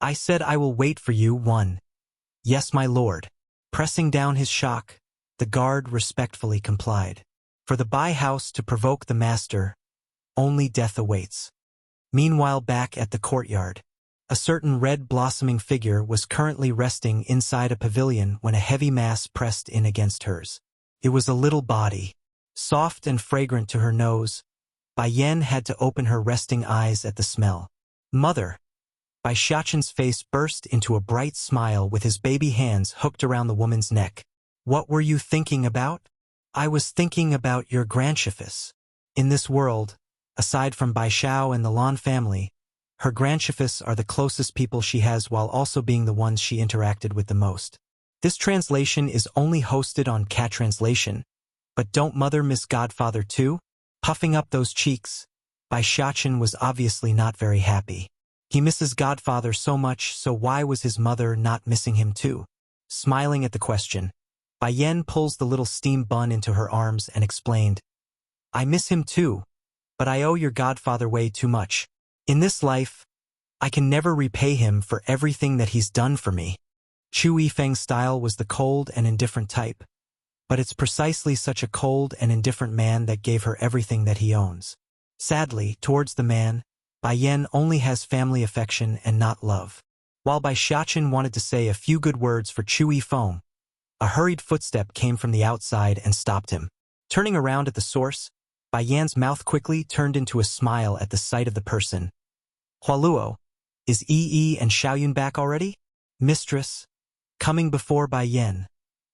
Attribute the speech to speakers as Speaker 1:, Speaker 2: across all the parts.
Speaker 1: I said I will wait for you, one. Yes, my lord. Pressing down his shock, the guard respectfully complied. For the Bai house to provoke the master, only death awaits. Meanwhile, back at the courtyard, a certain red blossoming figure was currently resting inside a pavilion when a heavy mass pressed in against hers. It was a little body, soft and fragrant to her nose. Bai Yan had to open her resting eyes at the smell. Mother! Bai Xiaqin's face burst into a bright smile with his baby hands hooked around the woman's neck. What were you thinking about? I was thinking about your grandchiefess. In this world, aside from Bai Xiao and the Lan family, her grandchiefess are the closest people she has while also being the ones she interacted with the most. This translation is only hosted on Cat Translation, but don't mother miss Godfather too? Puffing up those cheeks, Bai Xiaqin was obviously not very happy. He misses Godfather so much, so why was his mother not missing him too? Smiling at the question, Bai Yan pulls the little steam bun into her arms and explained, I miss him too, but I owe your Godfather way too much. In this life, I can never repay him for everything that he's done for me. Chu Yifeng's style was the cold and indifferent type, but it's precisely such a cold and indifferent man that gave her everything that he owns. Sadly, towards the man, Bai Yan only has family affection and not love. While Bai Xiaqin wanted to say a few good words for Chu Yifeng, a hurried footstep came from the outside and stopped him. Turning around at the source, Bai Yan's mouth quickly turned into a smile at the sight of the person. Hualuo, is Yi and Xiaoyun back already? Mistress. Coming before Bai Yan,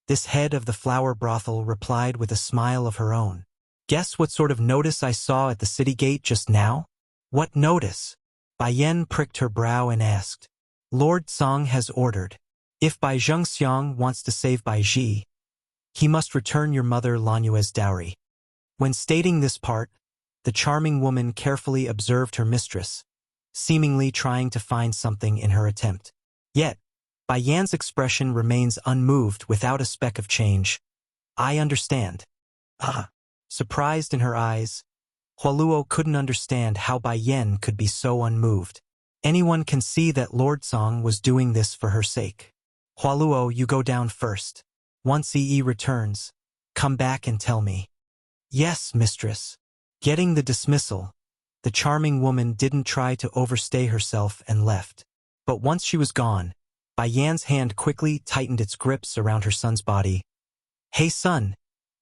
Speaker 1: this head of the flower brothel replied with a smile of her own. Guess what sort of notice I saw at the city gate just now? What notice? Bai Yan pricked her brow and asked. Lord Song has ordered. If Bai Zhengxiang wants to save Bai Ji, he must return your mother Lan Yue's dowry. When stating this part, the charming woman carefully observed her mistress, seemingly trying to find something in her attempt. Yet, Bai Yan's expression remains unmoved without a speck of change. I understand. Surprised in her eyes, Hualuo couldn't understand how Bai Yan could be so unmoved. Anyone can see that Lord Song was doing this for her sake. Hualuo, you go down first. Once Yi returns, come back and tell me. Yes, mistress. Getting the dismissal, the charming woman didn't try to overstay herself and left. But once she was gone, Bai Yan's hand quickly tightened its grips around her son's body. Hey son,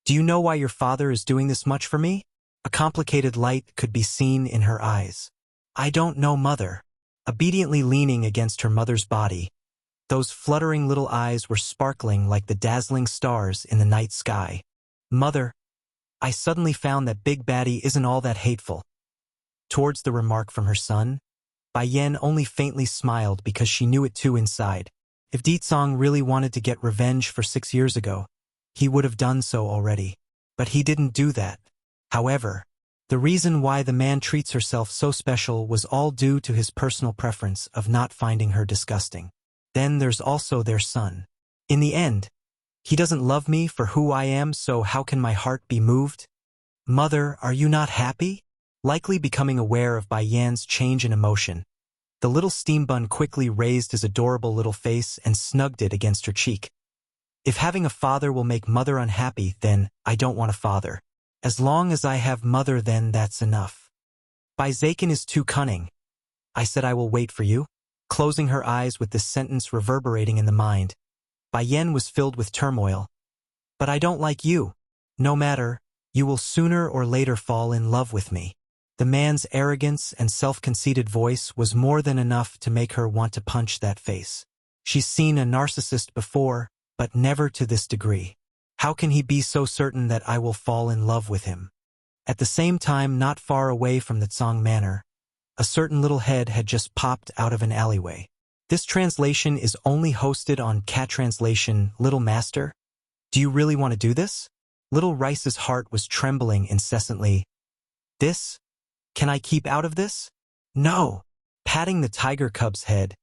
Speaker 1: do you know why your father is doing this much for me? A complicated light could be seen in her eyes. I don't know, mother. Obediently leaning against her mother's body, those fluttering little eyes were sparkling like the dazzling stars in the night sky. Mother, I suddenly found that Big Baddie isn't all that hateful. Towards the remark from her son, Bai Yan only faintly smiled because she knew it too inside. If Ditsong really wanted to get revenge for 6 years ago, he would have done so already. But he didn't do that. However, the reason why the man treats herself so special was all due to his personal preference of not finding her disgusting. Then there's also their son. In the end, he doesn't love me for who I am, so how can my heart be moved? Mother, are you not happy? Likely becoming aware of Bai Yan's change in emotion, the little steam bun quickly raised his adorable little face and snugged it against her cheek. If having a father will make mother unhappy, then I don't want a father. As long as I have mother, then that's enough. Bai Zaken is too cunning. I said I will wait for you. Closing her eyes with this sentence reverberating in the mind, Bai Yan was filled with turmoil. But I don't like you. No matter, you will sooner or later fall in love with me. The man's arrogance and self-conceited voice was more than enough to make her want to punch that face. She's seen a narcissist before, but never to this degree. How can he be so certain that I will fall in love with him? At the same time, not far away from the Tsang Manor, a certain little head had just popped out of an alleyway. This translation is only hosted on Cat Translation. Little Master, do you really want to do this? Little Rice's heart was trembling incessantly. This? Can I keep out of this? No. Patting the tiger cub's head.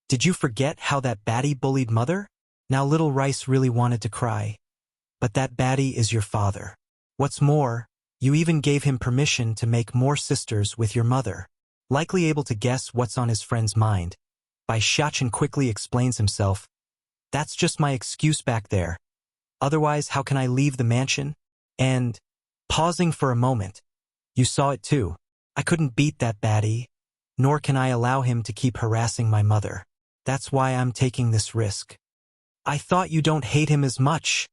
Speaker 1: Did you forget how that baddie bullied mother? Now Little Rice really wanted to cry. But that baddie is your father. What's more, you even gave him permission to make more sisters with your mother. Likely able to guess what's on his friend's mind, Bai Xiachen quickly explains himself. That's just my excuse back there. Otherwise, how can I leave the mansion? And, pausing for a moment, you saw it too. I couldn't beat that baddie, nor can I allow him to keep harassing my mother. That's why I'm taking this risk. I thought you don't hate him as much.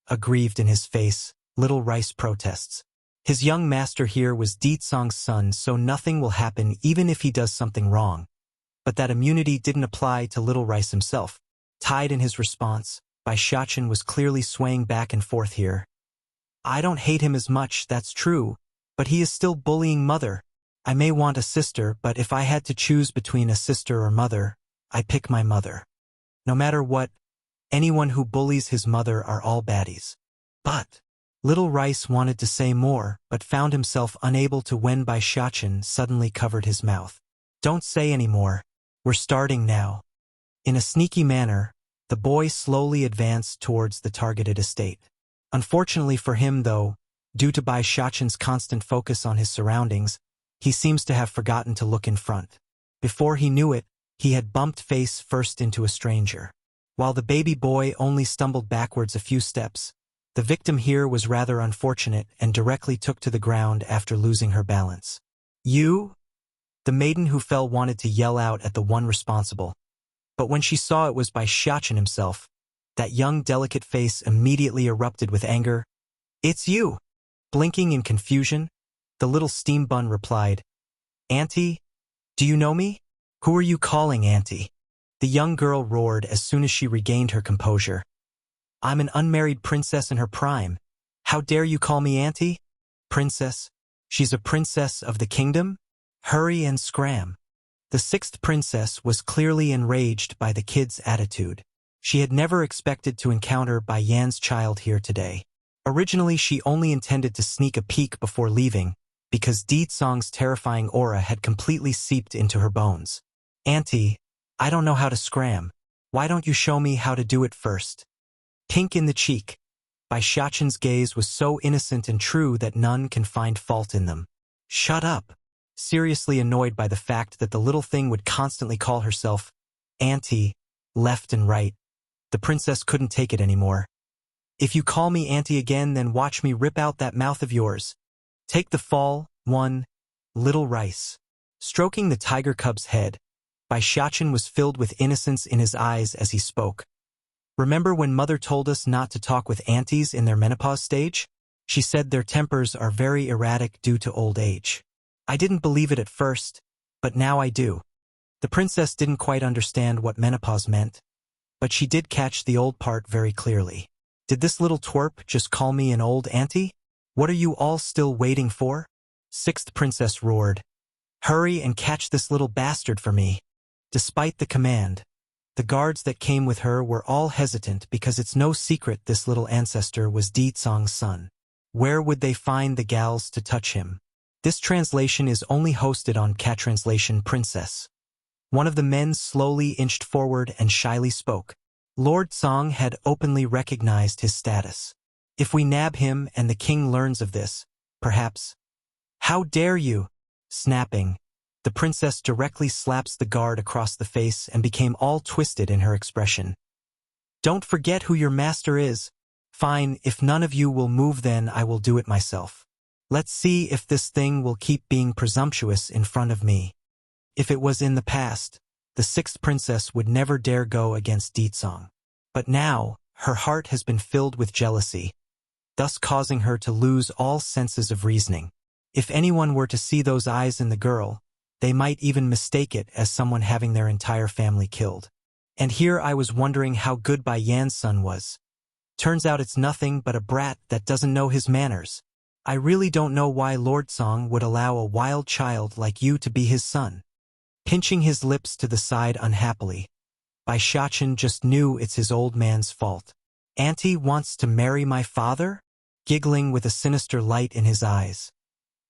Speaker 1: Aggrieved in his face, Little Rice protests. His young master here was Ditsong's son, so nothing will happen even if he does something wrong. But that immunity didn't apply to Little Rice himself. Tied in his response, Bai Xiachen was clearly swaying back and forth here. I don't hate him as much, that's true, but he is still bullying mother. I may want a sister, but if I had to choose between a sister or mother, I pick my mother. No matter what, anyone who bullies his mother are all baddies. But Little Rice wanted to say more, but found himself unable to when Bai Xiachen suddenly covered his mouth. Don't say any more. We're starting now. In a sneaky manner, the boy slowly advanced towards the targeted estate. Unfortunately for him, though, due to Bai Xiachen's constant focus on his surroundings, he seems to have forgotten to look in front. Before he knew it, he had bumped face first into a stranger. While the baby boy only stumbled backwards a few steps, the victim here was rather unfortunate and directly took to the ground after losing her balance. You? The maiden who fell wanted to yell out at the one responsible. But when she saw it was Bai Xiachen himself, that young delicate face immediately erupted with anger. It's you! Blinking in confusion, the little steam bun replied, Auntie? Do you know me? Who are you calling Auntie? The young girl roared as soon as she regained her composure. I'm an unmarried princess in her prime. How dare you call me Auntie? Princess? She's a princess of the kingdom? Hurry and scram. The sixth princess was clearly enraged by the kid's attitude. She had never expected to encounter Bai Yan's child here today. Originally, she only intended to sneak a peek before leaving, because Ditsong's terrifying aura had completely seeped into her bones. Auntie, I don't know how to scram. Why don't you show me how to do it first? Pink in the cheek. Bai Xiachen's gaze was so innocent and true that none can find fault in them. Shut up. Seriously annoyed by the fact that the little thing would constantly call herself Auntie, left and right, the princess couldn't take it anymore. If you call me Auntie again, then watch me rip out that mouth of yours. Take the fall, one, Little Rice. Stroking the tiger cub's head, Bai Xiachen was filled with innocence in his eyes as he spoke. Remember when mother told us not to talk with aunties in their menopause stage? She said their tempers are very erratic due to old age. I didn't believe it at first, but now I do. The princess didn't quite understand what menopause meant, but she did catch the old part very clearly. Did this little twerp just call me an old auntie? What are you all still waiting for? Sixth princess roared. Hurry and catch this little bastard for me. Despite the command, the guards that came with her were all hesitant because it's no secret this little ancestor was Ditsong's son. Where would they find the gals to touch him? This translation is only hosted on Cat Translation Princess. One of the men slowly inched forward and shyly spoke. Lord Song had openly recognized his status. If we nab him and the king learns of this, perhaps. How dare you? Snapping, the princess directly slaps the guard across the face and became all twisted in her expression. Don't forget who your master is. Fine, if none of you will move, then I will do it myself. Let's see if this thing will keep being presumptuous in front of me. If it was in the past, the sixth princess would never dare go against Ditsong. But now, her heart has been filled with jealousy, thus causing her to lose all senses of reasoning. If anyone were to see those eyes in the girl, they might even mistake it as someone having their entire family killed. And here I was wondering how good Bai Yan's son was. Turns out it's nothing but a brat that doesn't know his manners. I really don't know why Lord Song would allow a wild child like you to be his son. Pinching his lips to the side unhappily, Bai Xiachen just knew it's his old man's fault. Auntie wants to marry my father? Giggling with a sinister light in his eyes.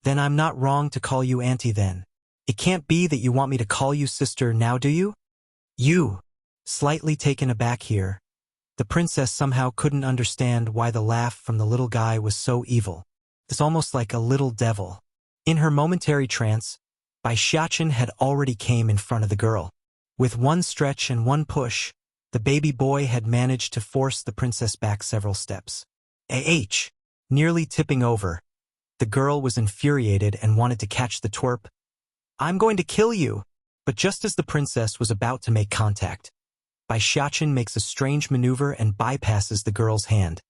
Speaker 1: Then I'm not wrong to call you Auntie then. It can't be that you want me to call you sister now, do you? You. Slightly taken aback here, the princess somehow couldn't understand why the laugh from the little guy was so evil. It's almost like a little devil. In her momentary trance, Bai Xiachen had already came in front of the girl. With one stretch and one push, the baby boy had managed to force the princess back several steps. Nearly tipping over, the girl was infuriated and wanted to catch the twerp. "I'm going to kill you!" But just as the princess was about to make contact, Bai Xiaqin makes a strange maneuver and bypasses the girl's hand,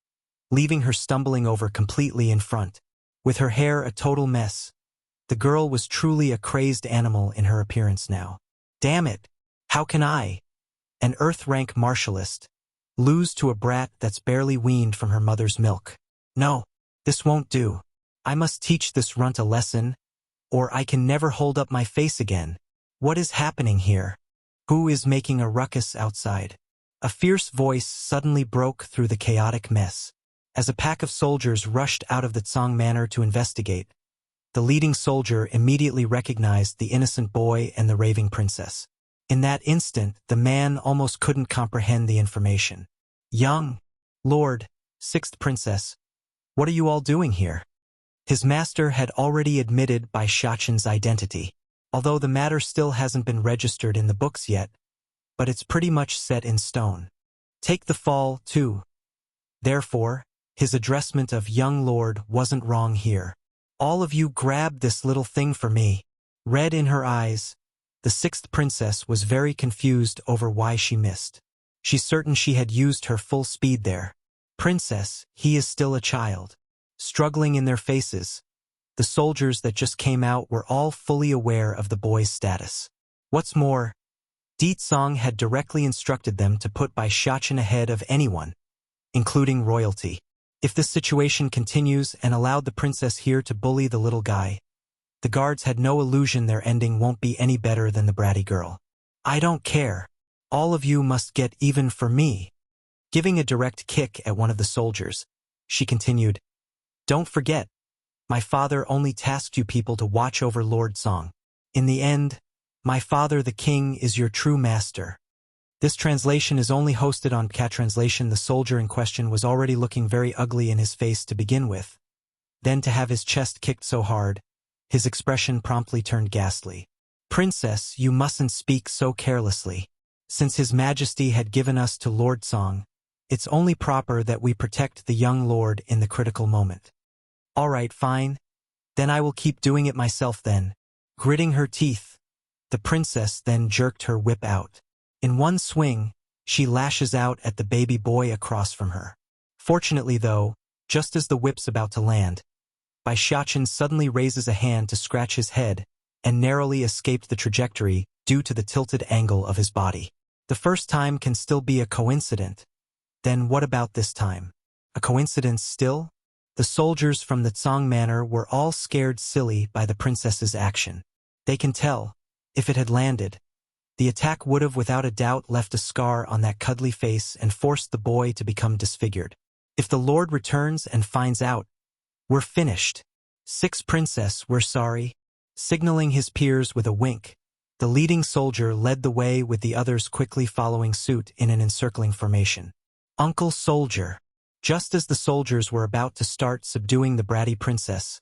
Speaker 1: leaving her stumbling over completely in front. With her hair a total mess, the girl was truly a crazed animal in her appearance now. Damn it! How can I, an Earth-rank martialist, lose to a brat that's barely weaned from her mother's milk? No, this won't do. I must teach this runt a lesson, or I can never hold up my face again. What is happening here? Who is making a ruckus outside? A fierce voice suddenly broke through the chaotic mess. As a pack of soldiers rushed out of the Tsang Manor to investigate, the leading soldier immediately recognized the innocent boy and the raving princess. In that instant, the man almost couldn't comprehend the information. "Young Lord, sixth princess, what are you all doing here?" His master had already admitted Bai Xiaqin's identity, although the matter still hasn't been registered in the books yet, but it's pretty much set in stone. Take the fall, too. Therefore, his addressment of young lord wasn't wrong here. "All of you grab this little thing for me." Red in her eyes, the sixth princess was very confused over why she missed. She's certain she had used her full speed there. "Princess, he is still a child." Struggling in their faces, the soldiers that just came out were all fully aware of the boy's status. What's more, Di Tsang had directly instructed them to put Bai Xiaqin ahead of anyone, including royalty. If this situation continues and allowed the princess here to bully the little guy, the guards had no illusion their ending won't be any better than the bratty girl. "I don't care. All of you must get even for me." Giving a direct kick at one of the soldiers, she continued, "Don't forget, my father only tasked you people to watch over Lord Song. In the end, my father the king is your true master." This translation is only hosted on Cat Translation. The soldier in question was already looking very ugly in his face to begin with. Then to have his chest kicked so hard, his expression promptly turned ghastly. "Princess, you mustn't speak so carelessly. Since His Majesty had given us to Lord Song, it's only proper that we protect the young lord in the critical moment." "All right, fine. Then I will keep doing it myself then." Gritting her teeth, the princess then jerked her whip out. In one swing, she lashes out at the baby boy across from her. Fortunately though, just as the whip's about to land, Bai Xiaqin suddenly raises a hand to scratch his head and narrowly escaped the trajectory due to the tilted angle of his body. The first time can still be a coincidence. Then what about this time? A coincidence still? The soldiers from the Tsang Manor were all scared silly by the princess's action. They can tell, if it had landed, the attack would have without a doubt left a scar on that cuddly face and forced the boy to become disfigured. If the Lord returns and finds out, we're finished. Sixth princess, we're sorry. Signaling his peers with a wink, the leading soldier led the way with the others quickly following suit in an encircling formation. "Uncle Soldier." Just as the soldiers were about to start subduing the bratty princess,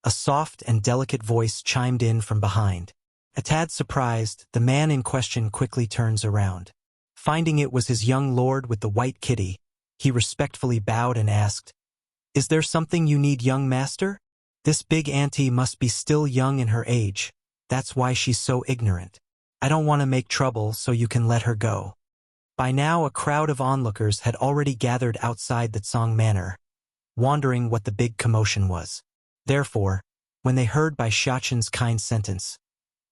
Speaker 1: a soft and delicate voice chimed in from behind. A tad surprised, the man in question quickly turns around. Finding it was his young lord with the white kitty, he respectfully bowed and asked, "Is there something you need, young master?" "This big auntie must be still young in her age. That's why she's so ignorant. I don't want to make trouble, so you can let her go." By now a crowd of onlookers had already gathered outside the Tsang Manor, wondering what the big commotion was. Therefore, when they heard Bai Xiaqin's kind sentence,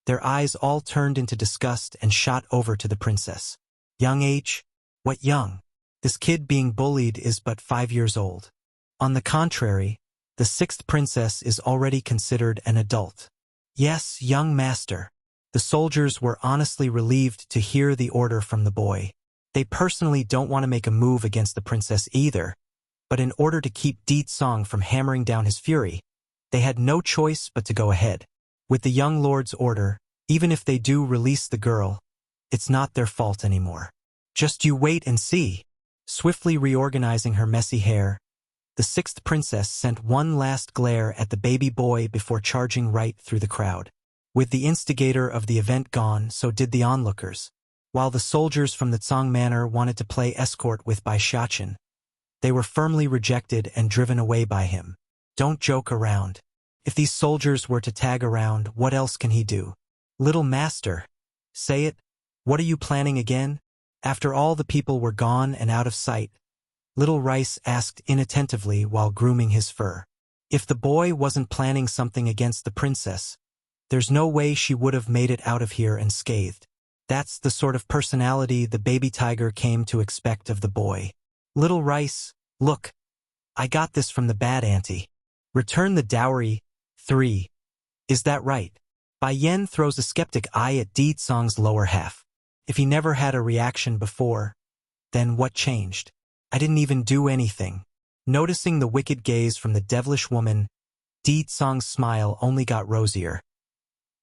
Speaker 1: their eyes all turned into disgust and shot over to the princess. "Young age? What young? This kid being bullied is but 5 years old. On the contrary, the sixth princess is already considered an adult." "Yes, young master." The soldiers were honestly relieved to hear the order from the boy. They personally don't want to make a move against the princess either, but in order to keep Di Tsang from hammering down his fury, they had no choice but to go ahead. With the young lord's order, even if they do release the girl, it's not their fault anymore. "Just you wait and see." Swiftly reorganizing her messy hair, the sixth princess sent one last glare at the baby boy before charging right through the crowd. With the instigator of the event gone, so did the onlookers. while the soldiers from the Tsang Manor wanted to play escort with Bai Xiachen. They were firmly rejected and driven away by him. Don't joke around. If these soldiers were to tag around, what else can he do? Little master. Say it. What are you planning again? After all the people were gone and out of sight, Little Rice asked inattentively while grooming his fur. If the boy wasn't planning something against the princess, there's no way she would have made it out of here unscathed. That's the sort of personality the baby tiger came to expect of the boy. Little Rice, look. I got this from the bad auntie. Return the dowry. 3. Is that right? Bai Yan throws a skeptic eye at Di Tsong's lower half. If he never had a reaction before, then what changed? I didn't even do anything. Noticing the wicked gaze from the devilish woman, Di Tsong's smile only got rosier.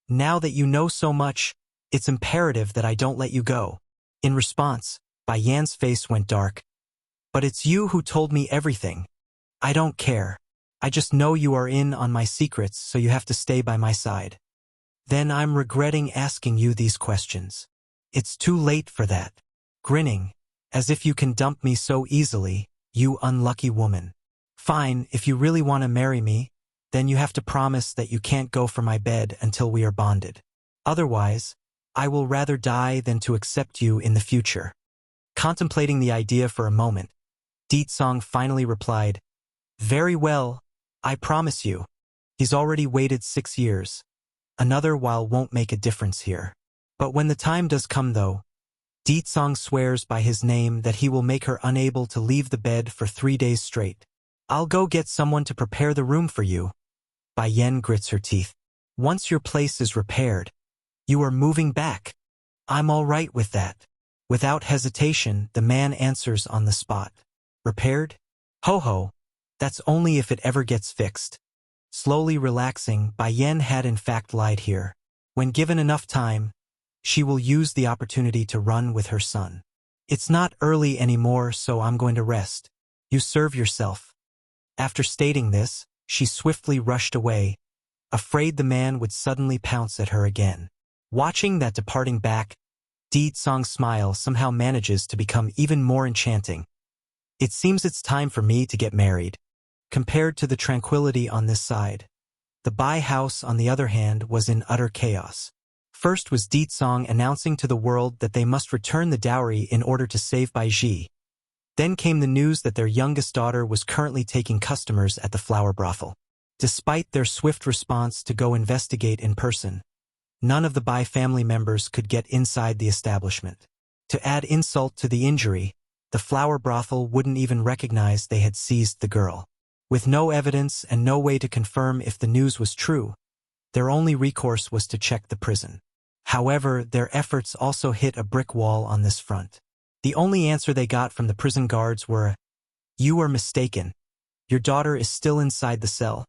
Speaker 1: Now that you know so much, it's imperative that I don't let you go. In response, Bai Yan's face went dark. But it's you who told me everything. I don't care. I just know you are in on my secrets, so you have to stay by my side. Then I'm regretting asking you these questions. It's too late for that. Grinning, as if you can dump me so easily, you unlucky woman. Fine, if you really want to marry me, then you have to promise that you can't go for my bed until we are bonded. Otherwise, I will rather die than to accept you in the future. Contemplating the idea for a moment, Di Tsong finally replied, Very well, I promise you. He's already waited 6 years. Another while won't make a difference here. But when the time does come though, Di Tsong swears by his name that he will make her unable to leave the bed for 3 days straight. I'll go get someone to prepare the room for you. Bai Yan grits her teeth. Once your place is repaired, you are moving back. I'm all right with that. Without hesitation, the man answers on the spot. Repaired? Ho ho. That's only if it ever gets fixed. Slowly relaxing, Bai Yan had in fact lied here. When given enough time, she will use the opportunity to run with her son. It's not early anymore, so I'm going to rest. You serve yourself. After stating this, she swiftly rushed away, afraid the man would suddenly pounce at her again. Watching that departing back, Di Tsong's smile somehow manages to become even more enchanting. It seems it's time for me to get married. Compared to the tranquility on this side, the Bai house, on the other hand, was in utter chaos. First was Di Tsong announcing to the world that they must return the dowry in order to save Bai Ji. Then came the news that their youngest daughter was currently taking customers at the flower brothel. Despite their swift response to go investigate in person, none of the Bai family members could get inside the establishment. To add insult to the injury, the flower brothel wouldn't even recognize they had seized the girl. With no evidence and no way to confirm if the news was true, their only recourse was to check the prison. However, their efforts also hit a brick wall on this front. The only answer they got from the prison guards were, "You are mistaken. Your daughter is still inside the cell."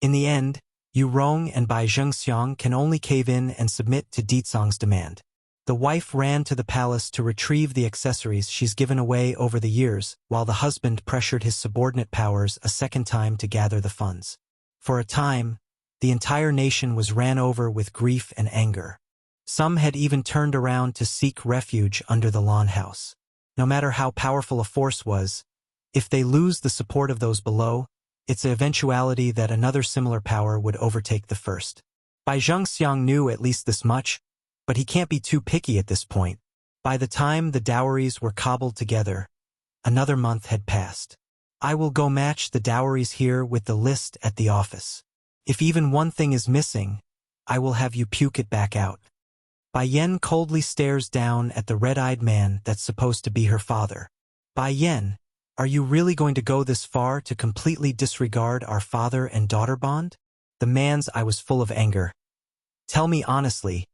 Speaker 1: In the end, Yu Rong and Bai Zhengxiang can only cave in and submit to Di Tsong's demand. The wife ran to the palace to retrieve the accessories she's given away over the years, while the husband pressured his subordinate powers a second time to gather the funds. For a time, the entire nation was ran over with grief and anger. Some had even turned around to seek refuge under the lawn house. No matter how powerful a force was, if they lose the support of those below, it's an eventuality that another similar power would overtake the first. Bai Zhengxiang knew at least this much, but he can't be too picky at this point. By the time the dowries were cobbled together, another month had passed. I will go match the dowries here with the list at the office. If even one thing is missing, I will have you puke it back out. Bai Yan coldly stares down at the red-eyed man that's supposed to be her father. Bai Yan, are you really going to go this far to completely disregard our father and daughter bond? The man's eye was full of anger. Tell me honestly,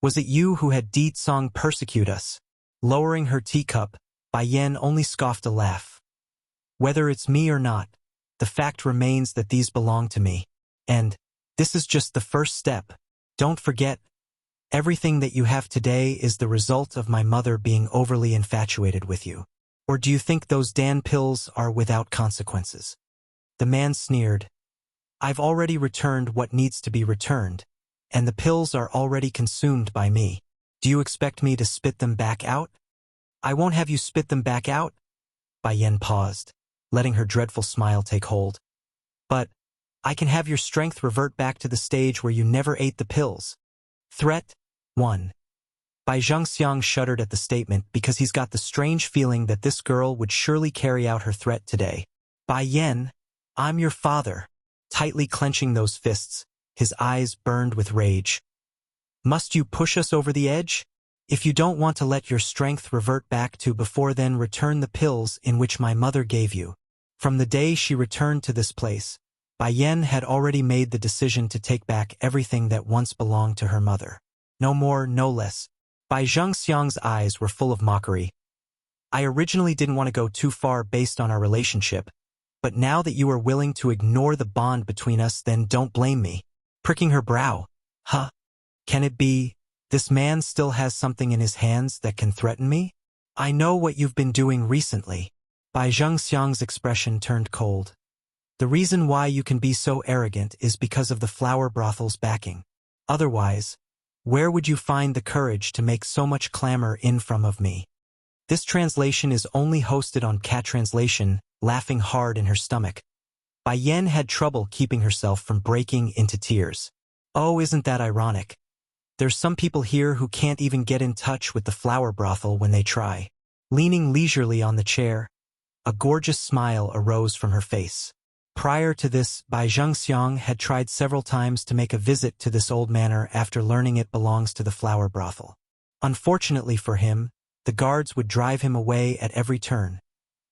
Speaker 1: was it you who had Di Tsong persecute us? Lowering her teacup, Bai Yan only scoffed a laugh. Whether it's me or not, the fact remains that these belong to me. And this is just the first step. Don't forget, everything that you have today is the result of my mother being overly infatuated with you. Or do you think those Dan pills are without consequences? The man sneered. I've already returned what needs to be returned, and the pills are already consumed by me. Do you expect me to spit them back out? I won't have you spit them back out. Bai Yan paused, letting her dreadful smile take hold. But I can have your strength revert back to the stage where you never ate the pills. Threat 1. Bai Zhengxiang shuddered at the statement because he's got the strange feeling that this girl would surely carry out her threat today. Bai Yan, I'm your father. Tightly clenching those fists, his eyes burned with rage. Must you push us over the edge? If you don't want to let your strength revert back to before, then return the pills in which my mother gave you. From the day she returned to this place, Bai Yan had already made the decision to take back everything that once belonged to her mother. No more, no less. Bai Zhengxiang's eyes were full of mockery. I originally didn't want to go too far based on our relationship, but now that you are willing to ignore the bond between us, then don't blame me. Pricking her brow. Huh? Can it be, this man still has something in his hands that can threaten me? I know what you've been doing recently. Bai Zhengxiang's expression turned cold. The reason why you can be so arrogant is because of the flower brothel's backing. Otherwise, where would you find the courage to make so much clamor in front of me? This translation is only hosted on Cat Translation, laughing hard in her stomach. Bai Yan had trouble keeping herself from breaking into tears. Oh, isn't that ironic? There's some people here who can't even get in touch with the flower brothel when they try. Leaning leisurely on the chair, a gorgeous smile arose from her face. Prior to this, Bai Zhengxiang had tried several times to make a visit to this old manor after learning it belongs to the flower brothel. Unfortunately for him, the guards would drive him away at every turn,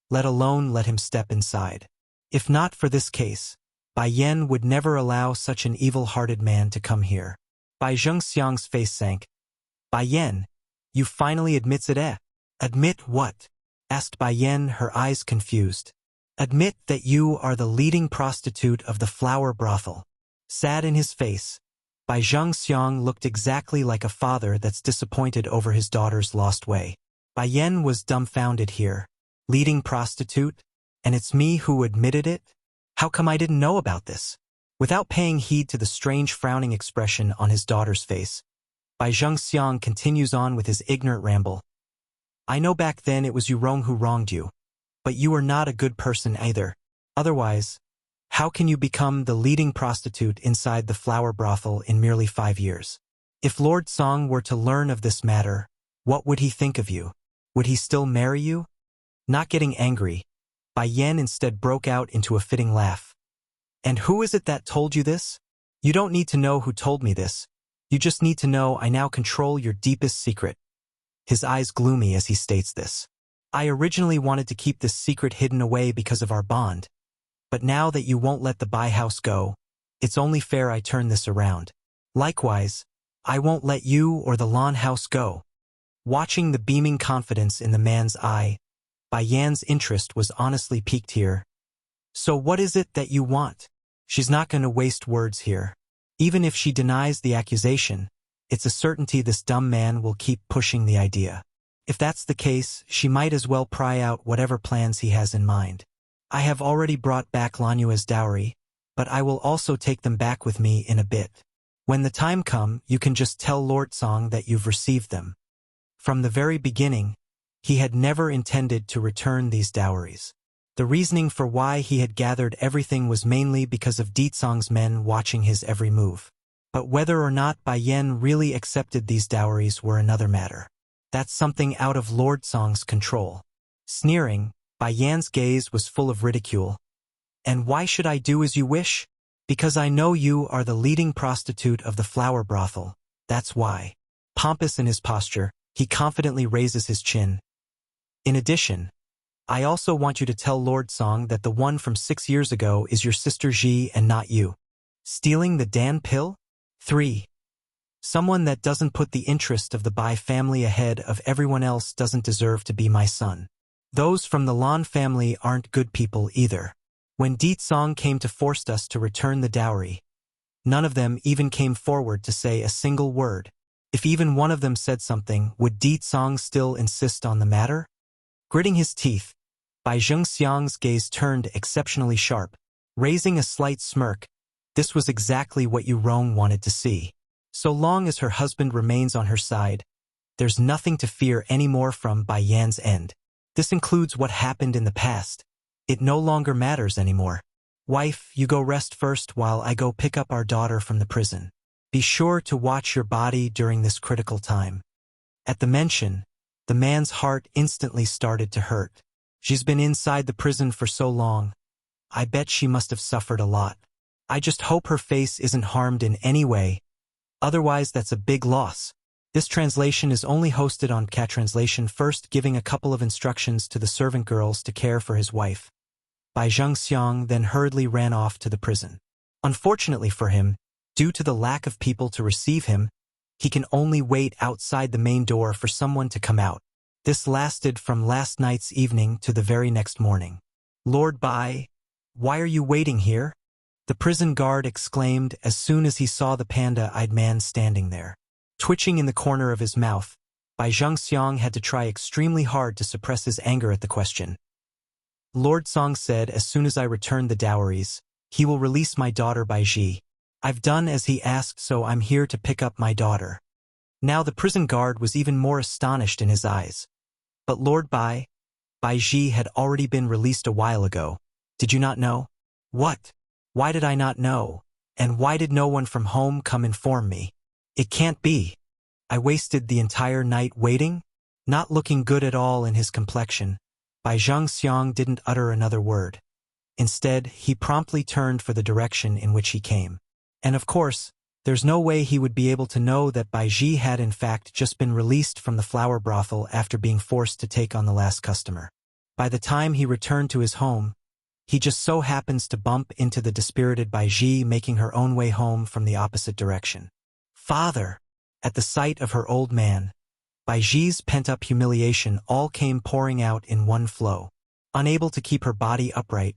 Speaker 1: let alone let him step inside. If not for this case, Bai Yan would never allow such an evil-hearted man to come here. Bai Zhengxiang's face sank. Bai Yan, you finally admits it, eh? Admit what? Asked Bai Yan, her eyes confused. Admit that you are the leading prostitute of the flower brothel. Sad in his face, Bai Zhengxiang looked exactly like a father that's disappointed over his daughter's lost way. Bai Yan was dumbfounded here. Leading prostitute? And it's me who admitted it? How come I didn't know about this? Without paying heed to the strange frowning expression on his daughter's face, Bai Zhengxiang continues on with his ignorant ramble. I know back then it was you who wronged you. But you are not a good person either. Otherwise, how can you become the leading prostitute inside the flower brothel in merely 5 years? If Lord Song were to learn of this matter, what would he think of you? Would he still marry you? Not getting angry, Bai Yan instead broke out into a fitting laugh. And who is it that told you this? You don't need to know who told me this. You just need to know I now control your deepest secret. His eyes gloomy as he states this. I originally wanted to keep this secret hidden away because of our bond. But now that you won't let the Bai house go, it's only fair I turn this around. Likewise, I won't let you or the Lan house go. Watching the beaming confidence in the man's eye, Bai Yan's interest was honestly piqued here. So what is it that you want? She's not going to waste words here. Even if she denies the accusation, it's a certainty this dumb man will keep pushing the idea. If that's the case, she might as well pry out whatever plans he has in mind. I have already brought back Lanua's dowry, but I will also take them back with me in a bit. When the time comes, you can just tell Lord Song that you've received them. From the very beginning, he had never intended to return these dowries. The reasoning for why he had gathered everything was mainly because of Ditsong's men watching his every move. But whether or not Bai Yan really accepted these dowries were another matter. That's something out of Lord Song's control. Sneering, Bai Yan's gaze was full of ridicule. And why should I do as you wish? Because I know you are the leading prostitute of the flower brothel. That's why. Pompous in his posture, he confidently raises his chin. In addition, I also want you to tell Lord Song that the one from 6 years ago is your sister Ji and not you. Stealing the Dan pill? 3. Someone that doesn't put the interest of the Bai family ahead of everyone else doesn't deserve to be my son. Those from the Lan family aren't good people either. When Ditsong came to force us to return the dowry, none of them even came forward to say a single word. If even one of them said something, would Ditsong still insist on the matter? Gritting his teeth, Bai Zhengxiang's gaze turned exceptionally sharp. Raising a slight smirk, this was exactly what Yu Rong wanted to see. So long as her husband remains on her side, There's nothing to fear anymore from Bai Yan's end. This includes what happened in the past. It no longer matters anymore. Wife, you go rest first while I go pick up our daughter from the prison. Be sure to watch your body during this critical time. At the mention, the man's heart instantly started to hurt. She's been inside the prison for so long. I bet she must have suffered a lot. I just hope her face isn't harmed in any way. Otherwise, that's a big loss. This translation is only hosted on Cat Translation, first giving a couple of instructions to the servant girls to care for his wife. Bai Zhengxiang then hurriedly ran off to the prison. Unfortunately for him, due to the lack of people to receive him, he can only wait outside the main door for someone to come out. This lasted from last night's evening to the very next morning. Lord Bai, why are you waiting here? The prison guard exclaimed as soon as he saw the panda-eyed man standing there. Twitching in the corner of his mouth, Bai Zhengxiang had to try extremely hard to suppress his anger at the question. Lord Song said, as soon as I return the dowries, he will release my daughter Bai Ji. I've done as he asked, so I'm here to pick up my daughter. Now the prison guard was even more astonished in his eyes. But Lord Bai Ji had already been released a while ago. Did you not know? What? Why did I not know? And why did no one from home come inform me? It can't be. I wasted the entire night waiting? Not looking good at all in his complexion, Bai Zhengxiang didn't utter another word. Instead, he promptly turned for the direction in which he came. And of course, there's no way he would be able to know that Bai Ji had in fact just been released from the flower brothel after being forced to take on the last customer. By the time he returned to his home, he just so happens to bump into the dispirited Bai Ji making her own way home from the opposite direction. Father! At the sight of her old man, Bai Ji's pent-up humiliation all came pouring out in one flow. Unable to keep her body upright,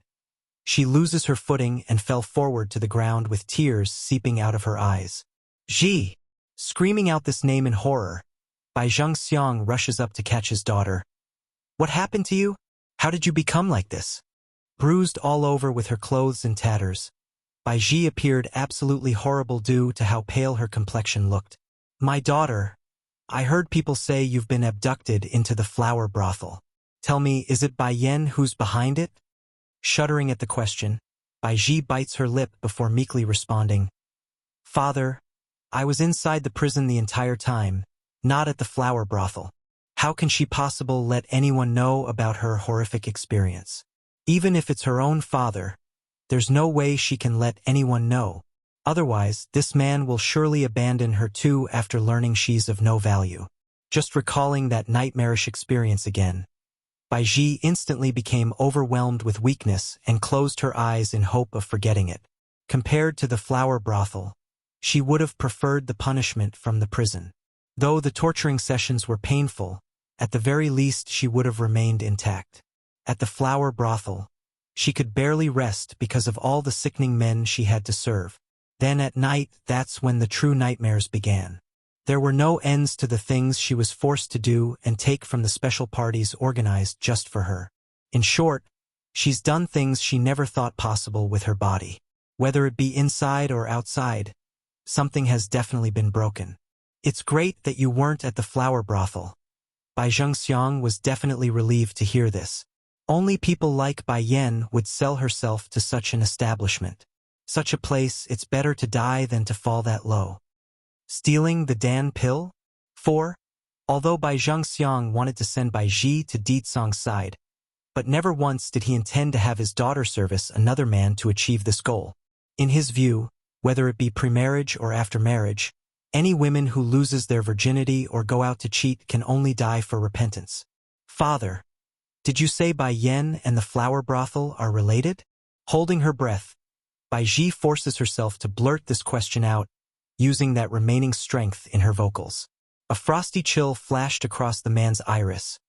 Speaker 1: she loses her footing and fell forward to the ground with tears seeping out of her eyes. Ji! Screaming out this name in horror, Bai Zhengxiang rushes up to catch his daughter. What happened to you? How did you become like this? Bruised all over with her clothes in tatters, Bai Ji appeared absolutely horrible due to how pale her complexion looked. My daughter, I heard people say you've been abducted into the flower brothel. Tell me, is it Bai Yan who's behind it? Shuddering at the question, Bai Ji bites her lip before meekly responding. Father, I was inside the prison the entire time, not at the flower brothel. How can she possibly let anyone know about her horrific experience? Even if it's her own father, there's no way she can let anyone know. Otherwise, this man will surely abandon her too after learning she's of no value. Just recalling that nightmarish experience again, Bai Ji instantly became overwhelmed with weakness and closed her eyes in hope of forgetting it. Compared to the flower brothel, she would have preferred the punishment from the prison. Though the torturing sessions were painful, at the very least she would have remained intact. At the flower brothel, she could barely rest because of all the sickening men she had to serve. Then at night, that's when the true nightmares began. There were no ends to the things she was forced to do and take from the special parties organized just for her. In short, she's done things she never thought possible with her body. Whether it be inside or outside, something has definitely been broken. It's great that you weren't at the flower brothel. Bai Zhengxiang was definitely relieved to hear this. Only people like Bai Yan would sell herself to such an establishment. Such a place, it's better to die than to fall that low. Stealing the Dan pill? 4. Although Bai Zhengxiang wanted to send Bai Ji to Ditsong's side, but never once did he intend to have his daughter service another man to achieve this goal. In his view, whether it be pre-marriage or after marriage, any women who loses their virginity or go out to cheat can only die for repentance. Father, did you say Bai Yan and the flower brothel are related? Holding her breath, Bai Ji forces herself to blurt this question out, using that remaining strength in her vocals. A frosty chill flashed across the man's iris.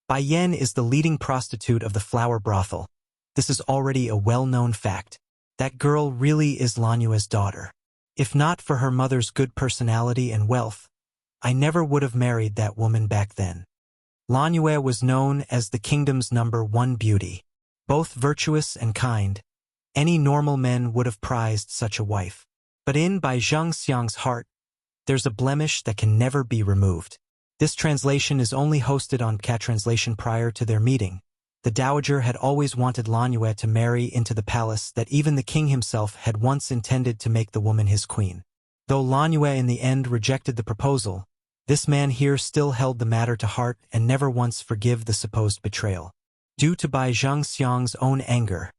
Speaker 1: Bai Yan is the leading prostitute of the flower brothel. This is already a well-known fact. That girl really is Lanyue's daughter. If not for her mother's good personality and wealth, I never would have married that woman back then. Lanyue was known as the kingdom's #1 beauty. Both virtuous and kind, any normal men would have prized such a wife. But in Bai Zhengxiang's heart, there's a blemish that can never be removed. This translation is only hosted on Cat Translation. Prior to their meeting, the dowager had always wanted Lanyue to marry into the palace, that even the king himself had once intended to make the woman his queen. Though Lanyue in the end rejected the proposal, this man here still held the matter to heart and never once forgave the supposed betrayal. Due to Bai Zhengxiang's own anger,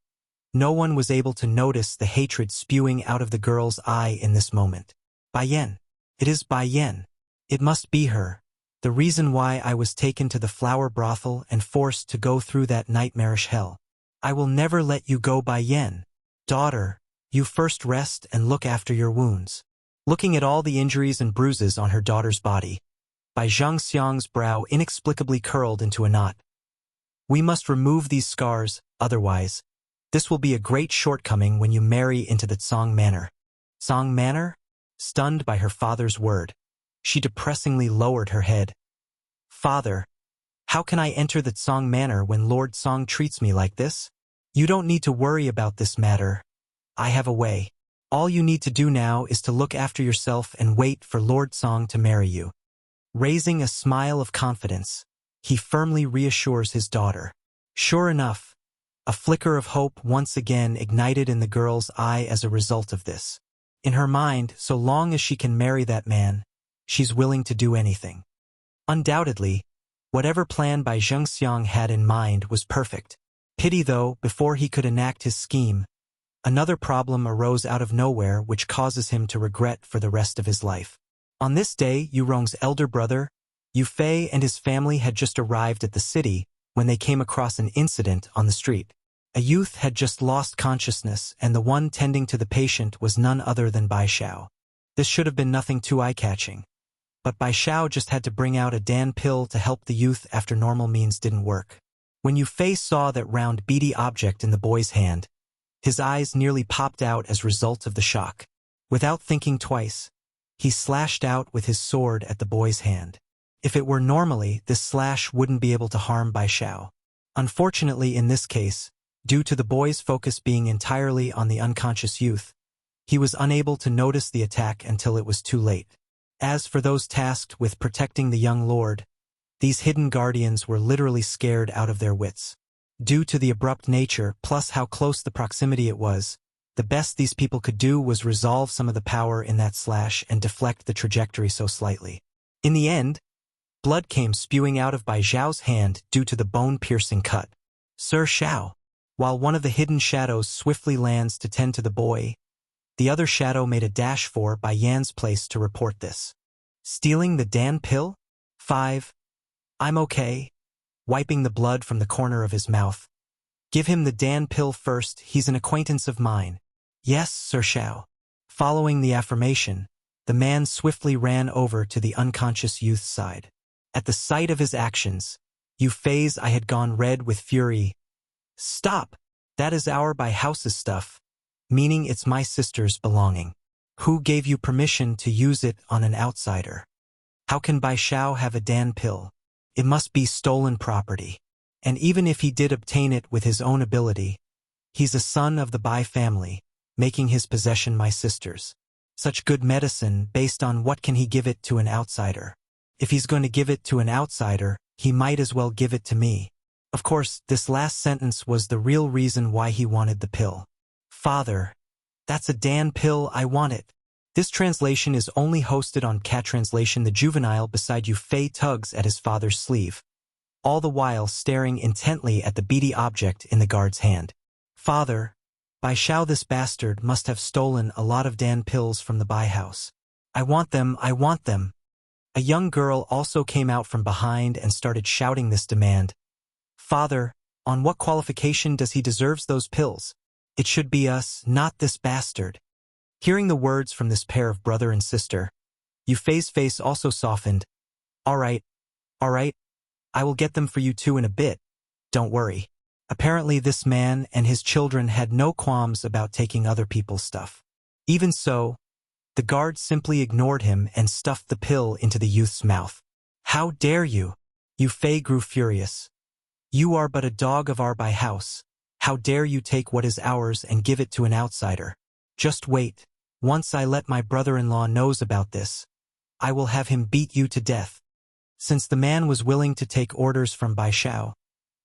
Speaker 1: no one was able to notice the hatred spewing out of the girl's eye in this moment. Bai Yan. It is Bai Yan. It must be her. The reason why I was taken to the flower brothel and forced to go through that nightmarish hell. I will never let you go, Bai Yan. Daughter, you first rest and look after your wounds. Looking at all the injuries and bruises on her daughter's body, Bai Zhengxiang's brow inexplicably curled into a knot. We must remove these scars, otherwise, this will be a great shortcoming when you marry into the Tsang manor. Tsang manor? Stunned by her father's word, she depressingly lowered her head. Father, how can I enter the Tsang manor when Lord Tsang treats me like this? You don't need to worry about this matter. I have a way. All you need to do now is to look after yourself and wait for Lord Tsang to marry you. Raising a smile of confidence, he firmly reassures his daughter. Sure enough, a flicker of hope once again ignited in the girl's eye as a result of this. In her mind, so long as she can marry that man, she's willing to do anything. Undoubtedly, whatever plan Bai Zhengxiang had in mind was perfect. Pity though, before he could enact his scheme, another problem arose out of nowhere which causes him to regret for the rest of his life. On this day, Yu Rong's elder brother, Yu Fei, and his family had just arrived at the city when they came across an incident on the street. A youth had just lost consciousness, and the one tending to the patient was none other than Bai Xiao. This should have been nothing too eye-catching, but Bai Xiao just had to bring out a Dan pill to help the youth after normal means didn't work. When Yu Fei saw that round beady object in the boy's hand, his eyes nearly popped out as a result of the shock. Without thinking twice, he slashed out with his sword at the boy's hand. If it were normally, this slash wouldn't be able to harm Bai Xiao. Unfortunately, in this case, due to the boy's focus being entirely on the unconscious youth, he was unable to notice the attack until it was too late. As for those tasked with protecting the young lord, these hidden guardians were literally scared out of their wits. Due to the abrupt nature plus how close the proximity it was, the best these people could do was resolve some of the power in that slash and deflect the trajectory so slightly. In the end, blood came spewing out of Bai Zhao's hand due to the bone-piercing cut. Sir Xiao. While one of the hidden shadows swiftly lands to tend to the boy, the other shadow made a dash for Bai Yan's place to report this. Stealing the Dan pill? 5. I'm okay. Wiping the blood from the corner of his mouth. Give him the Dan pill first, he's an acquaintance of mine. Yes, Sir Xiao. Following the affirmation, the man swiftly ran over to the unconscious youth's side. At the sight of his actions, Yu Fei's eye had gone red with fury. Stop! That is our Bai house's stuff, meaning it's my sister's belonging. Who gave you permission to use it on an outsider? How can Bai Xiao have a Dan pill? It must be stolen property. And even if he did obtain it with his own ability, he's a son of the Bai family, making his possession my sister's. Such good medicine, based on what can he give it to an outsider? If he's going to give it to an outsider, he might as well give it to me. Of course, this last sentence was the real reason why he wanted the pill. Father, that's a Dan pill, I want it. This translation is only hosted on Cat Translation. The juvenile beside Yu Fei tugs at his father's sleeve, all the while staring intently at the beady object in the guard's hand. Father, Bai Xiao, this bastard must have stolen a lot of Dan pills from the Bai house. I want them, I want them. A young girl also came out from behind and started shouting this demand. Father, on what qualification does he deserve those pills? It should be us, not this bastard. Hearing the words from this pair of brother and sister, Yu Fei's face also softened. All right, I will get them for you two in a bit. Don't worry. Apparently this man and his children had no qualms about taking other people's stuff. Even so, the guard simply ignored him and stuffed the pill into the youth's mouth. How dare you? Yu Fei grew furious. You are but a dog of our Bai house. How dare you take what is ours and give it to an outsider? Just wait. Once I let my brother-in-law knows about this, I will have him beat you to death. Since the man was willing to take orders from Bai Xiao,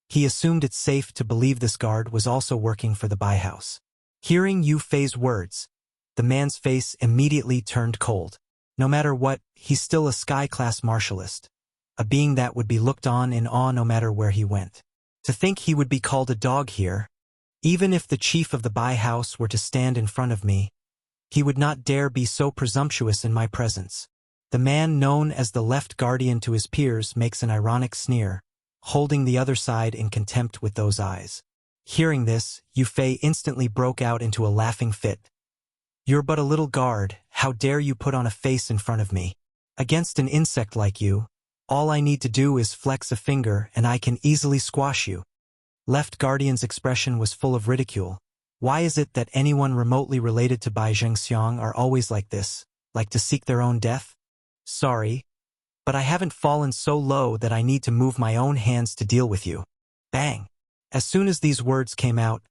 Speaker 1: he assumed it's safe to believe this guard was also working for the Bai house. Hearing Yu Fei's words, the man's face immediately turned cold. No matter what, he's still a sky-class martialist, a being that would be looked on in awe no matter where he went. To think he would be called a dog here, even if the chief of the Bai house were to stand in front of me, he would not dare be so presumptuous in my presence. The man known as the left guardian to his peers makes an ironic sneer, holding the other side in contempt with those eyes. Hearing this, Yu Fei instantly broke out into a laughing fit. You're but a little guard, how dare you put on a face in front of me? Against an insect like you, all I need to do is flex a finger and I can easily squash you. Left guardian's expression was full of ridicule. Why is it that anyone remotely related to Bai Zhengxiang are always like this, like to seek their own death? Sorry, but I haven't fallen so low that I need to move my own hands to deal with you. Bang! As soon as these words came out,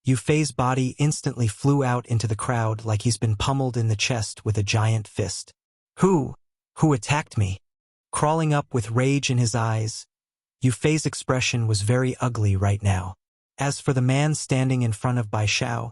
Speaker 1: Yu Fei's body instantly flew out into the crowd like he's been pummeled in the chest with a giant fist. Who attacked me? Crawling up with rage in his eyes, Yu Fei's expression was very ugly right now. As for the man standing in front of Bai Xiao,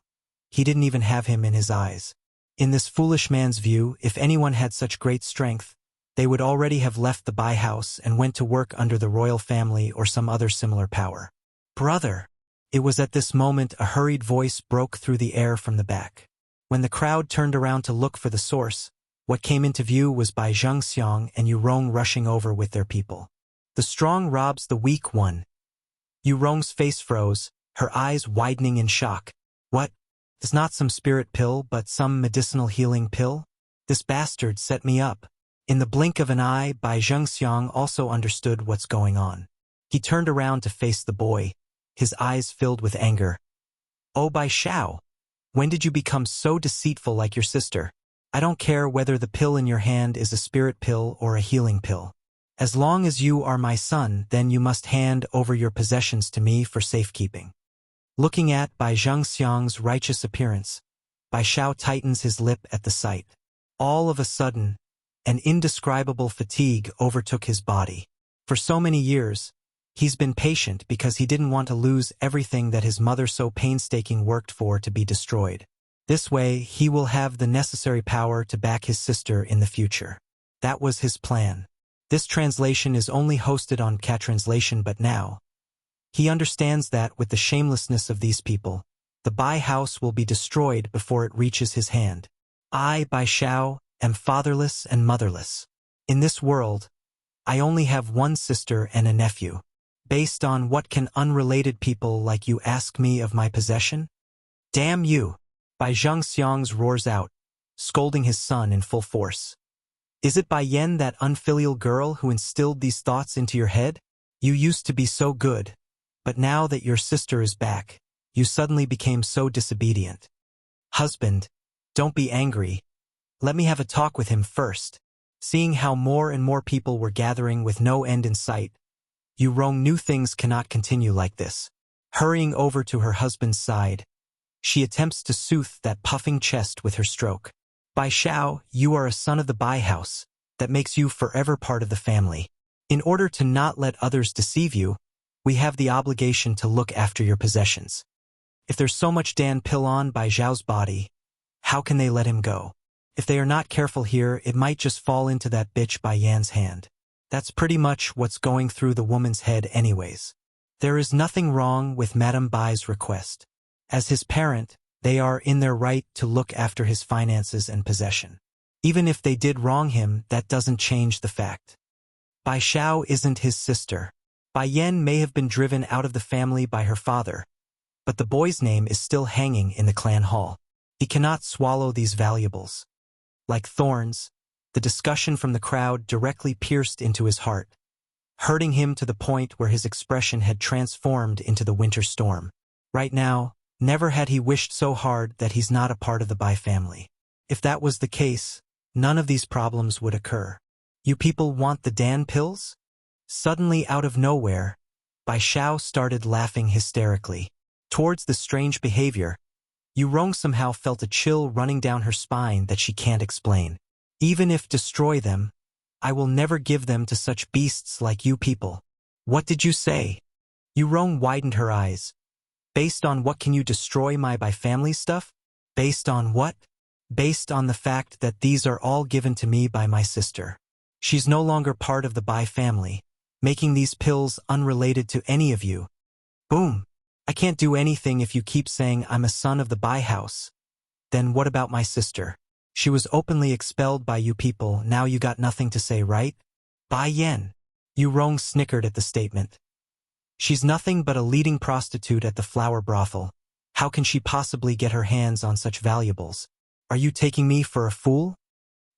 Speaker 1: he didn't even have him in his eyes. In this foolish man's view, if anyone had such great strength, they would already have left the Bai house and went to work under the royal family or some other similar power. Brother! It was at this moment a hurried voice broke through the air from the back. When the crowd turned around to look for the source, what came into view was Bai Zhengxiang and Yu Rong rushing over with their people. The strong robs the weak one. Yu Rong's face froze, her eyes widening in shock. What? It's not some spirit pill but some medicinal healing pill? This bastard set me up. In the blink of an eye, Bai Zhengxiang also understood what's going on. He turned around to face the boy, his eyes filled with anger. Oh Bai Xiao, when did you become so deceitful like your sister? I don't care whether the pill in your hand is a spirit pill or a healing pill. As long as you are my son, then you must hand over your possessions to me for safekeeping. Looking at Bai Zhengxiang's righteous appearance, Bai Xiao tightens his lip at the sight. All of a sudden, an indescribable fatigue overtook his body. For so many years, he's been patient because he didn't want to lose everything that his mother so painstakingly worked for to be destroyed. This way, he will have the necessary power to back his sister in the future. That was his plan. This translation is only hosted on Cat Translation, but now, he understands that with the shamelessness of these people, the Bai house will be destroyed before it reaches his hand. I, Bai Xiao, am fatherless and motherless. In this world, I only have one sister and a nephew. Based on what can unrelated people like you ask me of my possession? Damn you! Bai Zhengxiang roars out, scolding his son in full force. Is it Bai Yan, that unfilial girl, who instilled these thoughts into your head? You used to be so good, but now that your sister is back, you suddenly became so disobedient. Husband, don't be angry. Let me have a talk with him first. Seeing how more and more people were gathering with no end in sight, Yu Rong knew things cannot continue like this. Hurrying over to her husband's side, she attempts to soothe that puffing chest with her stroke. Bai Xiao, you are a son of the Bai house. That makes you forever part of the family. In order to not let others deceive you, we have the obligation to look after your possessions. If there's so much Dan pill on Bai Zhao's body, how can they let him go? If they are not careful here, it might just fall into that bitch Bai Yan's hand. That's pretty much what's going through the woman's head anyways. There is nothing wrong with Madame Bai's request. As his parent, they are in their right to look after his finances and possession. Even if they did wrong him, that doesn't change the fact. Bai Xiao isn't his sister. Bai Yan may have been driven out of the family by her father, but the boy's name is still hanging in the clan hall. He cannot swallow these valuables. Like thorns, the discussion from the crowd directly pierced into his heart, hurting him to the point where his expression had transformed into the winter storm. Right now, never had he wished so hard that he's not a part of the Bai family. If that was the case, none of these problems would occur. You people want the Dan pills? Suddenly out of nowhere, Bai Xiao started laughing hysterically. Towards the strange behavior, Yu Rong somehow felt a chill running down her spine that she can't explain. Even if destroy them, I will never give them to such beasts like you people. What did you say? Yurong widened her eyes. Based on what can you destroy my family stuff? Based on what? Based on the fact that these are all given to me by my sister. She's no longer part of the Bai family, making these pills unrelated to any of you. Boom. I can't do anything if you keep saying I'm a son of the Bai house. Then what about my sister? She was openly expelled by you people, now you got nothing to say, right? Bai Yan. Yurong snickered at the statement. She's nothing but a leading prostitute at the flower brothel. How can she possibly get her hands on such valuables? Are you taking me for a fool?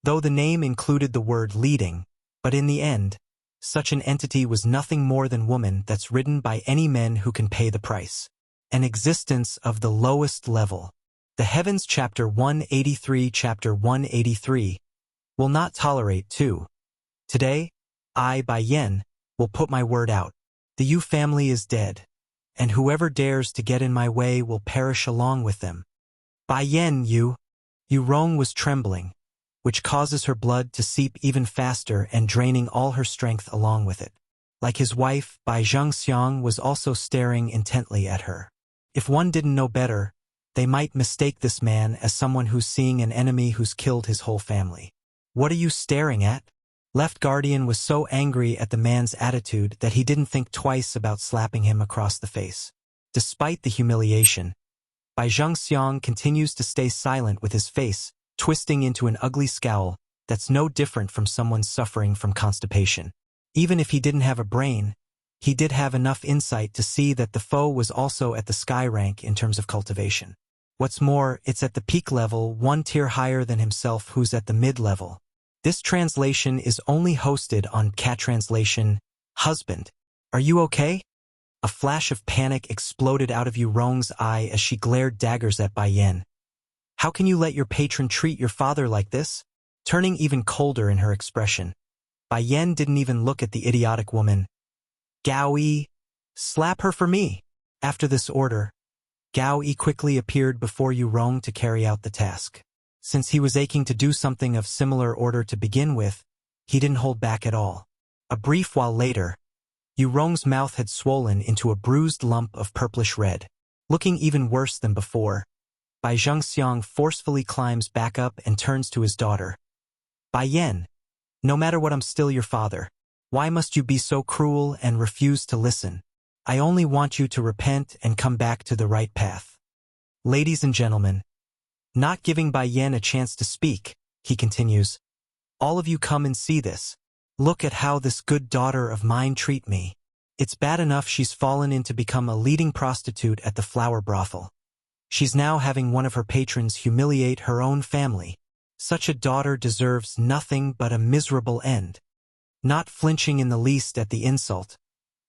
Speaker 1: Though the name included the word leading, but in the end, such an entity was nothing more than woman that's ridden by any men who can pay the price. An existence of the lowest level. The Heavens Chapter 183 Chapter 183 will not tolerate too. Today, I, Bai Yan, will put my word out. The Yu family is dead, and whoever dares to get in my way will perish along with them. Bai Yan, Yurong was trembling, which causes her blood to seep even faster and draining all her strength along with it. Like his wife, Bai Zhengxiang was also staring intently at her. If one didn't know better, they might mistake this man as someone who's seeing an enemy who's killed his whole family. What are you staring at? Left Guardian was so angry at the man's attitude that he didn't think twice about slapping him across the face. Despite the humiliation, Bai Zhengxiang continues to stay silent with his face twisting into an ugly scowl that's no different from someone suffering from constipation. Even if he didn't have a brain, he did have enough insight to see that the foe was also at the sky rank in terms of cultivation. What's more, it's at the peak level, one tier higher than himself who's at the mid-level. This translation is only hosted on Cat Translation. Husband, are you okay? A flash of panic exploded out of Yurong's eye as she glared daggers at Bai Yan. How can you let your patron treat your father like this? Turning even colder in her expression, Bai Yan didn't even look at the idiotic woman. Gao Yi, slap her for me. After this order, Gao Yi quickly appeared before Yurong to carry out the task. Since he was aching to do something of similar order to begin with, he didn't hold back at all. A brief while later, Yurong's mouth had swollen into a bruised lump of purplish red. Looking even worse than before, Bai Zhengxiang forcefully climbs back up and turns to his daughter. Bai Yan, no matter what, I'm still your father. Why must you be so cruel and refuse to listen? I only want you to repent and come back to the right path. Ladies and gentlemen, not giving Bai Yan a chance to speak, he continues. All of you come and see this. Look at how this good daughter of mine treat me. It's bad enough she's fallen in to become a leading prostitute at the flower brothel. She's now having one of her patrons humiliate her own family. Such a daughter deserves nothing but a miserable end. Not flinching in the least at the insult,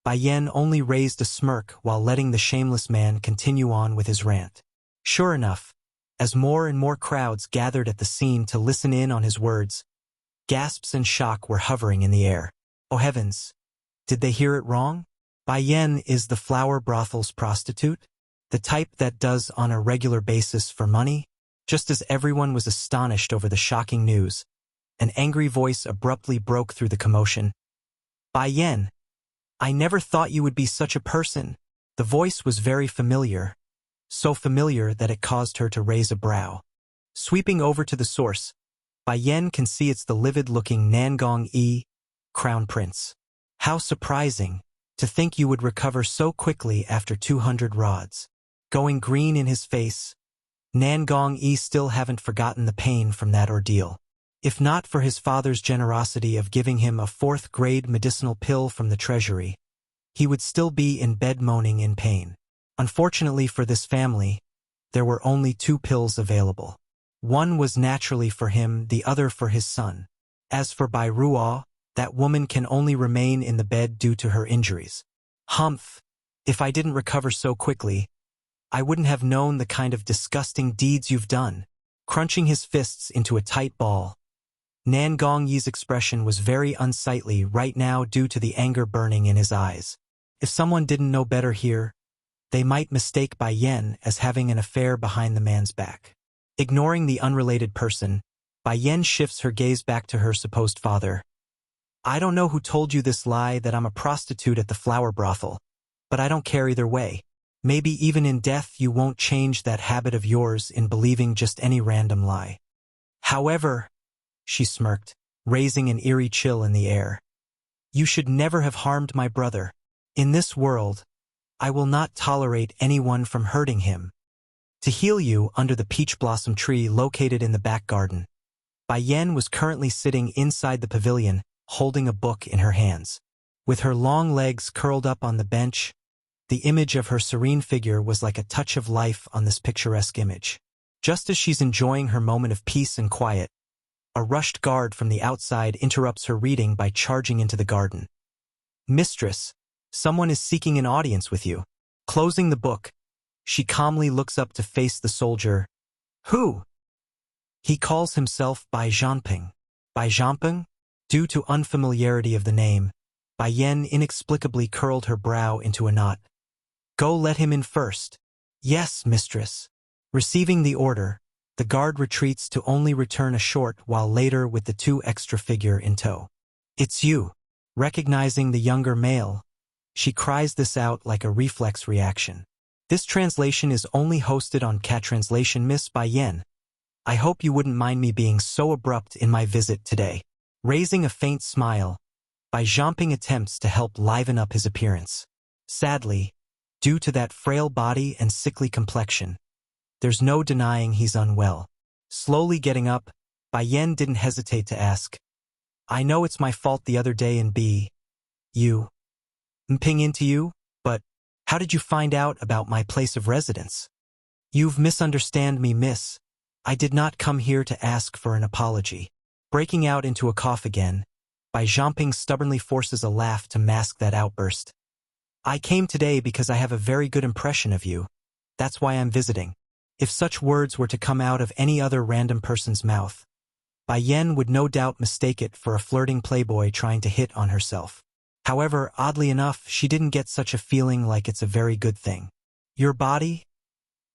Speaker 1: Bai Yan only raised a smirk while letting the shameless man continue on with his rant. Sure enough, as more and more crowds gathered at the scene to listen in on his words, gasps and shock were hovering in the air. Oh heavens! Did they hear it wrong? Bai Yan is the flower brothel's prostitute? The type that does on a regular basis for money? Just as everyone was astonished over the shocking news, an angry voice abruptly broke through the commotion. Bai Yan, I never thought you would be such a person. The voice was very familiar, so familiar that it caused her to raise a brow. Sweeping over to the source, Bai Yan can see it's the livid-looking Nangong Yi, Crown Prince. How surprising, to think you would recover so quickly after 200 rods. Going green in his face, Nangong Yi still haven't forgotten the pain from that ordeal. If not for his father's generosity of giving him a 4th-grade medicinal pill from the treasury, he would still be in bed moaning in pain. Unfortunately for this family, there were only 2 pills available. One was naturally for him, the other for his son. As for Bai Ruo, that woman can only remain in the bed due to her injuries. Humph! If I didn't recover so quickly, I wouldn't have known the kind of disgusting deeds you've done. Crunching his fists into a tight ball, Nangong Yi's expression was very unsightly right now due to the anger burning in his eyes. If someone didn't know better here, they might mistake Bai Yan as having an affair behind the man's back. Ignoring the unrelated person, Bai Yan shifts her gaze back to her supposed father. I don't know who told you this lie that I'm a prostitute at the flower brothel, but I don't care either way. Maybe even in death you won't change that habit of yours in believing just any random lie. However, she smirked, raising an eerie chill in the air. You should never have harmed my brother. In this world, I will not tolerate anyone from hurting him. To heal you under the peach blossom tree located in the back garden. Bai Yan was currently sitting inside the pavilion, holding a book in her hands. With her long legs curled up on the bench, the image of her serene figure was like a touch of life on this picturesque image. Just as she's enjoying her moment of peace and quiet, a rushed guard from the outside interrupts her reading by charging into the garden. Mistress, someone is seeking an audience with you. Closing the book, she calmly looks up to face the soldier. Who? He calls himself Bai Zhanping. Bai Zhanping? Due to unfamiliarity of the name, Bai Yan inexplicably curled her brow into a knot. Go let him in first. Yes, mistress. Receiving the order, the guard retreats to only return a short while later with the 2 extra figure in tow. It's you. Recognizing the younger male, she cries this out like a reflex reaction. This translation is only hosted on Cat Translation. Miss Bai Yan. I hope you wouldn't mind me being so abrupt in my visit today. Raising a faint smile, Bai Zhanping attempts to help liven up his appearance. Sadly, due to that frail body and sickly complexion, there's no denying he's unwell. Slowly getting up, Bai Yan didn't hesitate to ask, I know it's my fault the other day in Ping into you, but how did you find out about my place of residence? You've misunderstood me, miss. I did not come here to ask for an apology. Breaking out into a cough again, Bai Zhanping stubbornly forces a laugh to mask that outburst. I came today because I have a very good impression of you. That's why I'm visiting. If such words were to come out of any other random person's mouth, Bai Yan would no doubt mistake it for a flirting playboy trying to hit on herself. However, oddly enough, she didn't get such a feeling like it's a very good thing. Your body?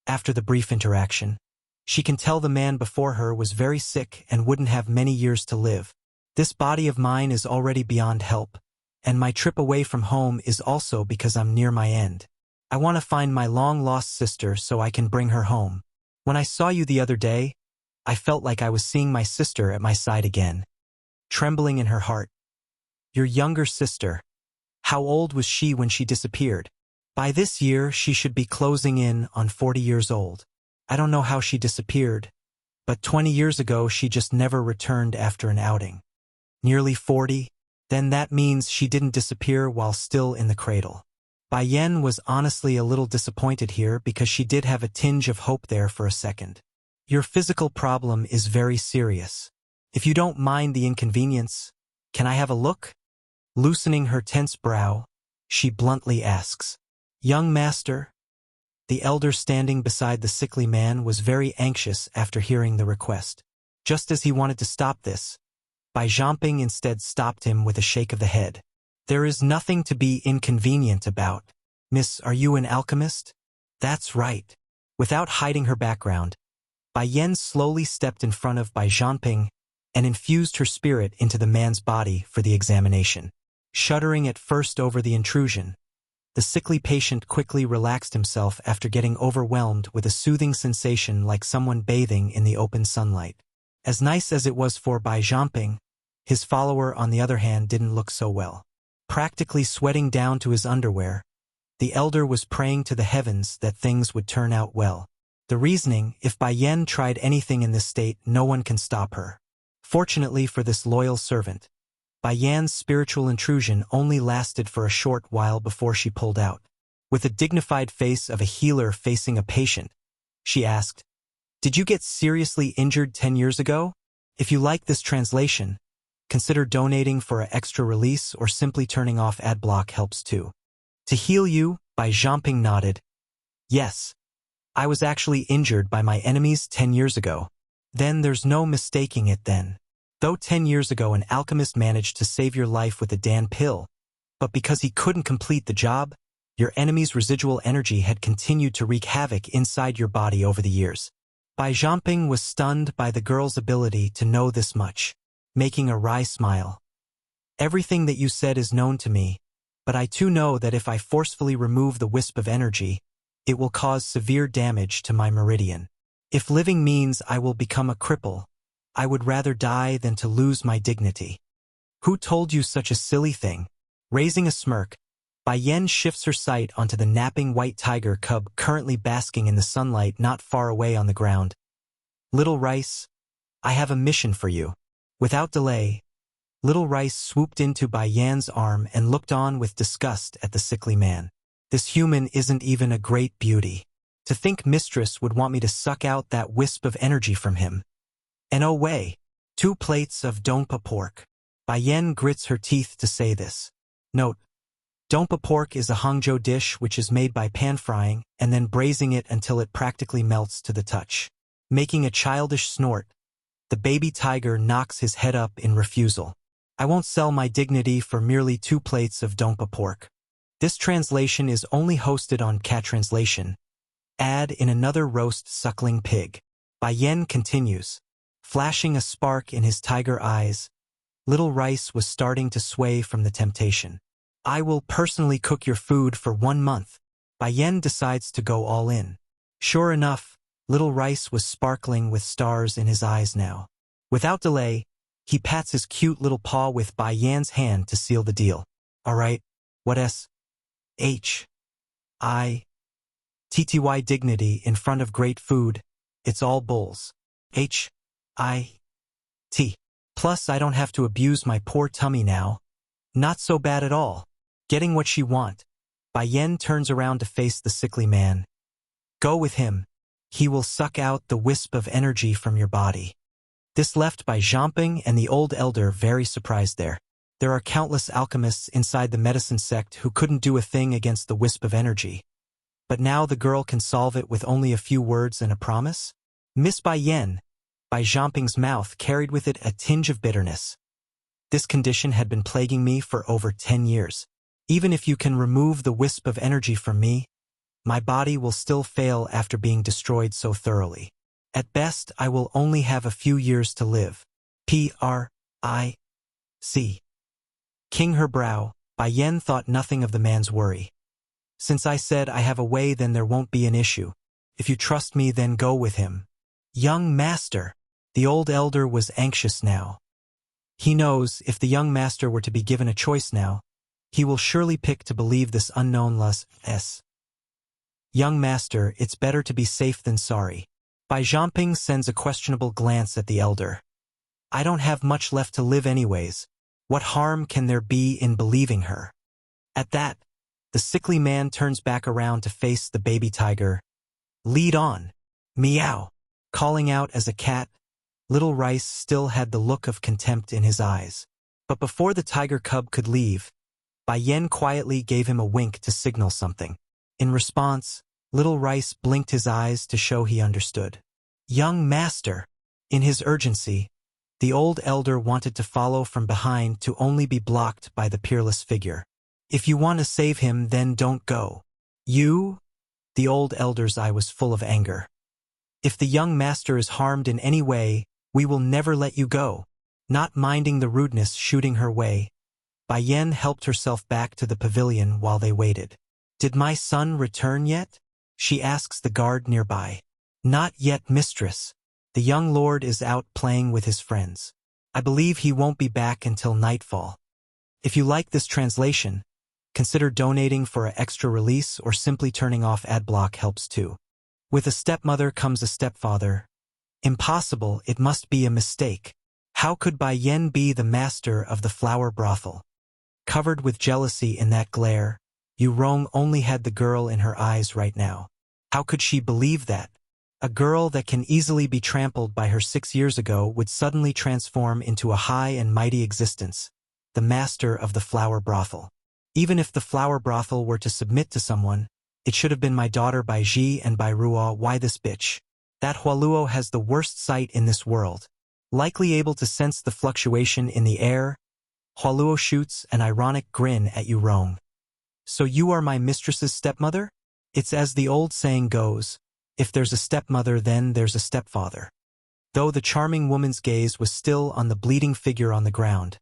Speaker 1: After the brief interaction, she can tell the man before her was very sick and wouldn't have many years to live. This body of mine is already beyond help, and my trip away from home is also because I'm near my end. I want to find my long-lost sister so I can bring her home. When I saw you the other day, I felt like I was seeing my sister at my side again. Trembling in her heart. Your younger sister. How old was she when she disappeared? By this year, she should be closing in on 40 years old. I don't know how she disappeared, but 20 years ago she just never returned after an outing. Nearly 40? Then that means she didn't disappear while still in the cradle. Bai Yan was honestly a little disappointed here because she did have a tinge of hope there for a second. Your physical problem is very serious. If you don't mind the inconvenience, can I have a look? Loosening her tense brow, she bluntly asks. Young master? The elder standing beside the sickly man was very anxious after hearing the request. Just as he wanted to stop this, Bai Zhanping instead stopped him with a shake of the head. There is nothing to be inconvenient about. Miss, are you an alchemist? That's right. Without hiding her background, Bai Yan slowly stepped in front of Bai Zhanping and infused her spirit into the man's body for the examination. Shuddering at first over the intrusion, the sickly patient quickly relaxed himself after getting overwhelmed with a soothing sensation like someone bathing in the open sunlight. As nice as it was for Bai Zhanping, his follower on the other hand didn't look so well. Practically sweating down to his underwear, the elder was praying to the heavens that things would turn out well. The reasoning, if Bai Yan tried anything in this state, no one can stop her. Fortunately for this loyal servant, Bai Yan's spiritual intrusion only lasted for a short while before she pulled out. With the dignified face of a healer facing a patient, she asked, Did you get seriously injured 10 years ago? If you like this translation, consider donating for an extra release or simply turning off ad block helps too. To heal you, Bai Zhanping nodded. Yes, I was actually injured by my enemies 10 years ago. Then there's no mistaking it then. Though 10 years ago an alchemist managed to save your life with a Dan pill, but because he couldn't complete the job, your enemy's residual energy had continued to wreak havoc inside your body over the years. Bai Zhanping was stunned by the girl's ability to know this much, making a wry smile. Everything that you said is known to me, but I too know that if I forcefully remove the wisp of energy, it will cause severe damage to my meridian. If living means I will become a cripple, I would rather die than to lose my dignity. Who told you such a silly thing? Raising a smirk, Bai Yen shifts her sight onto the napping white tiger cub currently basking in the sunlight not far away on the ground. Little Rice, I have a mission for you. Without delay, Little Rice swooped into Bai Yan's arm and looked on with disgust at the sickly man. This human isn't even a great beauty. To think Mistress would want me to suck out that wisp of energy from him. And oh way, 2 plates of Dongpa pork. Bai Yan grits her teeth to say this. Note, Dongpa pork is a Hangzhou dish which is made by pan-frying and then braising it until it practically melts to the touch. Making a childish snort, the baby tiger knocks his head up in refusal. I won't sell my dignity for merely 2 plates of Dongpa pork. This translation is only hosted on Cat Translation. Add in another roast suckling pig. Bai Yen continues. Flashing a spark in his tiger eyes, Little Rice was starting to sway from the temptation. I will personally cook your food for 1 month. Bai Yen decides to go all in. Sure enough, Little Rice was sparkling with stars in his eyes now. Without delay, he pats his cute little paw with Bai Yan's hand to seal the deal. All right, what H-I-T-T-Y dignity in front of great food, it's all bulls. H-I-T. Plus I don't have to abuse my poor tummy now. Not so bad at all. Getting what she want. Bai Yen turns around to face the sickly man. Go with him. He will suck out the wisp of energy from your body. This left Bai Zhamping and the old elder very surprised there. There are countless alchemists inside the medicine sect who couldn't do a thing against the wisp of energy. But now the girl can solve it with only a few words and a promise? Miss Bai Yen, Bai Zhamping's mouth carried with it a tinge of bitterness. This condition had been plaguing me for over 10 years. Even if you can remove the wisp of energy from me, my body will still fail after being destroyed so thoroughly. At best, I will only have a few years to live. P.R.I.C. King her brow, Bai Yen thought nothing of the man's worry. Since I said I have a way, then there won't be an issue. If you trust me, then go with him. Young master. The old elder was anxious now. He knows if the young master were to be given a choice now, he will surely pick to believe this unknown S. Young master, it's better to be safe than sorry. Bai Zhamping sends a questionable glance at the elder. I don't have much left to live anyways. What harm can there be in believing her? At that, the sickly man turns back around to face the baby tiger. Lead on. Meow. Calling out as a cat, Little Rice still had the look of contempt in his eyes. But before the tiger cub could leave, Bai Yen quietly gave him a wink to signal something. In response, Little Rice blinked his eyes to show he understood. Young master. In his urgency, the old elder wanted to follow from behind to only be blocked by the peerless figure. If you want to save him, then don't go. You? The old elder's eye was full of anger. If the young master is harmed in any way, we will never let you go. Not minding the rudeness shooting her way, Bai Yen helped herself back to the pavilion while they waited. Did my son return yet? She asks the guard nearby. Not yet, mistress. The young lord is out playing with his friends. I believe he won't be back until nightfall. If you like this translation, consider donating for an extra release or simply turning off adblock helps too. With a stepmother comes a stepfather. Impossible, it must be a mistake. How could Bai Yen be the master of the flower brothel? Covered with jealousy in that glare, Yu Rong only had the girl in her eyes right now. How could she believe that? A girl that can easily be trampled by her 6 years ago would suddenly transform into a high and mighty existence, the master of the flower brothel. Even if the flower brothel were to submit to someone, it should have been my daughter Bai Ji and Bai Ruo. Why this bitch? That Hualuo has the worst sight in this world. Likely able to sense the fluctuation in the air, Hualuo shoots an ironic grin at Yu Rong. So you are my mistress's stepmother? It's as the old saying goes, if there's a stepmother then there's a stepfather. Though the charming woman's gaze was still on the bleeding figure on the ground,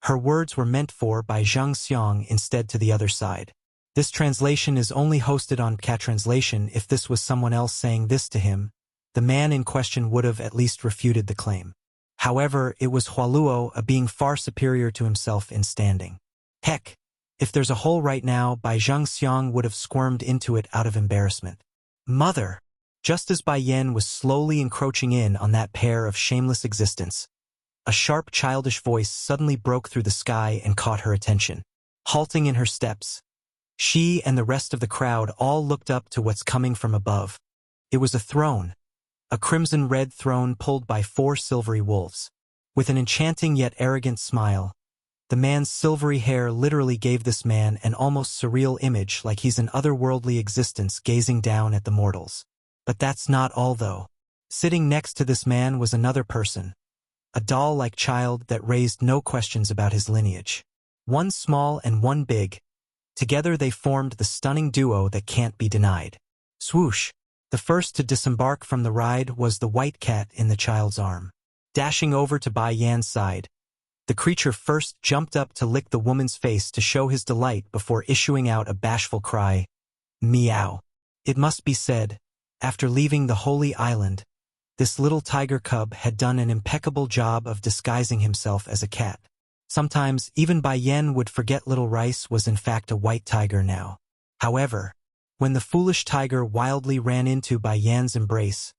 Speaker 1: Her words were meant for by Zhang Xiang instead to the other side. This translation is only hosted on Cat Translation. If this was someone else saying this to him, the man in question would have at least refuted the claim. However, it was Hualuo, a being far superior to himself in standing. Heck, if there's a hole right now, Bai Zhang Xiang would have squirmed into it out of embarrassment. Mother! Just as Bai Yan was slowly encroaching in on that pair of shameless existence, a sharp childish voice suddenly broke through the sky and caught her attention. Halting in her steps, she and the rest of the crowd all looked up to what's coming from above. It was a throne, a crimson-red throne pulled by 4 silvery wolves. With an enchanting yet arrogant smile, the man's silvery hair literally gave this man an almost surreal image, like he's an otherworldly existence gazing down at the mortals. But that's not all though. Sitting next to this man was another person, a doll-like child that raised no questions about his lineage. One small and one big. Together they formed the stunning duo that can't be denied. Swoosh! The first to disembark from the ride was the white cat in the child's arm. Dashing over to Bai Yan's side, the creature first jumped up to lick the woman's face to show his delight before issuing out a bashful cry. Meow. It must be said, after leaving the Holy Island, this little tiger cub had done an impeccable job of disguising himself as a cat. Sometimes, even Bai Yan would forget little Rice was in fact a white tiger now. However, when the foolish tiger wildly ran into Bai Yan's embrace,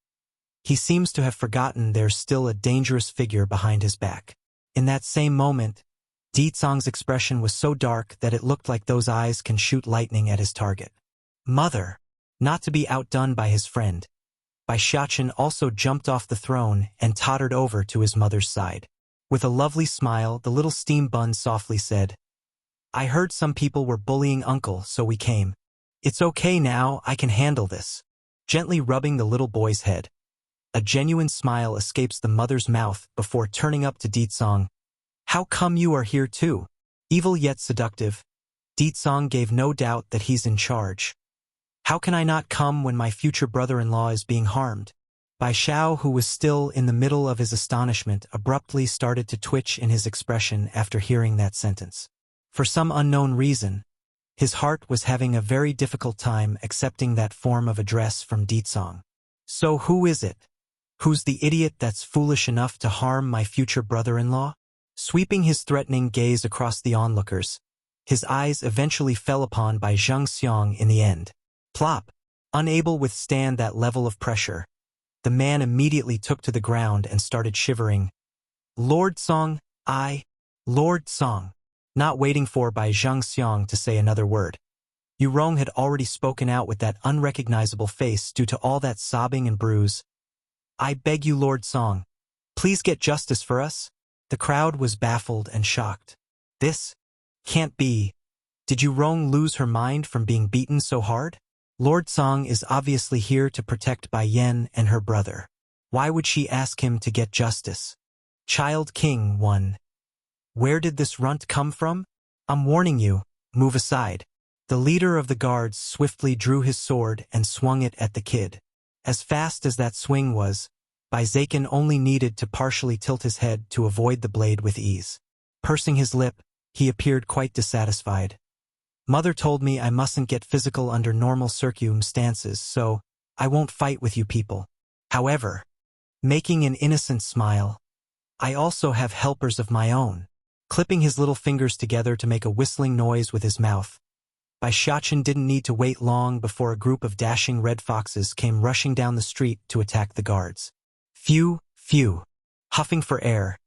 Speaker 1: he seems to have forgotten there's still a dangerous figure behind his back. In that same moment, Di Tsong's expression was so dark that it looked like those eyes can shoot lightning at his target. Mother! Not to be outdone by his friend, Bai Xiachen also jumped off the throne and tottered over to his mother's side. With a lovely smile, the little steam bun softly said, I heard some people were bullying Uncle, so we came. It's okay now, I can handle this. Gently rubbing the little boy's head, a genuine smile escapes the mother's mouth before turning up to Di Tsong. How come you are here too? Evil yet seductive, Di Tsong gave no doubt that he's in charge. How can I not come when my future brother-in-law is being harmed? Bai Xiao, who was still in the middle of his astonishment, abruptly started to twitch in his expression after hearing that sentence. For some unknown reason, his heart was having a very difficult time accepting that form of address from Di Tsong. So who is it? Who's the idiot that's foolish enough to harm my future brother-in-law? Sweeping his threatening gaze across the onlookers, his eyes eventually fell upon Bai Zhang Xiang in the end. Plop! Unable to withstand that level of pressure, the man immediately took to the ground and started shivering. Lord Song, Lord Song. Not waiting for Bai Zhang Xiang to say another word, Yu Rong had already spoken out with that unrecognizable face due to all that sobbing and bruise. I beg you, Lord Song, please get justice for us. The crowd was baffled and shocked. This can't be. Did Yu Rong lose her mind from being beaten so hard? Lord Song is obviously here to protect Bai Yan and her brother. Why would she ask him to get justice? Child King 1. Where did this runt come from? I'm warning you, move aside. The leader of the guards swiftly drew his sword and swung it at the kid. As fast as that swing was, Bai Zaken only needed to partially tilt his head to avoid the blade with ease. Pursing his lip, he appeared quite dissatisfied. Mother told me I mustn't get physical under normal circumstances, so I won't fight with you people. However, making an innocent smile, I also have helpers of my own. Clipping his little fingers together to make a whistling noise with his mouth, Bai Xiachen didn't need to wait long before a group of dashing red foxes came rushing down the street to attack the guards. Phew, phew. Huffing for air.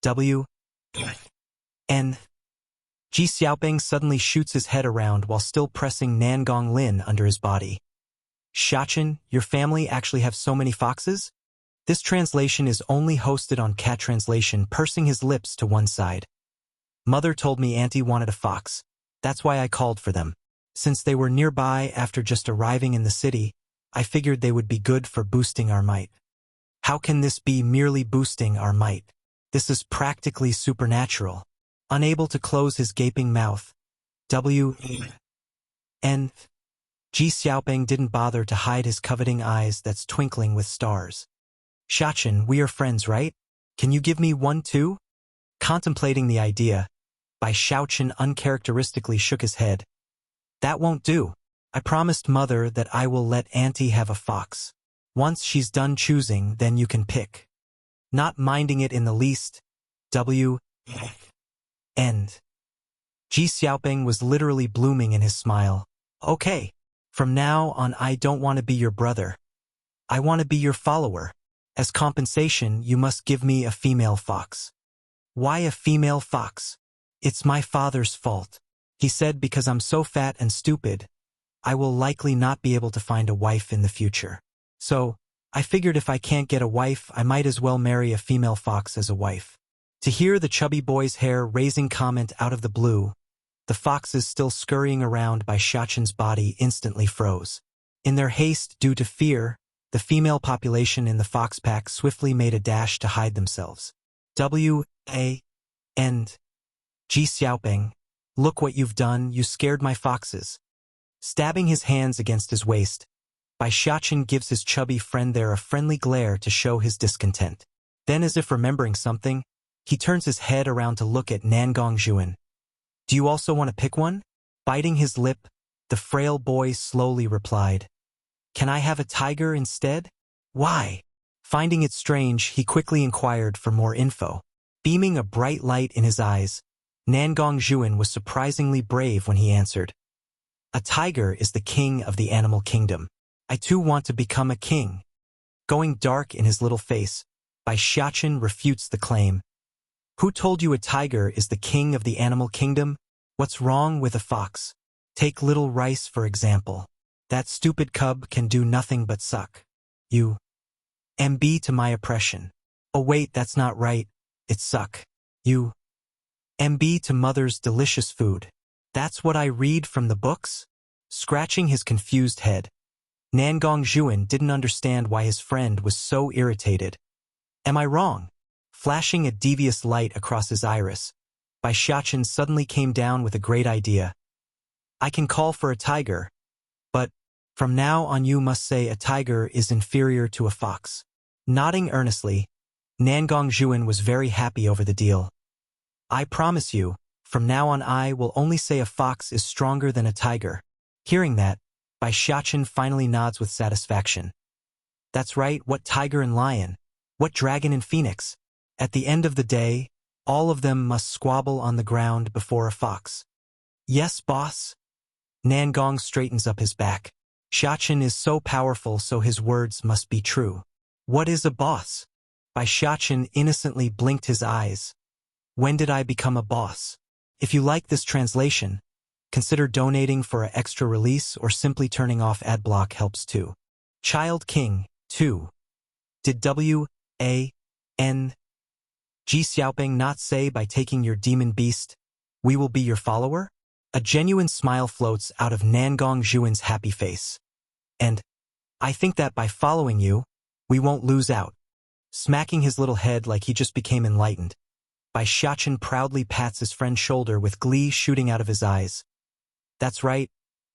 Speaker 1: W. N. Ji Xiaoping suddenly shoots his head around while still pressing Nangong Lin under his body. Xiachen, your family actually have so many foxes? This translation is only hosted on Cat Translation, pursing his lips to one side. Mother told me Auntie wanted a fox. That's why I called for them. Since they were nearby after just arriving in the city, I figured they would be good for boosting our might. How can this be merely boosting our might? This is practically supernatural. Unable to close his gaping mouth, W. N. Ji Xiaoping didn't bother to hide his coveting eyes that's twinkling with stars. Xiachen, we are friends, right? Can you give me one too? Contemplating the idea, Bai Shaochen uncharacteristically shook his head. That won't do. I promised Mother that I will let Auntie have a fox. Once she's done choosing, then you can pick. Not minding it in the least. End. Ji Xiaoping was literally blooming in his smile. Okay. From now on I don't want to be your brother. I want to be your follower. As compensation, you must give me a female fox. Why a female fox? It's my father's fault. He said because I'm so fat and stupid, I will likely not be able to find a wife in the future. So, I figured if I can't get a wife, I might as well marry a female fox as a wife. To hear the chubby boy's hair-raising comment out of the blue, the foxes still scurrying around by Shaoqin's body instantly froze. In their haste due to fear, the female population in the fox pack swiftly made a dash to hide themselves. End. Ji Xiaoping, look what you've done, you scared my foxes. Stabbing his hands against his waist, Bai Shaoqin gives his chubby friend there a friendly glare to show his discontent. Then, as if remembering something, he turns his head around to look at Nangong Zhuan. Do you also want to pick one? Biting his lip, the frail boy slowly replied. Can I have a tiger instead? Why? Finding it strange, he quickly inquired for more info. Beaming a bright light in his eyes, Nangong Zhuan was surprisingly brave when he answered. A tiger is the king of the animal kingdom. I too want to become a king. Going dark in his little face, Bai Shaoqin refutes the claim. Who told you a tiger is the king of the animal kingdom? What's wrong with a fox? Take little Rice for example. That stupid cub can do nothing but suck. You. MB to my oppression. Oh wait, that's not right. It's suck. You. MB to mother's delicious food. That's what I read from the books? Scratching his confused head, Nangong Zhuan didn't understand why his friend was so irritated. Am I wrong? Flashing a devious light across his iris, Bai Shaoqin suddenly came down with a great idea. I can call for a tiger, but from now on you must say a tiger is inferior to a fox. Nodding earnestly, Nangong Zhuan was very happy over the deal. I promise you, from now on I will only say a fox is stronger than a tiger. Hearing that, Bai Shaoqin finally nods with satisfaction. That's right, what tiger and lion? What dragon and phoenix? At the end of the day, all of them must squabble on the ground before a fox. Yes, boss? Nangong straightens up his back. Shaoqin is so powerful, so his words must be true. What is a boss? Bai Shaoqin innocently blinked his eyes. When did I become a boss? If you like this translation, consider donating for an extra release or simply turning off ad block helps too. Child King, 2. Did W.A.N. Ji Xiaoping not say by taking your demon beast, we will be your follower? A genuine smile floats out of Nangong Zhuan's happy face. And I think that by following you, we won't lose out. Smacking his little head like he just became enlightened, Bai Shaoqin proudly pats his friend's shoulder with glee shooting out of his eyes. That's right.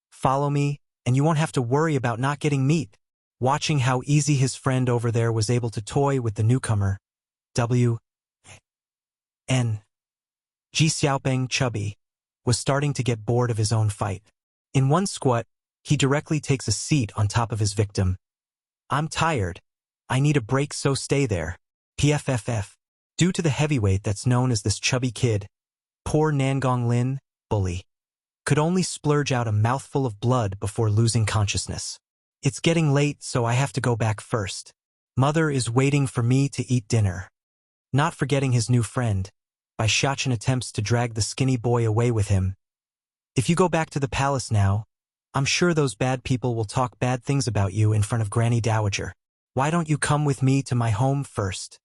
Speaker 1: Follow me, and you won't have to worry about not getting meat. Watching how easy his friend over there was able to toy with the newcomer, W.N. Ji Xiaoping, chubby, was starting to get bored of his own fight. In one squat, he directly takes a seat on top of his victim. I'm tired. I need a break, so stay there. PFFF. Due to the heavyweight that's known as this chubby kid, poor Nangong Lin, bully, could only splurge out a mouthful of blood before losing consciousness. It's getting late, so I have to go back first. Mother is waiting for me to eat dinner. Not forgetting his new friend, Bai Shaoqin attempts to drag the skinny boy away with him. If you go back to the palace now, I'm sure those bad people will talk bad things about you in front of Granny Dowager. Why don't you come with me to my home first?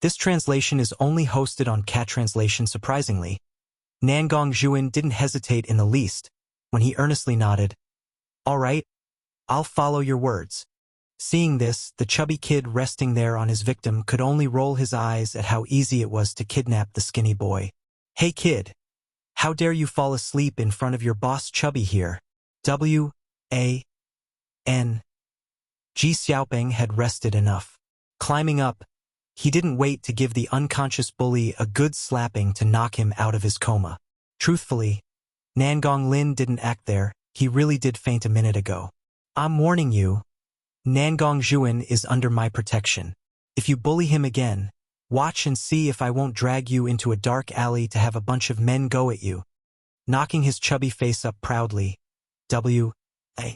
Speaker 1: This translation is only hosted on Cat Translation. Surprisingly, Nangong Zhuan didn't hesitate in the least when he earnestly nodded. All right, I'll follow your words. Seeing this, the chubby kid resting there on his victim could only roll his eyes at how easy it was to kidnap the skinny boy. Hey kid, how dare you fall asleep in front of your boss chubby here? W.A.N. Ji Xiaoping had rested enough. Climbing up, he didn't wait to give the unconscious bully a good slapping to knock him out of his coma. Truthfully, Nangong Lin didn't act there, he really did faint a minute ago. I'm warning you, Nangong Juan is under my protection. If you bully him again, watch and see if I won't drag you into a dark alley to have a bunch of men go at you. Knocking his chubby face up proudly, W.A.N.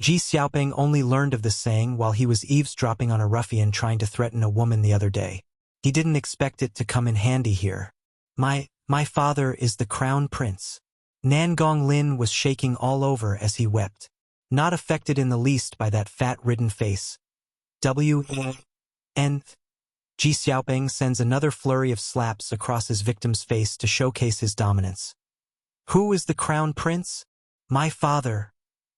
Speaker 1: Ji Xiaoping only learned of this saying while he was eavesdropping on a ruffian trying to threaten a woman the other day. He didn't expect it to come in handy here. My father is the crown prince. Nangong Lin was shaking all over as he wept, not affected in the least by that fat-ridden face. W.N. Ji Xiaoping sends another flurry of slaps across his victim's face to showcase his dominance. Who is the crown prince? My father.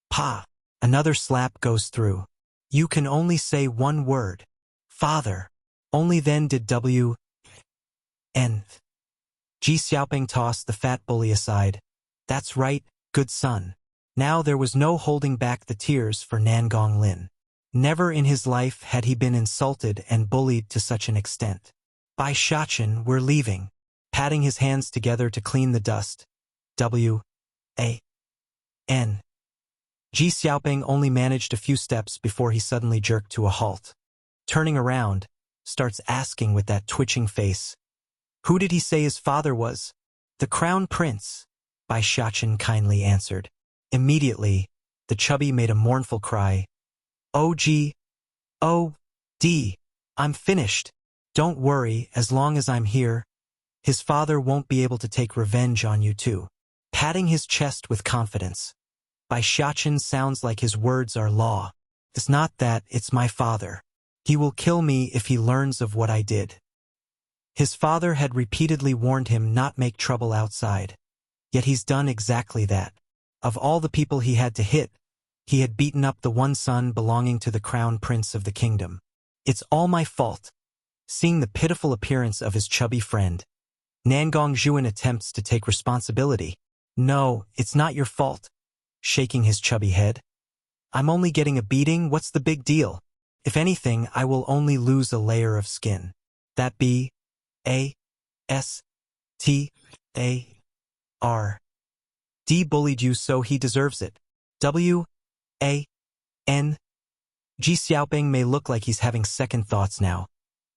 Speaker 1: Pa. Another slap goes through. You can only say one word. Father. Only then did W.N. Ji Xiaoping tossed the fat bully aside. That's right, good son. Now there was no holding back the tears for Nangong Lin. Never in his life had he been insulted and bullied to such an extent. By Shachin, we're leaving. Patting his hands together to clean the dust. W.A.N. Ji Xiaoping only managed a few steps before he suddenly jerked to a halt. Turning around, starts asking with that twitching face. Who did he say his father was? The crown prince, Bai Shachin kindly answered. Immediately, the chubby made a mournful cry. O.G. O.D. I'm finished. Don't worry, as long as I'm here, his father won't be able to take revenge on you too. Patting his chest with confidence. Bai Shachin sounds like his words are law. It's not that, it's my father. He will kill me if he learns of what I did. His father had repeatedly warned him not make trouble outside. Yet he's done exactly that. Of all the people he had to hit, he had beaten up the one son belonging to the crown prince of the kingdom. It's all my fault. Seeing the pitiful appearance of his chubby friend, Nangong Juan attempts to take responsibility. No, it's not your fault. Shaking his chubby head. I'm only getting a beating, what's the big deal? If anything, I will only lose a layer of skin. That be A.S.T.A.R. D bullied you so he deserves it. W.A.N. Ji Xiaoping may look like he's having second thoughts now,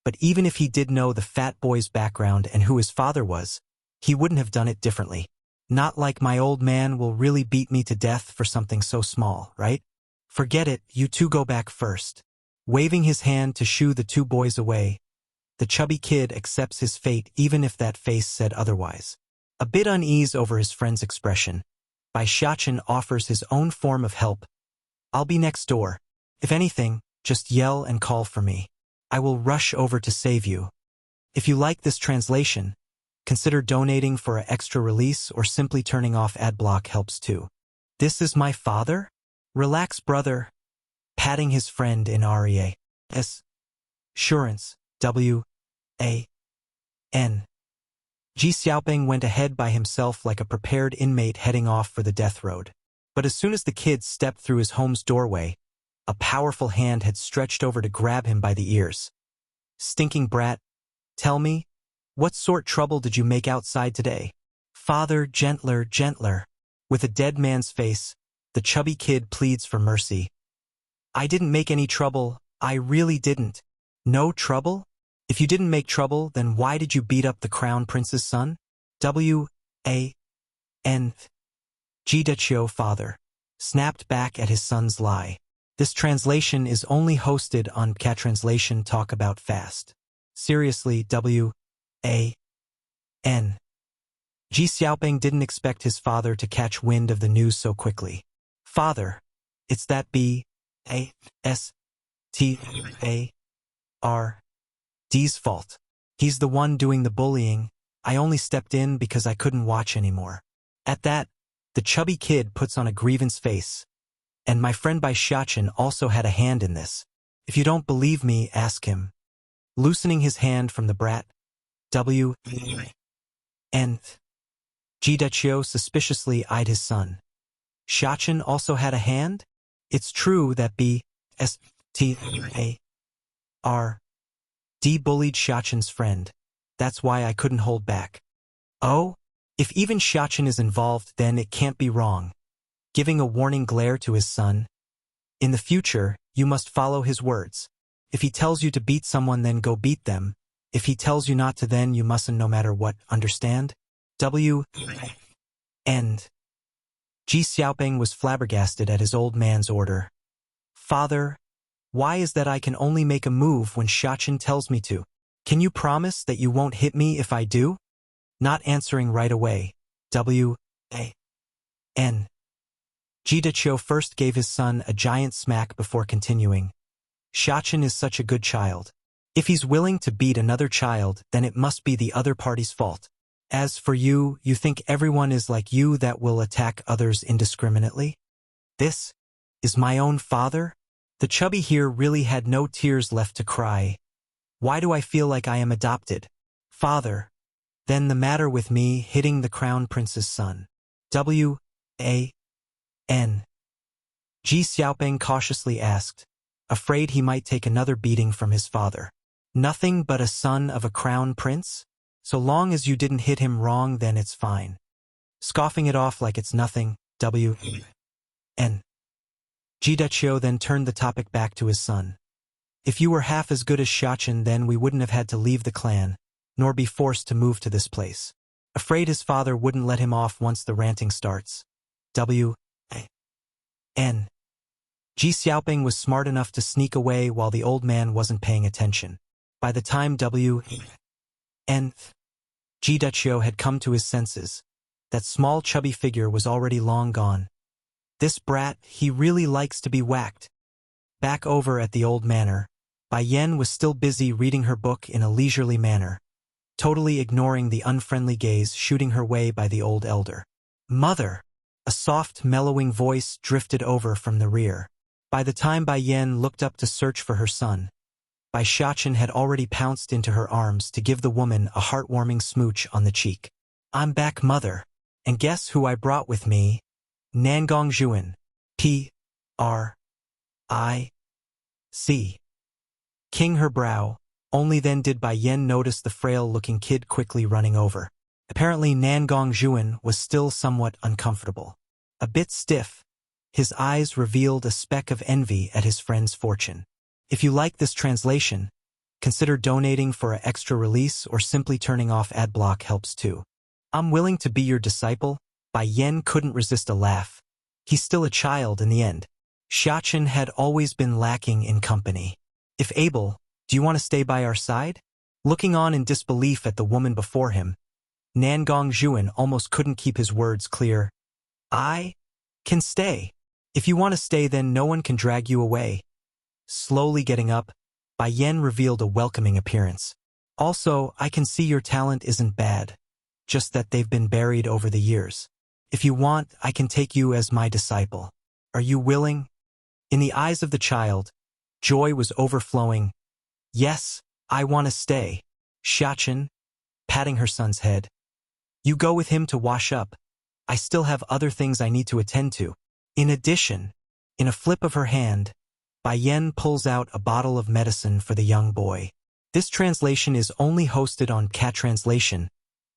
Speaker 1: but even if he did know the fat boy's background and who his father was, he wouldn't have done it differently. Not like my old man will really beat me to death for something so small, right? Forget it, you two go back first. Waving his hand to shoo the two boys away, the chubby kid accepts his fate even if that face said otherwise. A bit uneased over his friend's expression, Bai Shachin offers his own form of help. I'll be next door. If anything, just yell and call for me. I will rush over to save you. If you like this translation, consider donating for an extra release or simply turning off ad block helps too. This is my father? Relax, brother. Patting his friend in REA's assurance. W.A.N. Ji Xiaoping went ahead by himself like a prepared inmate heading off for the death road. But as soon as the kid stepped through his home's doorway, a powerful hand had stretched over to grab him by the ears. Stinking brat, tell me, what sort trouble did you make outside today? Father, gentler, gentler. With a dead man's face, the chubby kid pleads for mercy. I didn't make any trouble, I really didn't. No trouble? If you didn't make trouble, then why did you beat up the crown prince's son? W.A.N. Ji Dechio father snapped back at his son's lie. This translation is only hosted on Cat Translation Talk About Fast. Seriously, W.A.N. Ji Xiaoping didn't expect his father to catch wind of the news so quickly. Father, it's that B.A.S.T.A.R.'s fault. He's the one doing the bullying. I only stepped in because I couldn't watch anymore. At that, the chubby kid puts on a grievance face. And my friend Bai Shachin also had a hand in this. If you don't believe me, ask him. Loosening his hand from the brat, W.N. Ji Dechio suspiciously eyed his son. Shachin also had a hand? It's true that B.S.T.A.R. D bullied Shachin's friend. That's why I couldn't hold back. Oh, if even Xiachen is involved, then it can't be wrong. Giving a warning glare to his son. In the future, you must follow his words. If he tells you to beat someone, then go beat them. If he tells you not to, then you mustn't, no matter what, understand? End. Ji Xiaoping was flabbergasted at his old man's order. Father, why is that I can only make a move when Xiachen tells me to? Can you promise that you won't hit me if I do? Not answering right away. N. Ji Deqiu first gave his son a giant smack before continuing. Xiachen is such a good child. If he's willing to beat another child, then it must be the other party's fault. As for you, you think everyone is like you, that will attack others indiscriminately? This is my own father? The chubby here really had no tears left to cry. Why do I feel like I am adopted? Father. Then the matter with me hitting the crown prince's son. N. Ji Xiaoping cautiously asked, afraid he might take another beating from his father. Nothing but a son of a crown prince? So long as you didn't hit him wrong, then it's fine. Scoffing it off like it's nothing. N. Ji Deqiu then turned the topic back to his son. If you were half as good as Xiachen, then we wouldn't have had to leave the clan, nor be forced to move to this place. Afraid his father wouldn't let him off once the ranting starts. N. Ji Xiaoping was smart enough to sneak away while the old man wasn't paying attention. By the time N. Ji Deqiu had come to his senses, that small chubby figure was already long gone. This brat, he really likes to be whacked. Back over at the old manor, Bai Yan was still busy reading her book in a leisurely manner, totally ignoring the unfriendly gaze shooting her way by the old elder. Mother! A soft, mellowing voice drifted over from the rear. By the time Bai Yan looked up to search for her son, Bai Xiachen had already pounced into her arms to give the woman a heartwarming smooch on the cheek. I'm back, mother. And guess who I brought with me? Nangong Zhuan. P.R.I.C. King her brow. Only then did Bai Yan notice the frail-looking kid quickly running over. Apparently Nangong Zhuan was still somewhat uncomfortable. A bit stiff, his eyes revealed a speck of envy at his friend's fortune. If you like this translation, consider donating for an extra release, or simply turning off ad block helps too. I'm willing to be your disciple. Bai Yan couldn't resist a laugh. He's still a child in the end. Xiachen had always been lacking in company. If able, do you want to stay by our side? Looking on in disbelief at the woman before him, Nangong Zhuan almost couldn't keep his words clear. I can stay. If you want to stay, then no one can drag you away. Slowly getting up, Bai Yan revealed a welcoming appearance. Also, I can see your talent isn't bad, just that they've been buried over the years. If you want, I can take you as my disciple. Are you willing? In the eyes of the child, joy was overflowing. Yes, I want to stay. Xiachen, patting her son's head. You go with him to wash up. I still have other things I need to attend to. In addition, in a flip of her hand, Bai Yan pulls out a bottle of medicine for the young boy. This translation is only hosted on Cat Translation.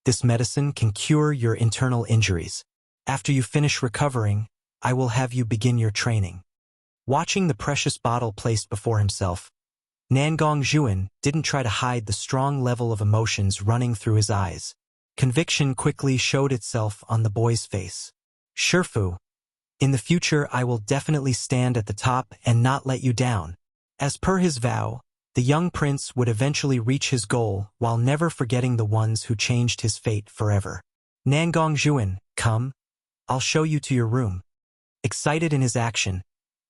Speaker 1: This medicine can cure your internal injuries. After you finish recovering, I will have you begin your training. Watching the precious bottle placed before himself, Nangong Zhuan didn't try to hide the strong level of emotions running through his eyes. Conviction quickly showed itself on the boy's face. Shifu, in the future I will definitely stand at the top and not let you down. As per his vow, the young prince would eventually reach his goal while never forgetting the ones who changed his fate forever. Nangong Zhuan, come. I'll show you to your room. Excited in his action,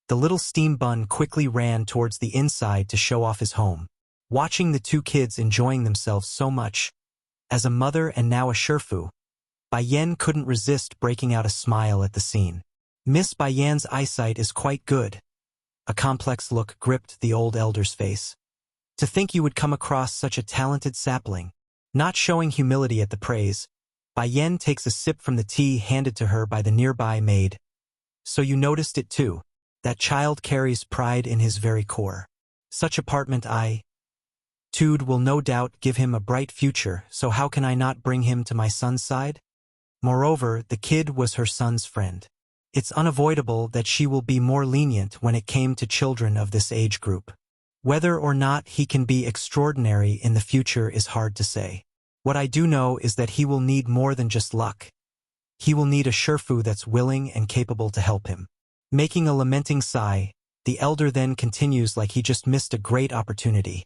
Speaker 1: the little steam bun quickly ran towards the inside to show off his home. Watching the two kids enjoying themselves so much, as a mother and now a Shifu, Bai Yan couldn't resist breaking out a smile at the scene. Miss Bai Yan's eyesight is quite good. A complex look gripped the old elder's face. To think you would come across such a talented sapling. Not showing humility at the praise, Bai Yan takes a sip from the tea handed to her by the nearby maid. So you noticed it too. That child carries pride in his very core. Such apartment Tude will no doubt give him a bright future, so how can I not bring him to my son's side? Moreover, the kid was her son's friend. It's unavoidable that she will be more lenient when it came to children of this age group. Whether or not he can be extraordinary in the future is hard to say. What I do know is that he will need more than just luck. He will need a Sherfu that's willing and capable to help him. Making a lamenting sigh, the elder then continues like he just missed a great opportunity.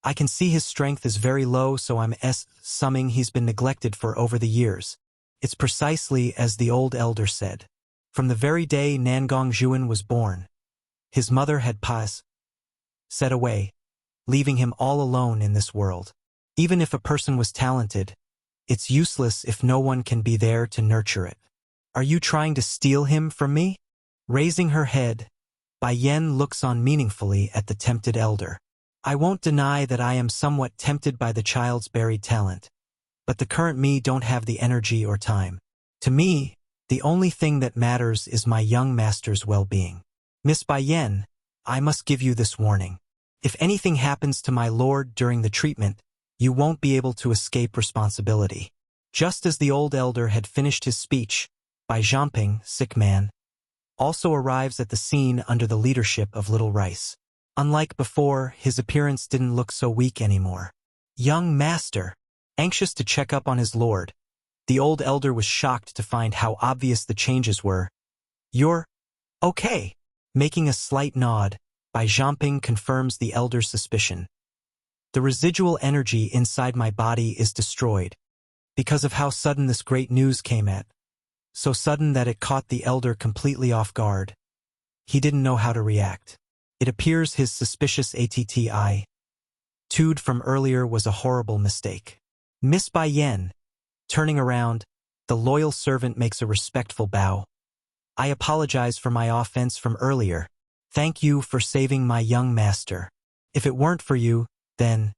Speaker 1: I can see his strength is very low, so I'm assuming he's been neglected for over the years. It's precisely as the old elder said. From the very day Nangong Zhuan was born, his mother had passed away, leaving him all alone in this world. Even if a person was talented, it's useless if no one can be there to nurture it. Are you trying to steal him from me? Raising her head, Bai Yen looks on meaningfully at the tempted elder. I won't deny that I am somewhat tempted by the child's buried talent, but the current me don't have the energy or time. To me, the only thing that matters is my young master's well-being. Miss Bai Yen, I must give you this warning. If anything happens to my lord during the treatment, you won't be able to escape responsibility. Just as the old elder had finished his speech, Bai Zhamping, sick man, also arrives at the scene under the leadership of Little Rice. Unlike before, his appearance didn't look so weak anymore. Young master, anxious to check up on his lord, the old elder was shocked to find how obvious the changes were. You're okay. Making a slight nod, Bai Zhamping confirms the elder's suspicion. The residual energy inside my body is destroyed because of how sudden this great news came at. So sudden that it caught the elder completely off guard. He didn't know how to react. It appears his suspicious attitude from earlier was a horrible mistake. Miss Bai Yen, turning around, the loyal servant makes a respectful bow. I apologize for my offense from earlier. Thank you for saving my young master. If it weren't for you, then,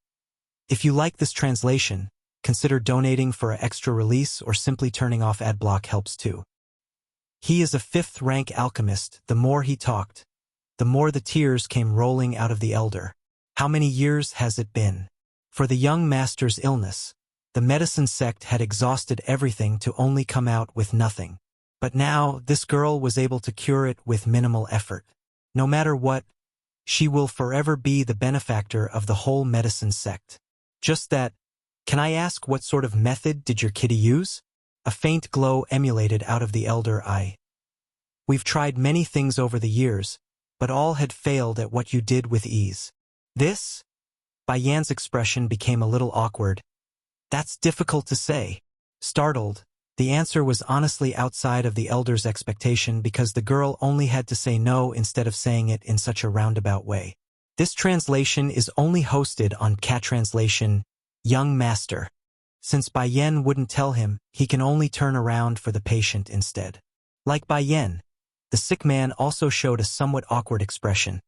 Speaker 1: if you like this translation, consider donating for an extra release or simply turning off ad block helps too. He is a 5th rank alchemist. The more he talked, the more the tears came rolling out of the elder. How many years has it been? For the young master's illness, the medicine sect had exhausted everything to only come out with nothing. But now, this girl was able to cure it with minimal effort. No matter what, she will forever be the benefactor of the whole medicine sect. Just that, can I ask what sort of method did your kitty use? A faint glow emulated out of the elder eye. We've tried many things over the years, but all had failed at what you did with ease. This? Bai Yan's expression became a little awkward. That's difficult to say. Startled, the answer was honestly outside of the elder's expectation because the girl only had to say no instead of saying it in such a roundabout way. This translation is only hosted on Cat Translation, Young Master. Since Bai Yen wouldn't tell him, he can only turn around for the patient instead. Like Bai Yen, the sick man also showed a somewhat awkward expression.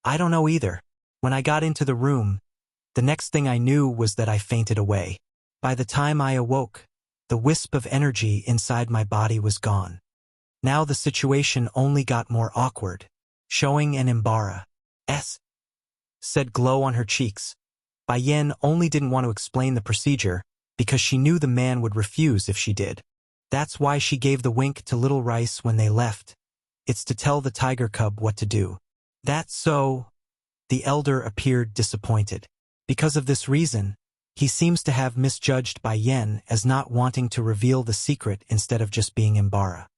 Speaker 1: I don't know either. When I got into the room, the next thing I knew was that I fainted away. By the time I awoke, the wisp of energy inside my body was gone. Now the situation only got more awkward, showing an said glow on her cheeks. Bai Yen only didn't want to explain the procedure because she knew the man would refuse if she did. That's why she gave the wink to Little Rice when they left. It's to tell the tiger cub what to do. That's so. The elder appeared disappointed. Because of this reason, he seems to have misjudged Bai Yen as not wanting to reveal the secret instead of just being embarrassed.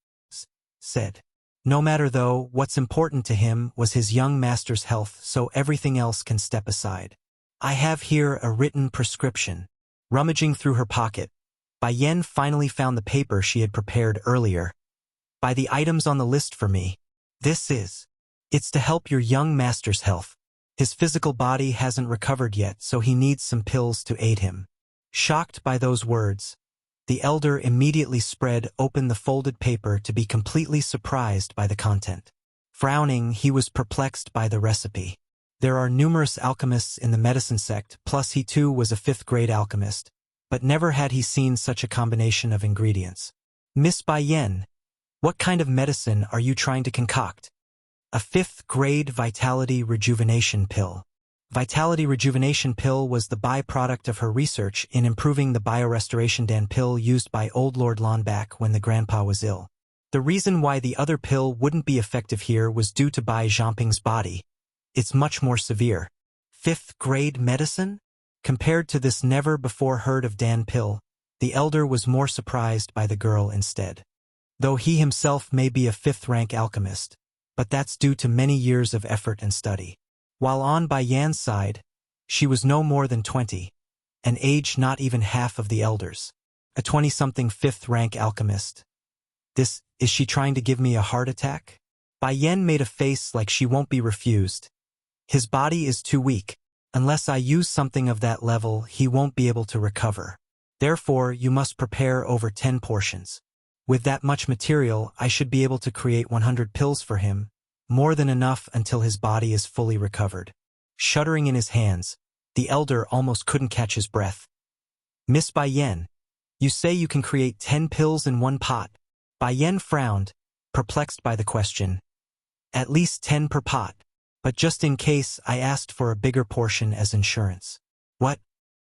Speaker 1: Said. No matter though, what's important to him was his young master's health, so everything else can step aside. I have here a written prescription. Rummaging through her pocket, Bai Yen finally found the paper she had prepared earlier. By the items on the list for me. It's to help your young master's health. His physical body hasn't recovered yet, so he needs some pills to aid him. Shocked by those words, the elder immediately spread open the folded paper to be completely surprised by the content. Frowning, he was perplexed by the recipe. There are numerous alchemists in the medicine sect, plus he too was a 5th-grade alchemist, but never had he seen such a combination of ingredients. Miss Bai Yen, what kind of medicine are you trying to concoct? A 5th-grade vitality rejuvenation pill. Vitality Rejuvenation Pill was the byproduct of her research in improving the biorestoration Dan pill used by Old Lord Lonback when the grandpa was ill. The reason why the other pill wouldn't be effective here was due to Bai Zhangping's body. It's much more severe. 5th grade medicine? Compared to this never-before-heard-of Dan pill, the elder was more surprised by the girl instead. Though he himself may be a 5th-rank alchemist, but that's due to many years of effort and study. While on Bai Yan's side, she was no more than 20, an age not even half of the elders. A 20-something 5th-rank alchemist. Is she trying to give me a heart attack? Bai Yan made a face like she won't be refused. His body is too weak. Unless I use something of that level, he won't be able to recover. Therefore, you must prepare over 10 portions. With that much material, I should be able to create 100 pills for him, more than enough until his body is fully recovered. Shuddering in his hands, the elder almost couldn't catch his breath. Miss Bai Yan, you say you can create 10 pills in one pot. Bai Yan frowned, perplexed by the question. At least 10 per pot, but just in case I asked for a bigger portion as insurance. What?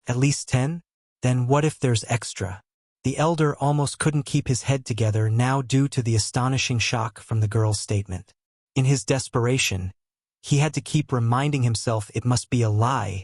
Speaker 1: At least 10? Then what if there's extra? The elder almost couldn't keep his head together now due to the astonishing shock from the girl's statement. In his desperation, he had to keep reminding himself it must be a lie,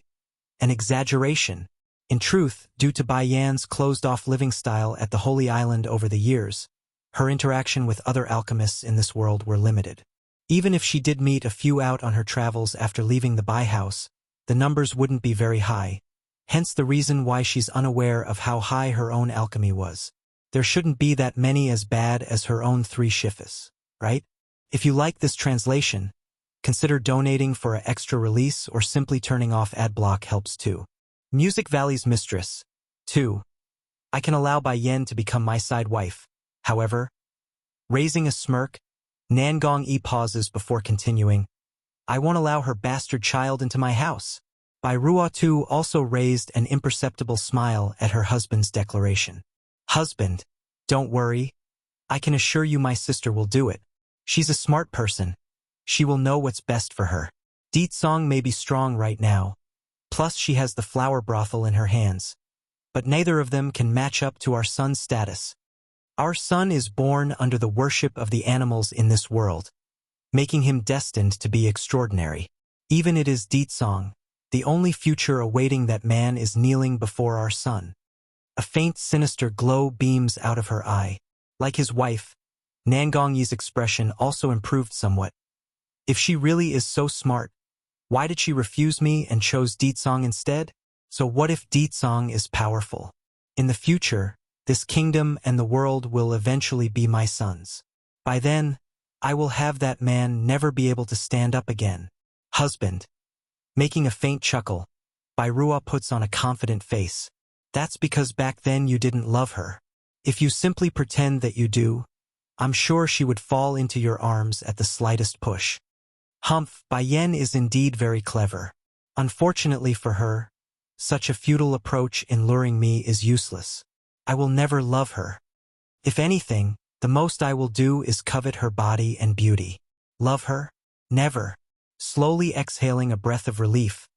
Speaker 1: an exaggeration. In truth, due to Bai Yan's closed-off living style at the Holy Island over the years, her interaction with other alchemists in this world were limited. Even if she did meet a few out on her travels after leaving the Bai house, the numbers wouldn't be very high, hence the reason why she's unaware of how high her own alchemy was. There shouldn't be that many as bad as her own 3 shifas, right? If you like this translation, consider donating for an extra release or simply turning off ad block helps too. Music Valley's Mistress. 2. I can allow Bai Yan to become my side wife. However, raising a smirk, Nangong Yi pauses before continuing. I won't allow her bastard child into my house. Bai Ruo too also raised an imperceptible smile at her husband's declaration. Husband, don't worry. I can assure you my sister will do it. She's a smart person. She will know what's best for her. Deetsong may be strong right now. Plus she has the flower brothel in her hands. But neither of them can match up to our son's status. Our son is born under the worship of the animals in this world, making him destined to be extraordinary. Even it is Deetsong, the only future awaiting that man is kneeling before our son. A faint sinister glow beams out of her eye. Like his wife, Nangongyi's expression also improved somewhat. If she really is so smart, why did she refuse me and chose Deetsong instead? So what if Deetsong is powerful? In the future, this kingdom and the world will eventually be my son's. By then, I will have that man never be able to stand up again. Husband. Making a faint chuckle, Bai Ruo puts on a confident face. That's because back then you didn't love her. If you simply pretend that you do, I'm sure she would fall into your arms at the slightest push. Humph, Bai Yan is indeed very clever. Unfortunately for her, such a futile approach in luring me is useless. I will never love her. If anything, the most I will do is covet her body and beauty. Love her? Never. Slowly exhaling a breath of relief,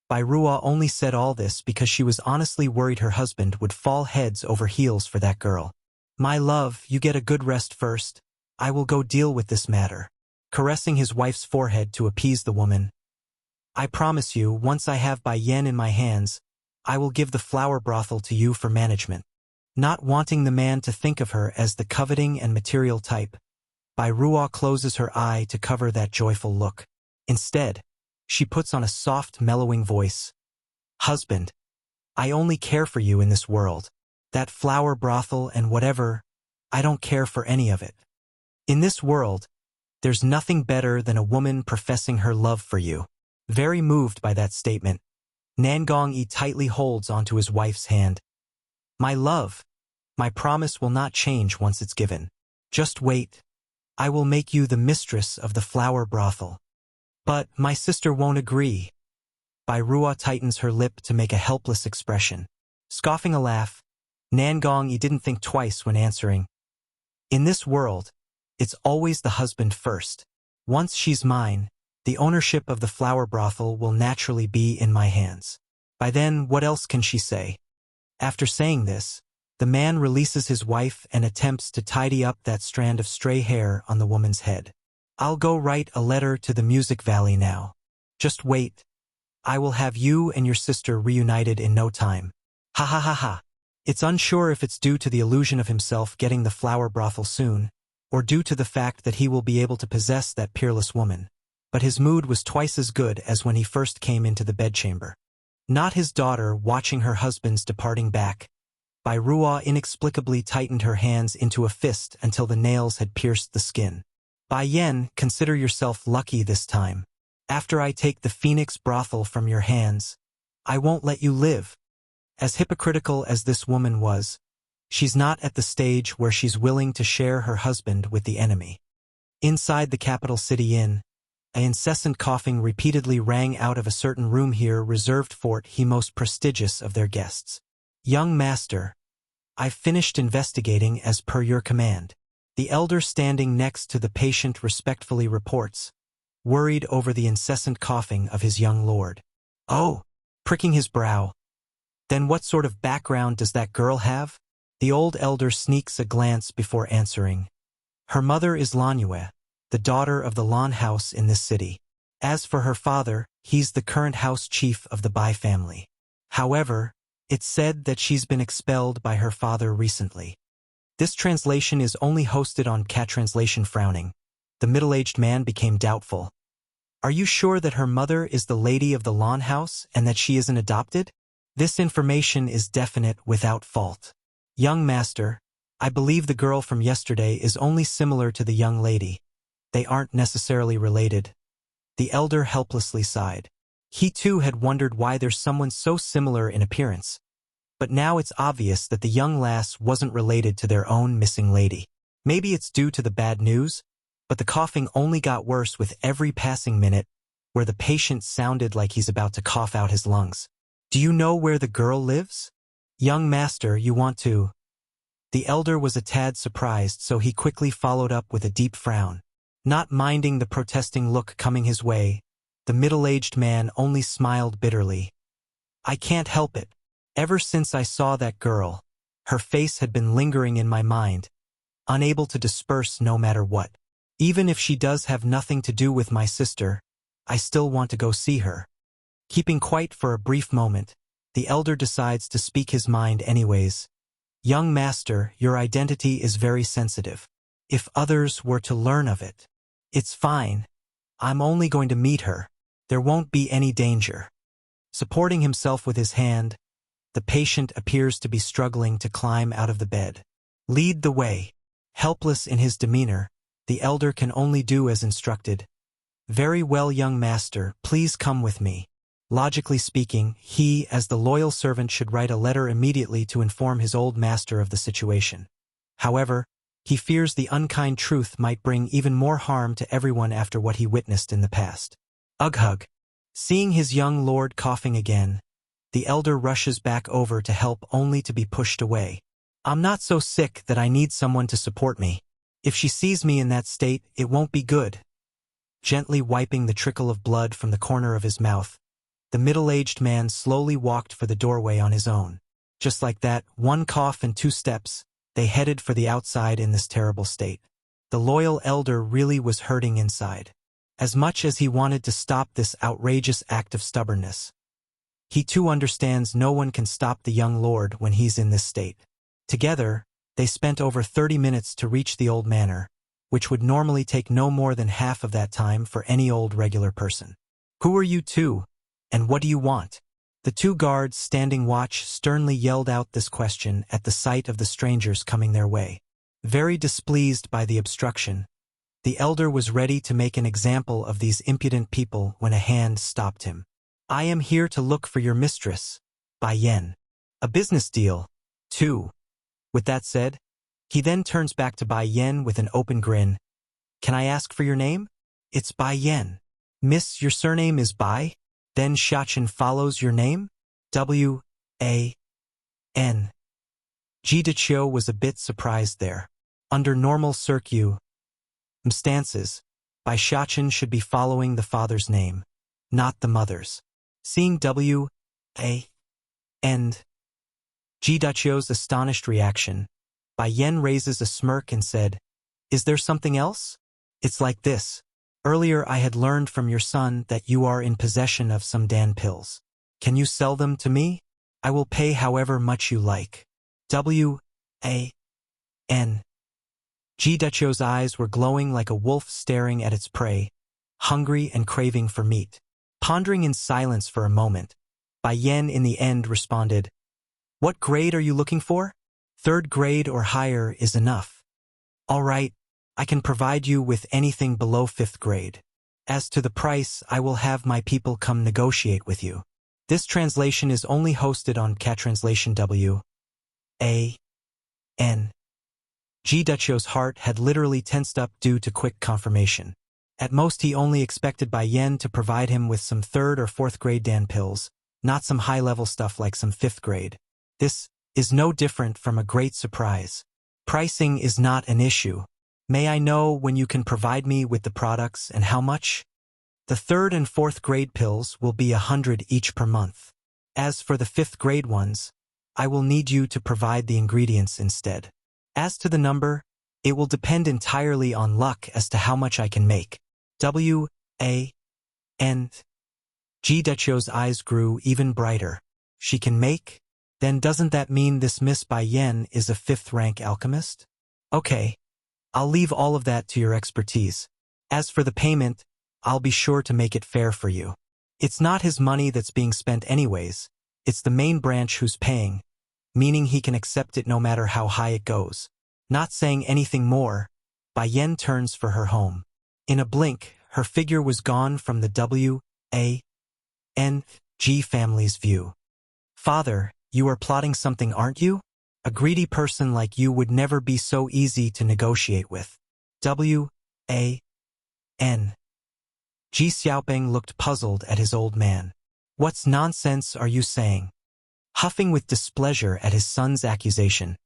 Speaker 1: Bai Ruo only said all this because she was honestly worried her husband would fall heads over heels for that girl. My love, you get a good rest first. I will go deal with this matter. Caressing his wife's forehead to appease the woman. I promise you, once I have Bai Yan in my hands, I will give the flower brothel to you for management. Not wanting the man to think of her as the coveting and material type, Bai Ruo closes her eye to cover that joyful look. Instead, she puts on a soft, mellowing voice. Husband, I only care for you in this world. That flower brothel and whatever, I don't care for any of it. In this world, there's nothing better than a woman professing her love for you. Very moved by that statement, Nangong Yi tightly holds onto his wife's hand. My love, my promise will not change once it's given. Just wait. I will make you the mistress of the flower brothel. But my sister won't agree. Bai Ruo tightens her lip to make a helpless expression. Scoffing a laugh, Nangong Yi didn't think twice when answering. In this world, it's always the husband first. Once she's mine, The ownership of the flower brothel will naturally be in my hands. By then, what else can she say? After saying this, the man releases his wife and attempts to tidy up that strand of stray hair on the woman's head. I'll go write a letter to the Music Valley now. Just wait. I will have you and your sister reunited in no time. Ha ha ha ha. It's unsure if it's due to the illusion of himself getting the flower brothel soon, or due to the fact that he will be able to possess that peerless woman. But his mood was twice as good as when he first came into the bedchamber. Not his daughter watching her husband's departing back. Bai Ruo inexplicably tightened her hands into a fist until the nails had pierced the skin. Bai Yan, consider yourself lucky this time. After I take the Phoenix brothel from your hands, I won't let you live. As hypocritical as this woman was, she's not at the stage where she's willing to share her husband with the enemy. Inside the capital city inn, an incessant coughing repeatedly rang out of a certain room here reserved for the most prestigious of their guests. Young master, I've finished investigating as per your command. The elder standing next to the patient respectfully reports, worried over the incessant coughing of his young lord. Oh, pricking his brow. Then what sort of background does that girl have? The old elder sneaks a glance before answering. Her mother is Lanue, the daughter of the Lan house in this city. As for her father, he's the current house chief of the Bai family. However, it's said that she's been expelled by her father recently. This translation is only hosted on Cat Translation. Frowning, the middle-aged man became doubtful. Are you sure that her mother is the lady of the Lan house and that she isn't adopted? This information is definite without fault. Young master, I believe the girl from yesterday is only similar to the young lady. They aren't necessarily related. The elder helplessly sighed. He too had wondered why there's someone so similar in appearance. But now it's obvious that the young lass wasn't related to their own missing lady. Maybe it's due to the bad news, but the coughing only got worse with every passing minute, where the patient sounded like he's about to cough out his lungs. Do you know where the girl lives? Young master, you want to... The elder was a tad surprised, so he quickly followed up with a deep frown. Not minding the protesting look coming his way, the middle-aged man only smiled bitterly. I can't help it. Ever since I saw that girl, her face had been lingering in my mind, unable to disperse no matter what. Even if she does have nothing to do with my sister, I still want to go see her. Keeping quiet for a brief moment, the elder decides to speak his mind anyways. Young master, your identity is very sensitive. If others were to learn of it, it's fine. I'm only going to meet her. There won't be any danger. Supporting himself with his hand, the patient appears to be struggling to climb out of the bed. Lead the way. Helpless in his demeanor, the elder can only do as instructed. Very well, young master, please come with me. Logically speaking, he, as the loyal servant, should write a letter immediately to inform his old master of the situation. However, he fears the unkind truth might bring even more harm to everyone after what he witnessed in the past. Ugh. Seeing his young lord coughing again, the elder rushes back over to help only to be pushed away. I'm not so sick that I need someone to support me. If she sees me in that state, it won't be good. Gently wiping the trickle of blood from the corner of his mouth, the middle-aged man slowly walked for the doorway on his own. Just like that, one cough and 2 steps, they headed for the outside in this terrible state. The loyal elder really was hurting inside. As much as he wanted to stop this outrageous act of stubbornness, he too understands no one can stop the young lord when he's in this state. Together, they spent over 30 minutes to reach the old manor, which would normally take no more than half of that time for any old regular person. Who are you two, and what do you want? The 2 guards standing watch sternly yelled out this question at the sight of the strangers coming their way. Very displeased by the obstruction, the elder was ready to make an example of these impudent people when a hand stopped him. I am here to look for your mistress, Bai Yan. A business deal, too. With that said, he then turns back to Bai Yan with an open grin. Can I ask for your name? It's Bai Yan. Miss, your surname is Bai? Then Shachen follows your name? W-A-N. Ji Deqiu was a bit surprised there. Under normal circumstances, Bai Shachen should be following the father's name, not the mother's. Seeing W. A. N. Ji Duchio's astonished reaction, Bai Yen raises a smirk and said, "Is there something else? It's like this. Earlier I had learned from your son that you are in possession of some Dan pills. Can you sell them to me? I will pay however much you like." W. A. N. Ji Duchio's eyes were glowing like a wolf staring at its prey, hungry and craving for meat. Pondering in silence for a moment, Bai Yen in the end responded, "What grade are you looking for? 3rd grade or higher is enough." "All right, I can provide you with anything below 5th grade. As to the price, I will have my people come negotiate with you." This translation is only hosted on Cat Translation W. A. N. Ji Duchio's heart had literally tensed up due to quick confirmation. At most he only expected Bai Yen to provide him with some 3rd or 4th grade Dan pills, not some high-level stuff like some 5th grade. This is no different from a great surprise. Pricing is not an issue. May I know when you can provide me with the products and how much? The 3rd and 4th grade pills will be 100 each per month. As for the 5th grade ones, I will need you to provide the ingredients instead. As to the number, it will depend entirely on luck as to how much I can make. W. A. N. Ji Duchio's eyes grew even brighter. She can make? Then doesn't that mean this Miss Bai Yen is a 5th-rank alchemist? Okay, I'll leave all of that to your expertise. As for the payment, I'll be sure to make it fair for you. It's not his money that's being spent anyways, it's the main branch who's paying, meaning he can accept it no matter how high it goes. Not saying anything more, Bai Yen turns for her home. In a blink, her figure was gone from the W. A. N. G family's view. "Father, you are plotting something, aren't you? A greedy person like you would never be so easy to negotiate with." W. A. N. Ji Xiaoping looked puzzled at his old man. "What's nonsense are you saying?" Huffing with displeasure at his son's accusation.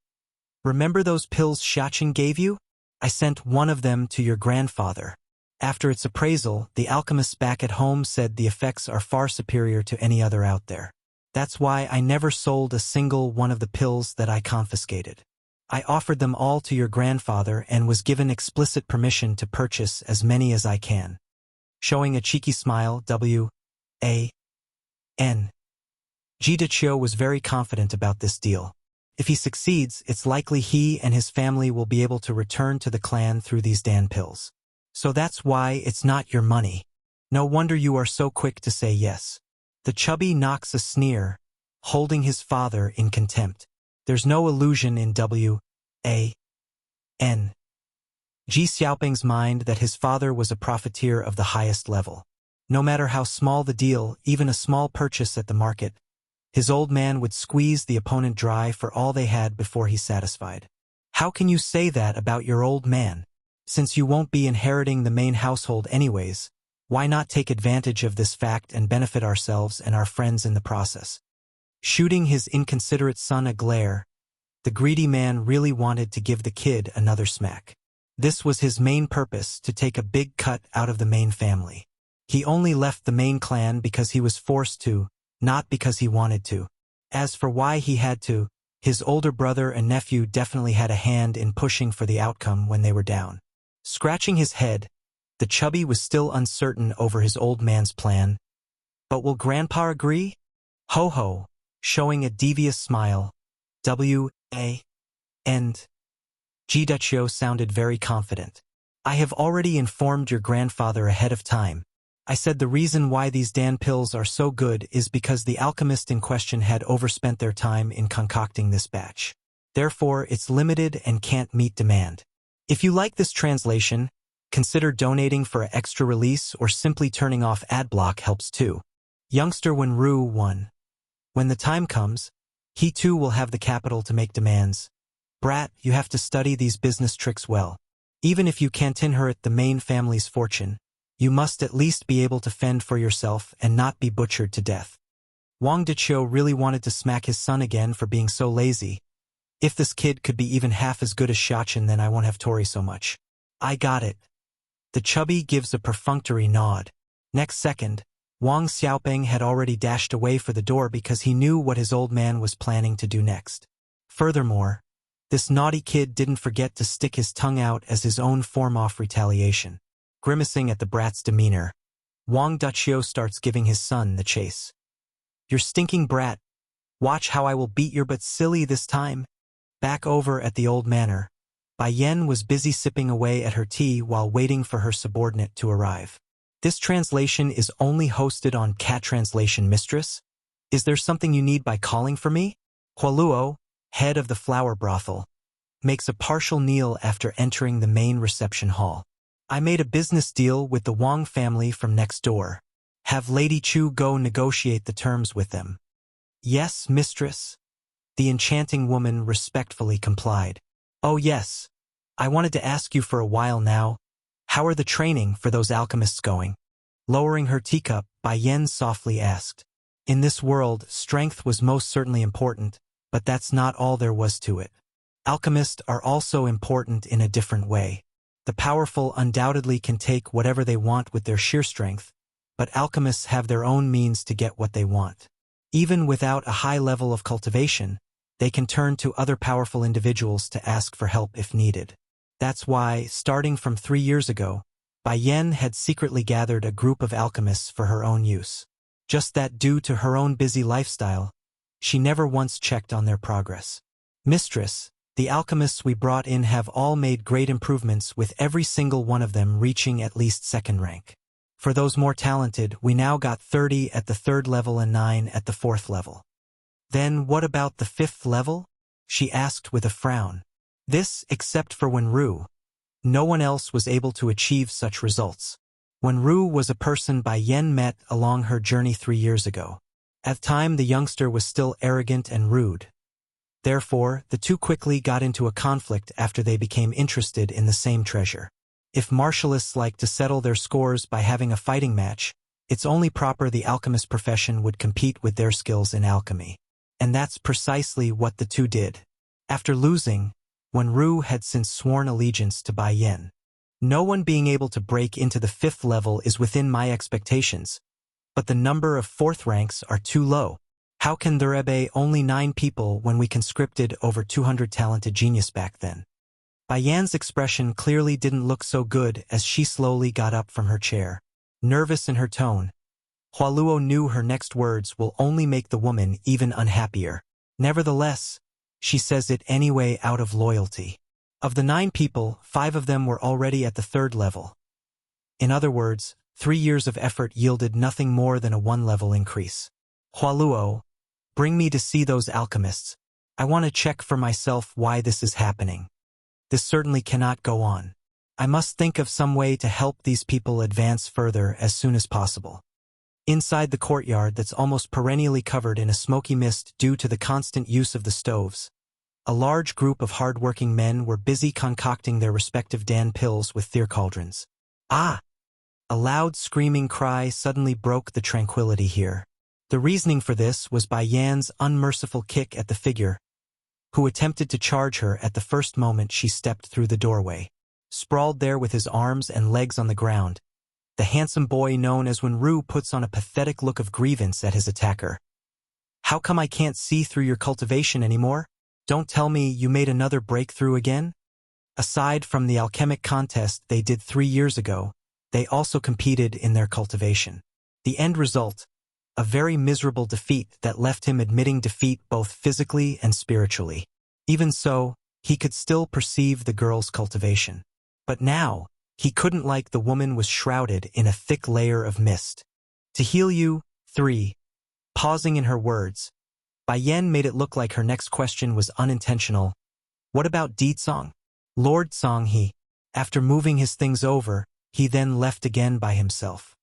Speaker 1: "Remember those pills Shachen gave you? I sent one of them to your grandfather. After its appraisal, the alchemists back at home said the effects are far superior to any other out there. That's why I never sold a single one of the pills that I confiscated. I offered them all to your grandfather and was given explicit permission to purchase as many as I can." Showing a cheeky smile, W. A. N. Ji Duchio was very confident about this deal. If he succeeds, it's likely he and his family will be able to return to the clan through these Dan pills. So that's why it's not your money. No wonder you are so quick to say yes. The chubby knocks a sneer, holding his father in contempt. There's no illusion in W. A. N. Ji Xiaoping's mind that his father was a profiteer of the highest level. No matter how small the deal, even a small purchase at the market, his old man would squeeze the opponent dry for all they had before he's satisfied. "How can you say that about your old man? Since you won't be inheriting the main household anyways, why not take advantage of this fact and benefit ourselves and our friends in the process?" Shooting his inconsiderate son a glare, the greedy man really wanted to give the kid another smack. This was his main purpose, to take a big cut out of the main family. He only left the main clan because he was forced to, not because he wanted to. As for why he had to, his older brother and nephew definitely had a hand in pushing for the outcome when they were down. Scratching his head, the chubby was still uncertain over his old man's plan. "But will Grandpa agree?" Ho ho, showing a devious smile, W. A. N. Ji Duchio sounded very confident. "I have already informed your grandfather ahead of time. I said the reason why these Dan pills are so good is because the alchemist in question had overspent their time in concocting this batch. Therefore, it's limited and can't meet demand. If you like this translation, consider donating for an extra release or simply turning off adblock helps too. Youngster Wenru 1. When the time comes, he too will have the capital to make demands. Brat, you have to study these business tricks well. Even if you can't inherit the main family's fortune, you must at least be able to fend for yourself and not be butchered to death." Wang Duchio really wanted to smack his son again for being so lazy. If this kid could be even half as good as Shachen, then I won't have Tori so much. "I got it. The chubby gives a perfunctory nod. Next second, Wang Xiaoping had already dashed away for the door because he knew what his old man was planning to do next. Furthermore, this naughty kid didn't forget to stick his tongue out as his own form of retaliation. Grimacing at the brat's demeanor, Wang Duqiu starts giving his son the chase. "You stinking brat! Watch how I will beat your butt silly this time." Back over at the old manor, Bai Yan was busy sipping away at her tea while waiting for her subordinate to arrive. This translation is only hosted on Cat Translation Mistress. Is there something you need by calling for me? Hualuo, head of the flower brothel, makes a partial kneel after entering the main reception hall. "I made a business deal with the Wang family from next door. Have Lady Chu go negotiate the terms with them." "Yes, mistress." The enchanting woman respectfully complied. "Oh yes, I wanted to ask you for a while now. How are the training for those alchemists going?" Lowering her teacup, Bai Yan softly asked. In this world, strength was most certainly important, but that's not all there was to it. Alchemists are also important in a different way. The powerful undoubtedly can take whatever they want with their sheer strength, but alchemists have their own means to get what they want. Even without a high level of cultivation, they can turn to other powerful individuals to ask for help if needed. That's why, starting from 3 years ago, Bai Yan had secretly gathered a group of alchemists for her own use. Just that due to her own busy lifestyle, she never once checked on their progress. "Mistress, the alchemists we brought in have all made great improvements, with every single one of them reaching at least 2nd rank. For those more talented, we now got 30 at the 3rd level and 9 at the 4th level." "Then what about the 5th level?" she asked with a frown. This, except for Wenru, no one else was able to achieve such results. Wenru was a person Bai Yan met along her journey 3 years ago. At the time, the youngster was still arrogant and rude. Therefore, the two quickly got into a conflict after they became interested in the same treasure. If martialists like to settle their scores by having a fighting match, it's only proper the alchemist profession would compete with their skills in alchemy. And that's precisely what the two did. After losing, Wenru had since sworn allegiance to Bai Yan. "No one being able to break into the 5th level is within my expectations, but the number of 4th ranks are too low. How can there be only 9 people when we conscripted over 200 talented genius back then?" Bai Yan's expression clearly didn't look so good as she slowly got up from her chair. Nervous in her tone, Hualuo knew her next words will only make the woman even unhappier. Nevertheless, she says it anyway out of loyalty. Of the 9 people, 5 of them were already at the 3rd level. In other words, 3 years of effort yielded nothing more than a 1-level increase. "Hualuo, bring me to see those alchemists. I want to check for myself why this is happening. This certainly cannot go on. I must think of some way to help these people advance further as soon as possible." Inside the courtyard that's almost perennially covered in a smoky mist due to the constant use of the stoves, a large group of hard-working men were busy concocting their respective Dan pills with their cauldrons. "Ah!" A loud screaming cry suddenly broke the tranquility here. The reasoning for this was Bai Yan's unmerciful kick at the figure, who attempted to charge her at the first moment she stepped through the doorway. Sprawled there with his arms and legs on the ground, the handsome boy known as Wenru puts on a pathetic look of grievance at his attacker. "How come I can't see through your cultivation anymore? Don't tell me you made another breakthrough again?" Aside from the alchemic contest they did 3 years ago, they also competed in their cultivation. The end result, a very miserable defeat that left him admitting defeat both physically and spiritually. Even so, he could still perceive the girl's cultivation. But now, he couldn't, like the woman was shrouded in a thick layer of mist. "To heal you, 3. Pausing in her words, Bai Yan made it look like her next question was unintentional. "What about Deedsong?" "Lord Song he." After moving his things over, he then left again by himself.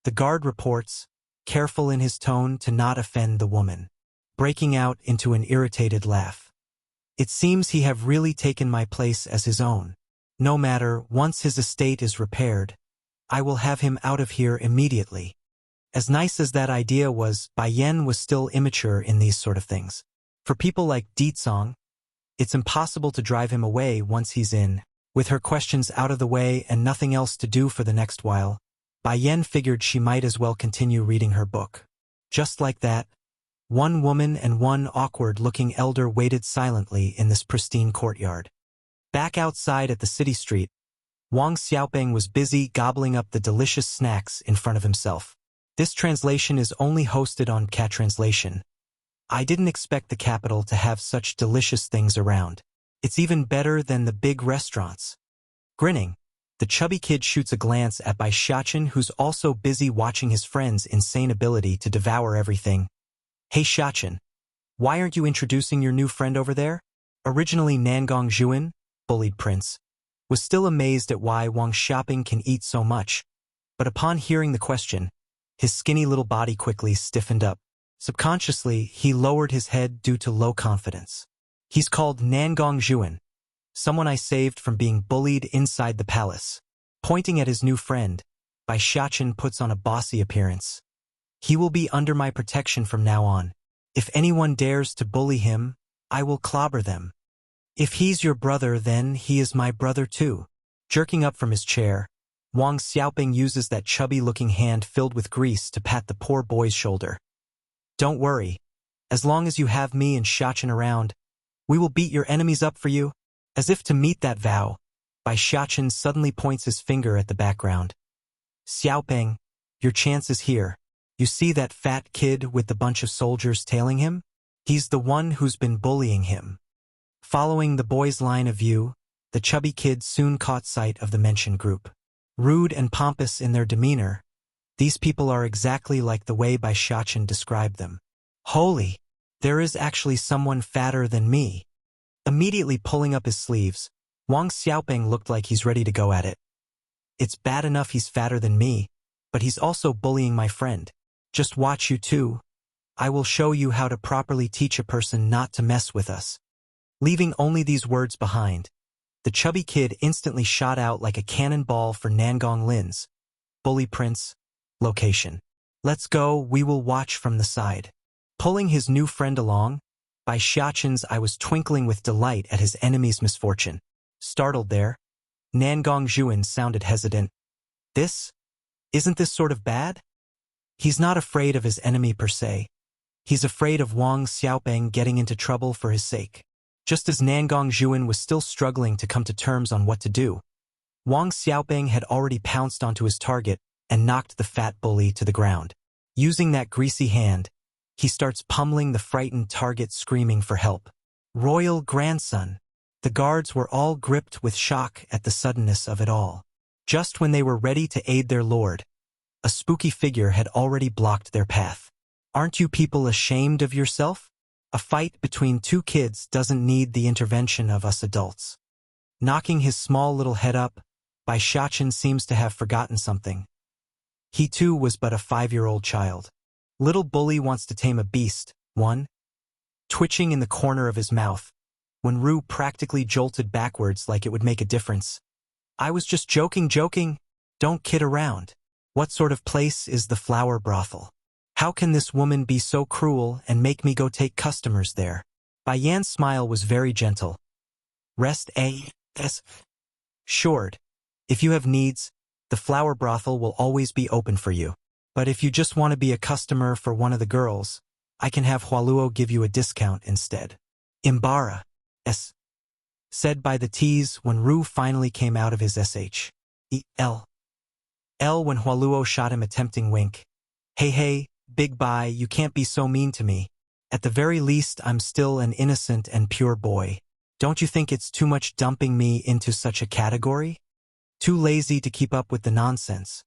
Speaker 1: The guard reports, careful in his tone to not offend the woman, breaking out into an irritated laugh. "It seems he have really taken my place as his own. No matter, once his estate is repaired, I will have him out of here immediately." As nice as that idea was, Bai Yan was still immature in these sort of things. For people like Deetsong, it's impossible to drive him away once he's in. With her questions out of the way and nothing else to do for the next while, Bai Yan figured she might as well continue reading her book. Just like that, one woman and one awkward-looking elder waited silently in this pristine courtyard. Back outside at the city street, Wang Xiaoping was busy gobbling up the delicious snacks in front of himself. This translation is only hosted on Cat Translation. I didn't expect the capital to have such delicious things around. It's even better than the big restaurants. Grinning, the chubby kid shoots a glance at Bai Xiachen, who's also busy watching his friend's insane ability to devour everything. Hey Xiachen, why aren't you introducing your new friend over there? Originally Nangong Zhuan, bullied prince, was still amazed at why Wang Xiaoping can eat so much, but upon hearing the question, his skinny little body quickly stiffened up. Subconsciously, he lowered his head due to low confidence. He's called Nangong Zhuan, someone I saved from being bullied inside the palace. Pointing at his new friend, Bai Xiachen puts on a bossy appearance. He will be under my protection from now on. If anyone dares to bully him, I will clobber them. If he's your brother, then he is my brother too. Jerking up from his chair, Wang Xiaoping uses that chubby-looking hand filled with grease to pat the poor boy's shoulder. Don't worry. As long as you have me and Xiachen around, we will beat your enemies up for you. As if to meet that vow, Bai Xiachen suddenly points his finger at the background. Xiaoping, your chance is here. You see that fat kid with the bunch of soldiers tailing him? He's the one who's been bullying him. Following the boy's line of view, the chubby kid soon caught sight of the mentioned group. Rude and pompous in their demeanor, these people are exactly like the way Bai Xiachen described them. Holy! There is actually someone fatter than me. Immediately pulling up his sleeves, Wang Xiaoping looked like he's ready to go at it. It's bad enough he's fatter than me, but he's also bullying my friend. Just watch you two. I will show you how to properly teach a person not to mess with us. Leaving only these words behind, the chubby kid instantly shot out like a cannonball for Nangong Lin's bully prince location. Let's go, we will watch from the side. Pulling his new friend along, Bai Xiachen's eye was twinkling with delight at his enemy's misfortune. Startled there, Nangong Zhuan sounded hesitant. Isn't this sort of bad? He's not afraid of his enemy per se. He's afraid of Wang Xiaoping getting into trouble for his sake. Just as Nangong Zhuan was still struggling to come to terms on what to do, Wang Xiaoping had already pounced onto his target and knocked the fat bully to the ground. Using that greasy hand, he starts pummeling the frightened target, screaming for help. Royal grandson! The guards were all gripped with shock at the suddenness of it all. Just when they were ready to aid their lord, a spooky figure had already blocked their path. Aren't you people ashamed of yourself? A fight between two kids doesn't need the intervention of us adults. Knocking his small little head up, Bai Xiachen seems to have forgotten something. He too was but a 5-year-old child. Little bully wants to tame a beast, one. Twitching in the corner of his mouth, when Ru practically jolted backwards like it would make a difference. I was just joking. Don't kid around. What sort of place is the flower brothel? How can this woman be so cruel and make me go take customers there? Bai Yan's smile was very gentle. Rest assured. If you have needs, the flower brothel will always be open for you. But if you just want to be a customer for one of the girls, I can have Hualuo give you a discount instead. Imbara, said by the T's when Ru finally came out of his SHEL when Hualuo shot him a tempting wink. Hey, Big Bai, you can't be so mean to me. At the very least, I'm still an innocent and pure boy. Don't you think it's too much dumping me into such a category? Too lazy to keep up with the nonsense.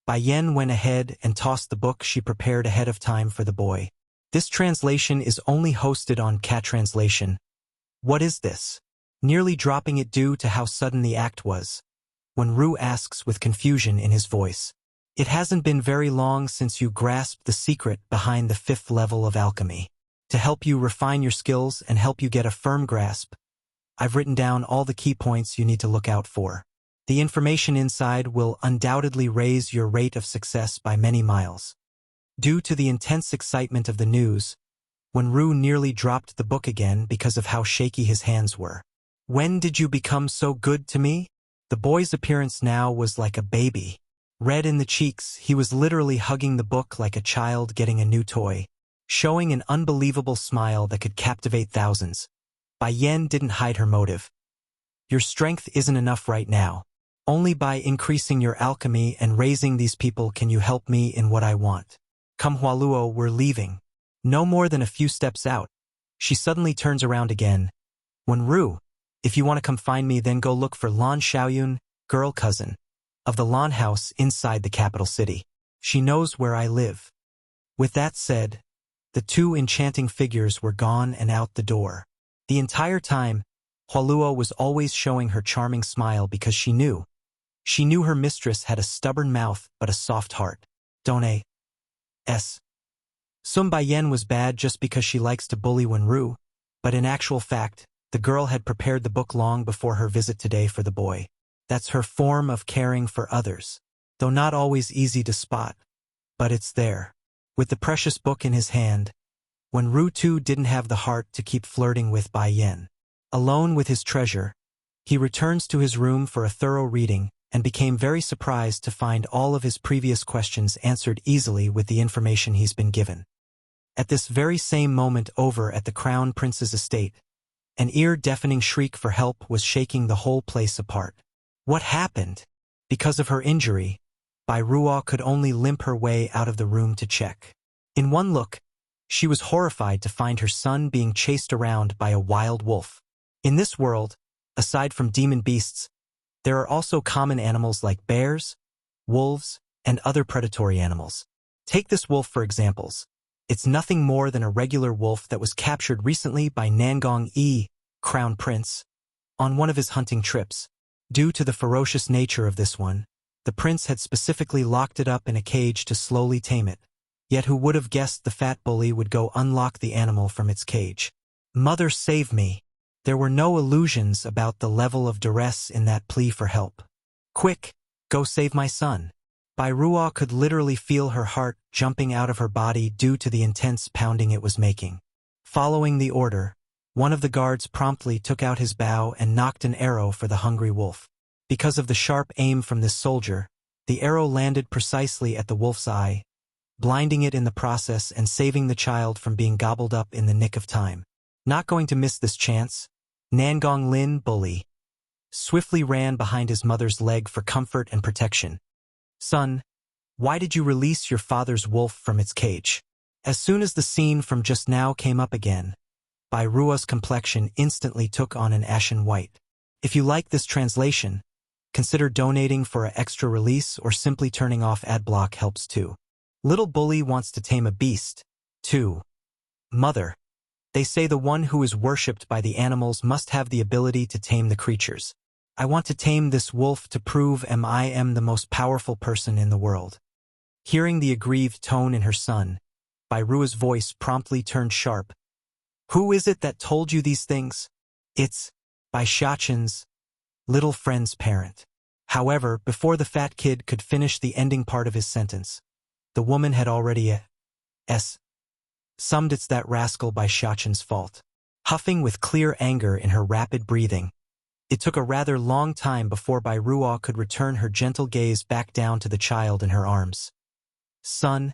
Speaker 1: Bai Yan went ahead and tossed the book she prepared ahead of time for the boy. This translation is only hosted on Cat Translation. What is this? Nearly dropping it due to how sudden the act was, when Ru asks with confusion in his voice. It hasn't been very long since you grasped the secret behind the 5th level of alchemy. To help you refine your skills and help you get a firm grasp, I've written down all the key points you need to look out for. The information inside will undoubtedly raise your rate of success by many miles. Due to the intense excitement of the news, when Ru nearly dropped the book again because of how shaky his hands were, When did you become so good to me? The boy's appearance now was like a baby. Red in the cheeks, he was literally hugging the book like a child getting a new toy, showing an unbelievable smile that could captivate thousands. Bai Yan didn't hide her motive. Your strength isn't enough right now. Only by increasing your alchemy and raising these people can you help me in what I want. Come Hualuo, we're leaving. No more than a few steps out. She suddenly turns around again. Wenru, if you want to come find me, then go look for Lan Xiaoyun, girl cousin, of the Lan house inside the capital city. She knows where I live. With that said, the two enchanting figures were gone and out the door. The entire time, Hualuo was always showing her charming smile because she knew her mistress had a stubborn mouth but a soft heart. Don't s. Sun Baiyan was bad just because she likes to bully Wenru, but in actual fact, the girl had prepared the book long before her visit today for the boy. That's her form of caring for others. Though not always easy to spot, but it's there. With the precious book in his hand, Wenru too didn't have the heart to keep flirting with Bai Yan. Alone with his treasure, he returns to his room for a thorough reading and became very surprised to find all of his previous questions answered easily with the information he's been given. At this very same moment over at the Crown Prince's estate, an ear-deafening shriek for help was shaking the whole place apart. What happened? Because of her injury, Bai Ruo could only limp her way out of the room to check. In one look, she was horrified to find her son being chased around by a wild wolf. In this world, aside from demon beasts, there are also common animals like bears, wolves, and other predatory animals. Take this wolf for examples. It's nothing more than a regular wolf that was captured recently by Nangong Yi, Crown Prince, on one of his hunting trips. Due to the ferocious nature of this one, the prince had specifically locked it up in a cage to slowly tame it. Yet who would have guessed the fat bully would go unlock the animal from its cage? Mother, save me. There were no illusions about the level of duress in that plea for help. Quick, go save my son. Bai Ruo could literally feel her heart jumping out of her body due to the intense pounding it was making. Following the order, one of the guards promptly took out his bow and knocked an arrow for the hungry wolf. Because of the sharp aim from this soldier, the arrow landed precisely at the wolf's eye, blinding it in the process and saving the child from being gobbled up in the nick of time. Not going to miss this chance, Nangong Lin, bully, swiftly ran behind his mother's leg for comfort and protection. Son, why did you release your father's wolf from its cage? As soon as the scene from just now came up again, Bai Ruo's complexion instantly took on an ashen white. If you like this translation, consider donating for an extra release or simply turning off ad block helps too. Little bully wants to tame a beast, too. Mother, they say the one who is worshipped by the animals must have the ability to tame the creatures. I want to tame this wolf to prove I am the most powerful person in the world. Hearing the aggrieved tone in her son, Bai Ruo's voice promptly turned sharp. Who is it that told you these things? It's Bai Shachen's little friend's parent. However, before the fat kid could finish the ending part of his sentence, the woman had already summed it's that rascal Bai Shachen's fault. Huffing with clear anger in her rapid breathing, it took a rather long time before Bai Ruo could return her gentle gaze back down to the child in her arms. Son,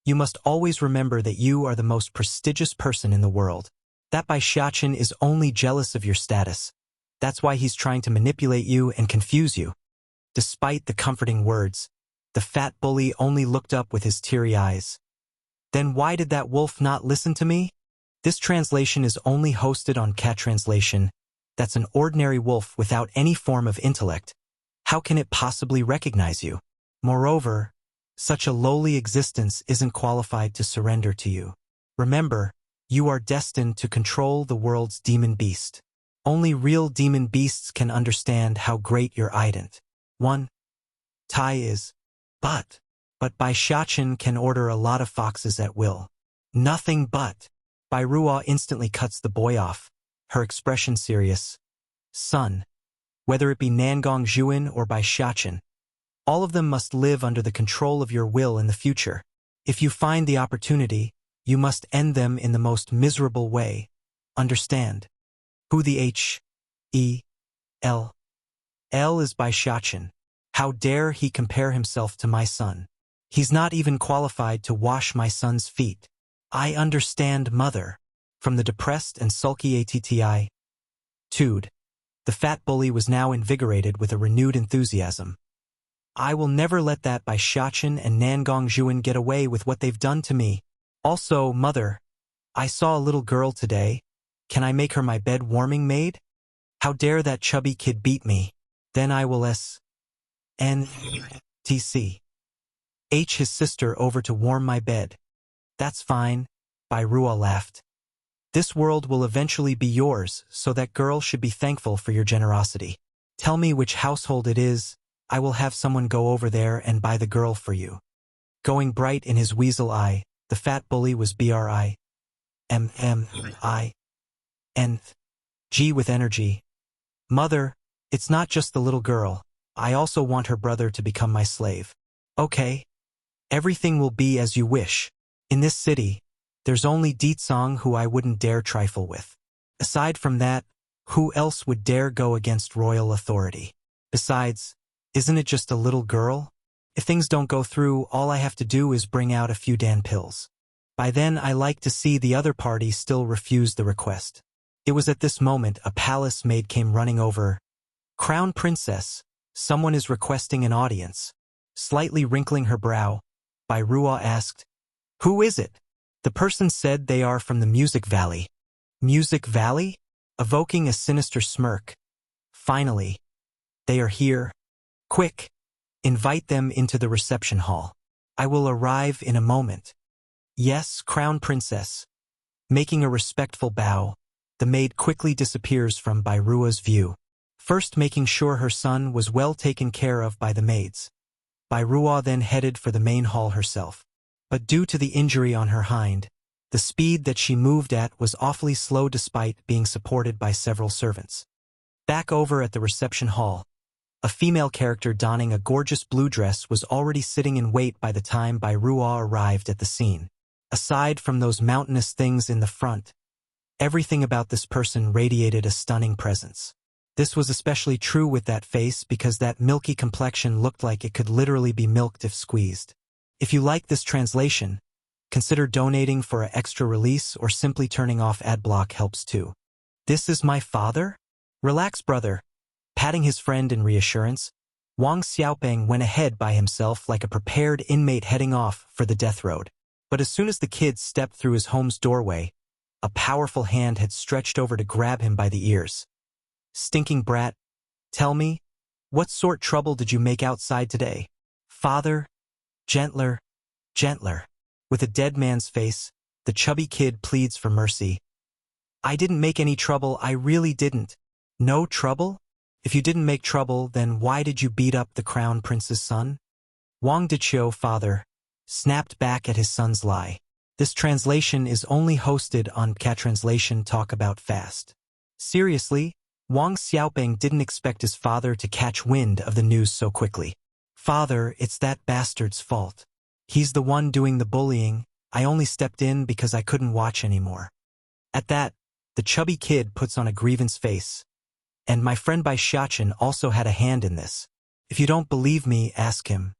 Speaker 1: you must always remember that you are the most prestigious person in the world. That Bai Shachen is only jealous of your status. That's why he's trying to manipulate you and confuse you. Despite the comforting words, the fat bully only looked up with his teary eyes. Then why did that wolf not listen to me? This translation is only hosted on Cat Translation. That's an ordinary wolf without any form of intellect. How can it possibly recognize you? Moreover, such a lowly existence isn't qualified to surrender to you. Remember, you are destined to control the world's demon beast. Only real demon beasts can understand how great your ident. 1. Tai is. But Bai Shachen can order a lot of foxes at will. Nothing but. Bai Ruo instantly cuts the boy off, her expression serious. Son, whether it be Nangong Zhuan or Bai Shachen, all of them must live under the control of your will in the future. If you find the opportunity, you must end them in the most miserable way. Understand? Who the E. L. L is by Shachin. How dare he compare himself to my son? He's not even qualified to wash my son's feet. I understand, mother. From the depressed and sulky ATTI. Tude. The fat bully was now invigorated with a renewed enthusiasm. I will never let that by Shachin and Nangong Juan get away with what they've done to me. Also, mother, I saw a little girl today. Can I make her my bed warming maid? How dare that chubby kid beat me? Then I will S.N.T.C. H his sister over to warm my bed. That's fine, Bai Rua laughed. This world will eventually be yours, so that girl should be thankful for your generosity. Tell me which household it is, I will have someone go over there and buy the girl for you. Going bright in his weasel eye, the fat bully was BRIMMING with energy. Mother, it's not just the little girl, I also want her brother to become my slave. Okay. Everything will be as you wish. In this city, there's only Deetsong who I wouldn't dare trifle with. Aside from that, who else would dare go against royal authority? Besides, isn't it just a little girl? If things don't go through, all I have to do is bring out a few Dan pills. By then I like to see the other party still refuse the request. It was at this moment a palace maid came running over. Crown Princess, someone is requesting an audience. Slightly wrinkling her brow, Bai Rua asked, Who is it? The person said they are from the Music Valley. Music Valley? Evoking a sinister smirk. Finally. They are here. Quick. Invite them into the reception hall. I will arrive in a moment. Yes, Crown Princess. Making a respectful bow, the maid quickly disappears from Bai Rua's view. First making sure her son was well taken care of by the maids. Bai Rua then headed for the main hall herself. But due to the injury on her hind, the speed that she moved at was awfully slow despite being supported by several servants. Back over at the reception hall, a female character donning a gorgeous blue dress was already sitting in wait by the time Bai Rua arrived at the scene. Aside from those mountainous things in the front, everything about this person radiated a stunning presence. This was especially true with that face because that milky complexion looked like it could literally be milked if squeezed. If you like this translation, consider donating for an extra release or simply turning off adblock helps too. This is my father? Relax, brother. Patting his friend in reassurance, Wang Xiaopeng went ahead by himself like a prepared inmate heading off for the death road. But as soon as the kid stepped through his home's doorway, a powerful hand had stretched over to grab him by the ears. Stinking brat, tell me, what sort trouble did you make outside today? Father, gentler, gentler. With a dead man's face, the chubby kid pleads for mercy. I didn't make any trouble, I really didn't. No trouble? If you didn't make trouble, then why did you beat up the crown prince's son? Wang Deqiu, father, snapped back at his son's lie. This translation is only hosted on Cat Translation Talk About Fast. Seriously, Wang Xiaopeng didn't expect his father to catch wind of the news so quickly. Father, it's that bastard's fault. He's the one doing the bullying, I only stepped in because I couldn't watch anymore. At that, the chubby kid puts on a grievance face. And my friend Bai Shachin also had a hand in this. If you don't believe me, ask him.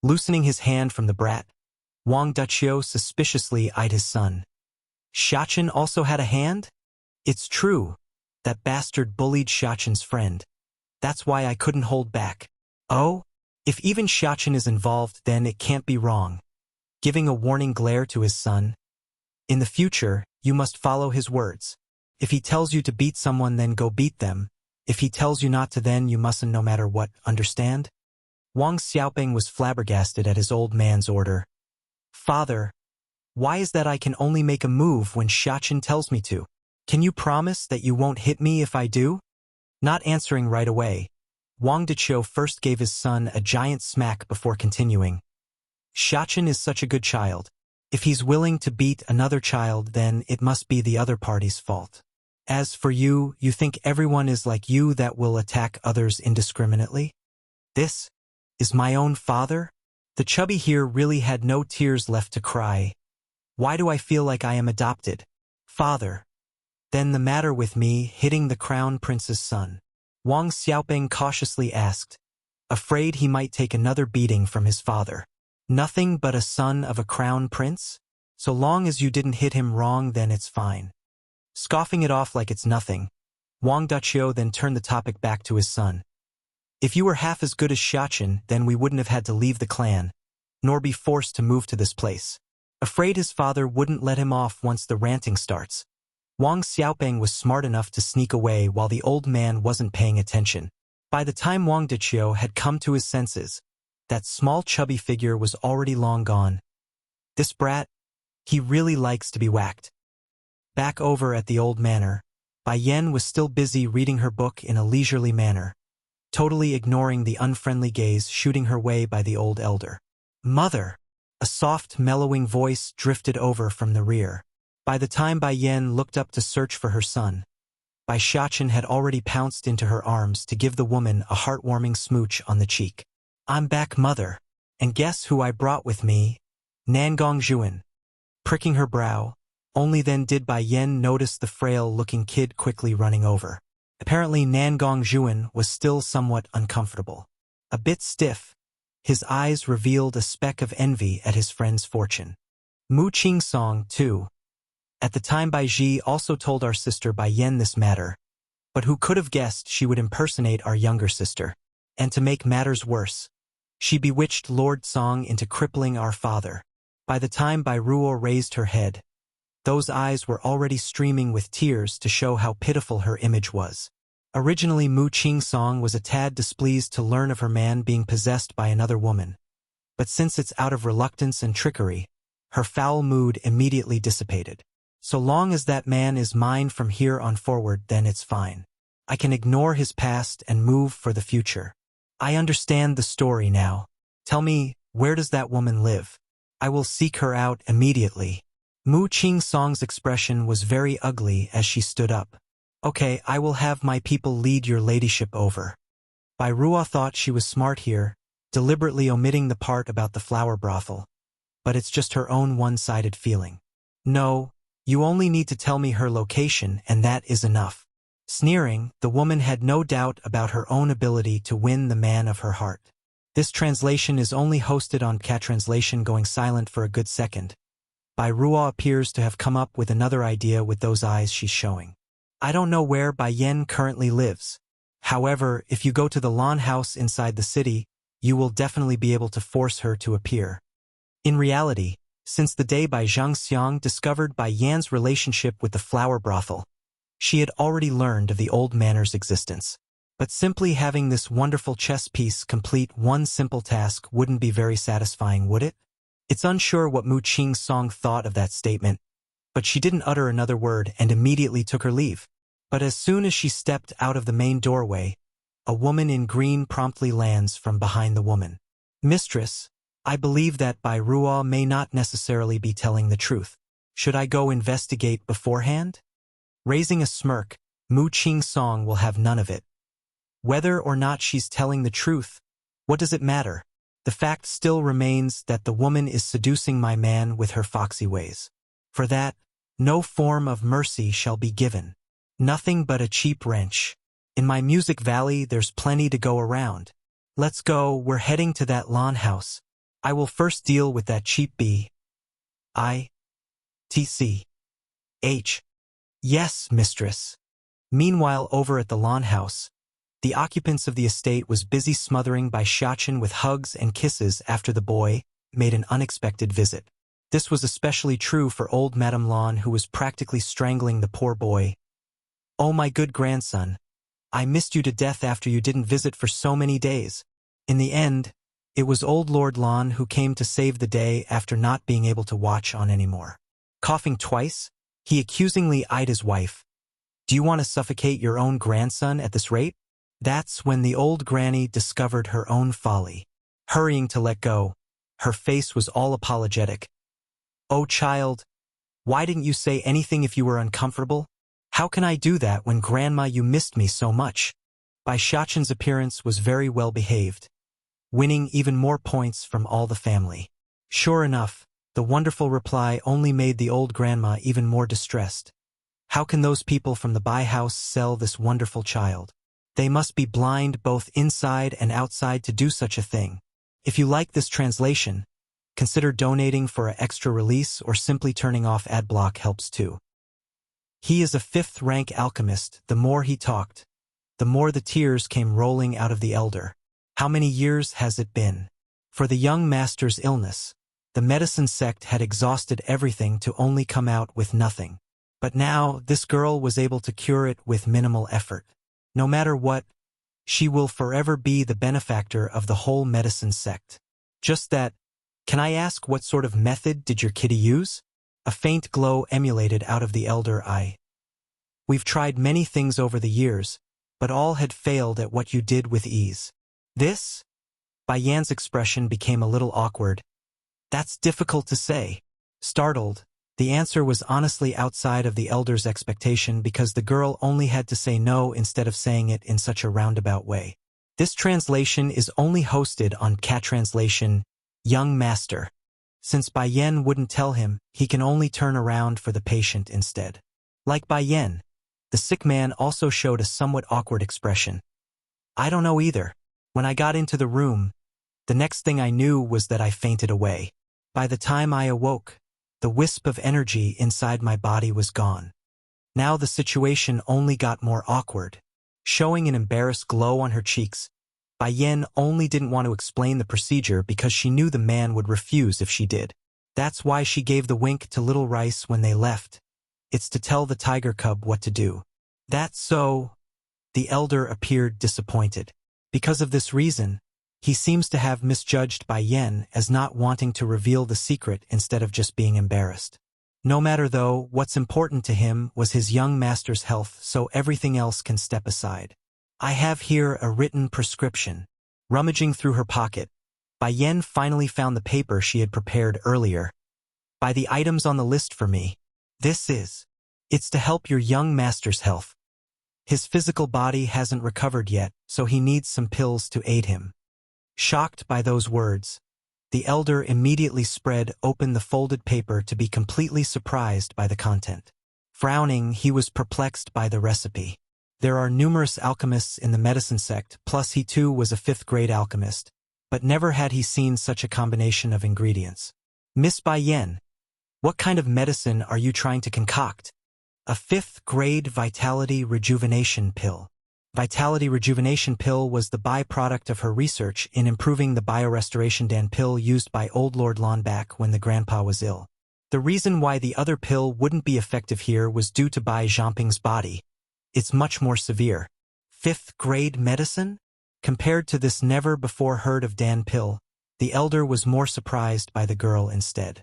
Speaker 1: Loosening his hand from the brat, Wang Deqiu suspiciously eyed his son. Shachin also had a hand? It's true. That bastard bullied Shachin's friend. That's why I couldn't hold back. Oh? If even Shachin is involved, then it can't be wrong. Giving a warning glare to his son. In the future, you must follow his words. If he tells you to beat someone, then go beat them. If he tells you not to, then you mustn't no matter what, understand? Wang Xiaopeng was flabbergasted at his old man's order. Father, why is that I can only make a move when Shachin tells me to? Can you promise that you won't hit me if I do? Not answering right away, Wang Deqiu first gave his son a giant smack before continuing. Shachin is such a good child. If he's willing to beat another child, then it must be the other party's fault. As for you, you think everyone is like you that will attack others indiscriminately? This is my own father? The chubby here really had no tears left to cry. Why do I feel like I am adopted? Father. Then the matter with me hitting the crown prince's son? Wang Xiaoping cautiously asked, afraid he might take another beating from his father. Nothing but a son of a crown prince? So long as you didn't hit him wrong, then it's fine. Scoffing it off like it's nothing, Wang Duqiu then turned the topic back to his son. If you were half as good as Xiaqin, then we wouldn't have had to leave the clan, nor be forced to move to this place. Afraid his father wouldn't let him off once the ranting starts, Wang Xiaoping was smart enough to sneak away while the old man wasn't paying attention. By the time Wang Duqiu had come to his senses, that small chubby figure was already long gone. This brat, he really likes to be whacked. Back over at the old manor, Bai Yan was still busy reading her book in a leisurely manner, totally ignoring the unfriendly gaze shooting her way by the old elder. Mother! A soft, mellowing voice drifted over from the rear. By the time Bai Yan looked up to search for her son, Bai Xiaqin had already pounced into her arms to give the woman a heartwarming smooch on the cheek. I'm back, mother. And guess who I brought with me? Nangong Zhuan. Pricking her brow, only then did Bai Yan notice the frail-looking kid quickly running over. Apparently Nangong Zhuan was still somewhat uncomfortable. A bit stiff, his eyes revealed a speck of envy at his friend's fortune. Mu Qingsong, too. At the time Bai Ji also told our sister Bai Yan this matter, but who could have guessed she would impersonate our younger sister? And to make matters worse, she bewitched Lord Song into crippling our father. By the time Bai Ruo raised her head, those eyes were already streaming with tears to show how pitiful her image was. Originally Mu Qingsong was a tad displeased to learn of her man being possessed by another woman, but since it's out of reluctance and trickery, her foul mood immediately dissipated. So long as that man is mine from here on forward, then it's fine. I can ignore his past and move for the future. I understand the story now. Tell me, where does that woman live? I will seek her out immediately. Mu Qingsong's expression was very ugly as she stood up. Okay, I will have my people lead your ladyship over. Bai Ruo thought she was smart here, deliberately omitting the part about the flower brothel. But it's just her own one-sided feeling. No, you only need to tell me her location and that is enough. Sneering, the woman had no doubt about her own ability to win the man of her heart. This translation is only hosted on Cat Translation, going silent for a good second. Bai Ruo appears to have come up with another idea with those eyes she's showing. I don't know where Bai Yan currently lives. However, if you go to the lawn house inside the city, you will definitely be able to force her to appear. In reality, since the day Bai Zhangxiang discovered Bai Yan's relationship with the flower brothel, she had already learned of the old manor's existence. But simply having this wonderful chess piece complete one simple task wouldn't be very satisfying, would it? It's unsure what Mu Qingsong thought of that statement, but she didn't utter another word and immediately took her leave. But as soon as she stepped out of the main doorway, a woman in green promptly lands from behind the woman. Mistress, I believe that Bai Ruo may not necessarily be telling the truth. Should I go investigate beforehand? Raising a smirk, Mu Qingsong will have none of it. Whether or not she's telling the truth, what does it matter? The fact still remains that the woman is seducing my man with her foxy ways. For that, no form of mercy shall be given. Nothing but a cheap wrench. In my music valley, there's plenty to go around. Let's go, we're heading to that lawn house. I will first deal with that cheap bitch. Yes, mistress. Meanwhile, over at the lawn house, the occupants of the estate was busy smothering Bai Xiaqin with hugs and kisses after the boy made an unexpected visit. This was especially true for old Madame Lan, who was practically strangling the poor boy. Oh, my good grandson, I missed you to death after you didn't visit for so many days. In the end, it was old Lord Lan who came to save the day after not being able to watch on anymore. Coughing twice, he accusingly eyed his wife. Do you want to suffocate your own grandson at this rate? That's when the old granny discovered her own folly. Hurrying to let go, her face was all apologetic. Oh, child, why didn't you say anything if you were uncomfortable? How can I do that when, Grandma, you missed me so much? Bai Xiaqin's appearance was very well behaved, winning even more points from all the family. Sure enough, the wonderful reply only made the old grandma even more distressed. How can those people from the Bai house sell this wonderful child? They must be blind both inside and outside to do such a thing. If you like this translation, consider donating for an extra release or simply turning off ad block helps too. He is a fifth-rank alchemist. The more he talked, the more the tears came rolling out of the elder. How many years has it been? For the young master's illness, the medicine sect had exhausted everything to only come out with nothing. But now, this girl was able to cure it with minimal effort. No matter what, she will forever be the benefactor of the whole medicine sect. Just that, can I ask what sort of method did your kitty use? A faint glow emulated out of the elder eye. We've tried many things over the years, but all had failed at what you did with ease. This? Bai Yan's expression became a little awkward. That's difficult to say. Startled, the answer was honestly outside of the elder's expectation because the girl only had to say no instead of saying it in such a roundabout way. This translation is only hosted on Cat Translation, Young Master. Since Bai Yan wouldn't tell him, he can only turn around for the patient instead. Like Bai Yan, the sick man also showed a somewhat awkward expression. I don't know either. When I got into the room, the next thing I knew was that I fainted away. By the time I awoke, the wisp of energy inside my body was gone. Now the situation only got more awkward. Showing an embarrassed glow on her cheeks, Bai Yan only didn't want to explain the procedure because she knew the man would refuse if she did. That's why she gave the wink to Little Rice when they left. It's to tell the tiger cub what to do. That's so. The elder appeared disappointed. Because of this reason, he seems to have misjudged Bai Yan as not wanting to reveal the secret instead of just being embarrassed. No matter though, what's important to him was his young master's health, so everything else can step aside. I have here a written prescription. Rummaging through her pocket, Bai Yan finally found the paper she had prepared earlier. By the items on the list for me. It's to help your young master's health. His physical body hasn't recovered yet, so he needs some pills to aid him. Shocked by those words, the elder immediately spread open the folded paper to be completely surprised by the content. Frowning, he was perplexed by the recipe. There are numerous alchemists in the medicine sect, plus he too was a fifth-grade alchemist, but never had he seen such a combination of ingredients. Miss Bai Yan, what kind of medicine are you trying to concoct? A fifth-grade Vitality Rejuvenation Pill. Vitality Rejuvenation Pill was the byproduct of her research in improving the biorestoration Dan pill used by Old Lord Lonback when the grandpa was ill. The reason why the other pill wouldn't be effective here was due to Bai Zhangping's body. It's much more severe. Fifth-grade medicine? Compared to this never-before-heard-of Dan pill, the elder was more surprised by the girl instead.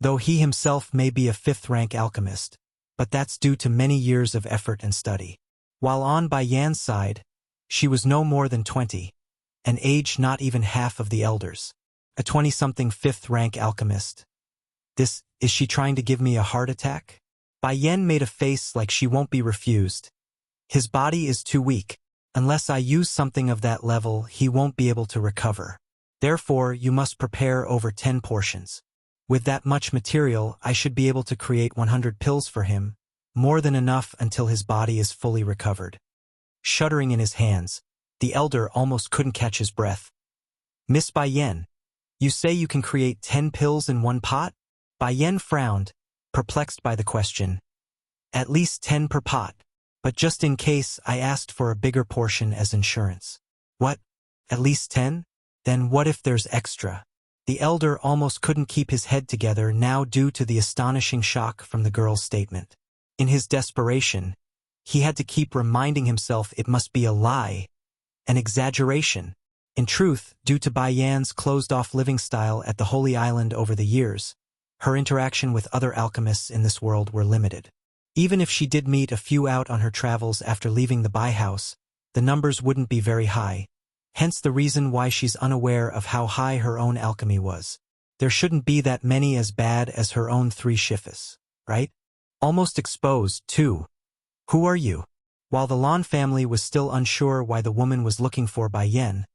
Speaker 1: Though he himself may be a fifth-rank alchemist, but that's due to many years of effort and study. While on Bai Yan's side, she was no more than 20, an age not even half of the elders. A 20-something fifth-rank alchemist. Is she trying to give me a heart attack? Bai Yan made a face like she won't be refused. His body is too weak. Unless I use something of that level, he won't be able to recover. Therefore, you must prepare over 10 portions. With that much material, I should be able to create 100 pills for him, more than enough until his body is fully recovered. Shuddering in his hands, the elder almost couldn't catch his breath. Miss Bai Yan, you say you can create 10 pills in one pot? Bai Yan frowned, perplexed by the question. At least 10 per pot, but just in case I asked for a bigger portion as insurance. What? At least 10? Then what if there's extra? The elder almost couldn't keep his head together now due to the astonishing shock from the girl's statement. In his desperation, he had to keep reminding himself it must be a lie, an exaggeration. In truth, due to Bai Yan's closed-off living style at the Holy Island over the years, her interaction with other alchemists in this world were limited. Even if she did meet a few out on her travels after leaving the Bai house, the numbers wouldn't be very high. Hence the reason why she's unaware of how high her own alchemy was. There shouldn't be that many as bad as her own 3 shifas, right? Almost exposed, too. Who are you? While the Lan family was still unsure why the woman was looking for Bai Yan,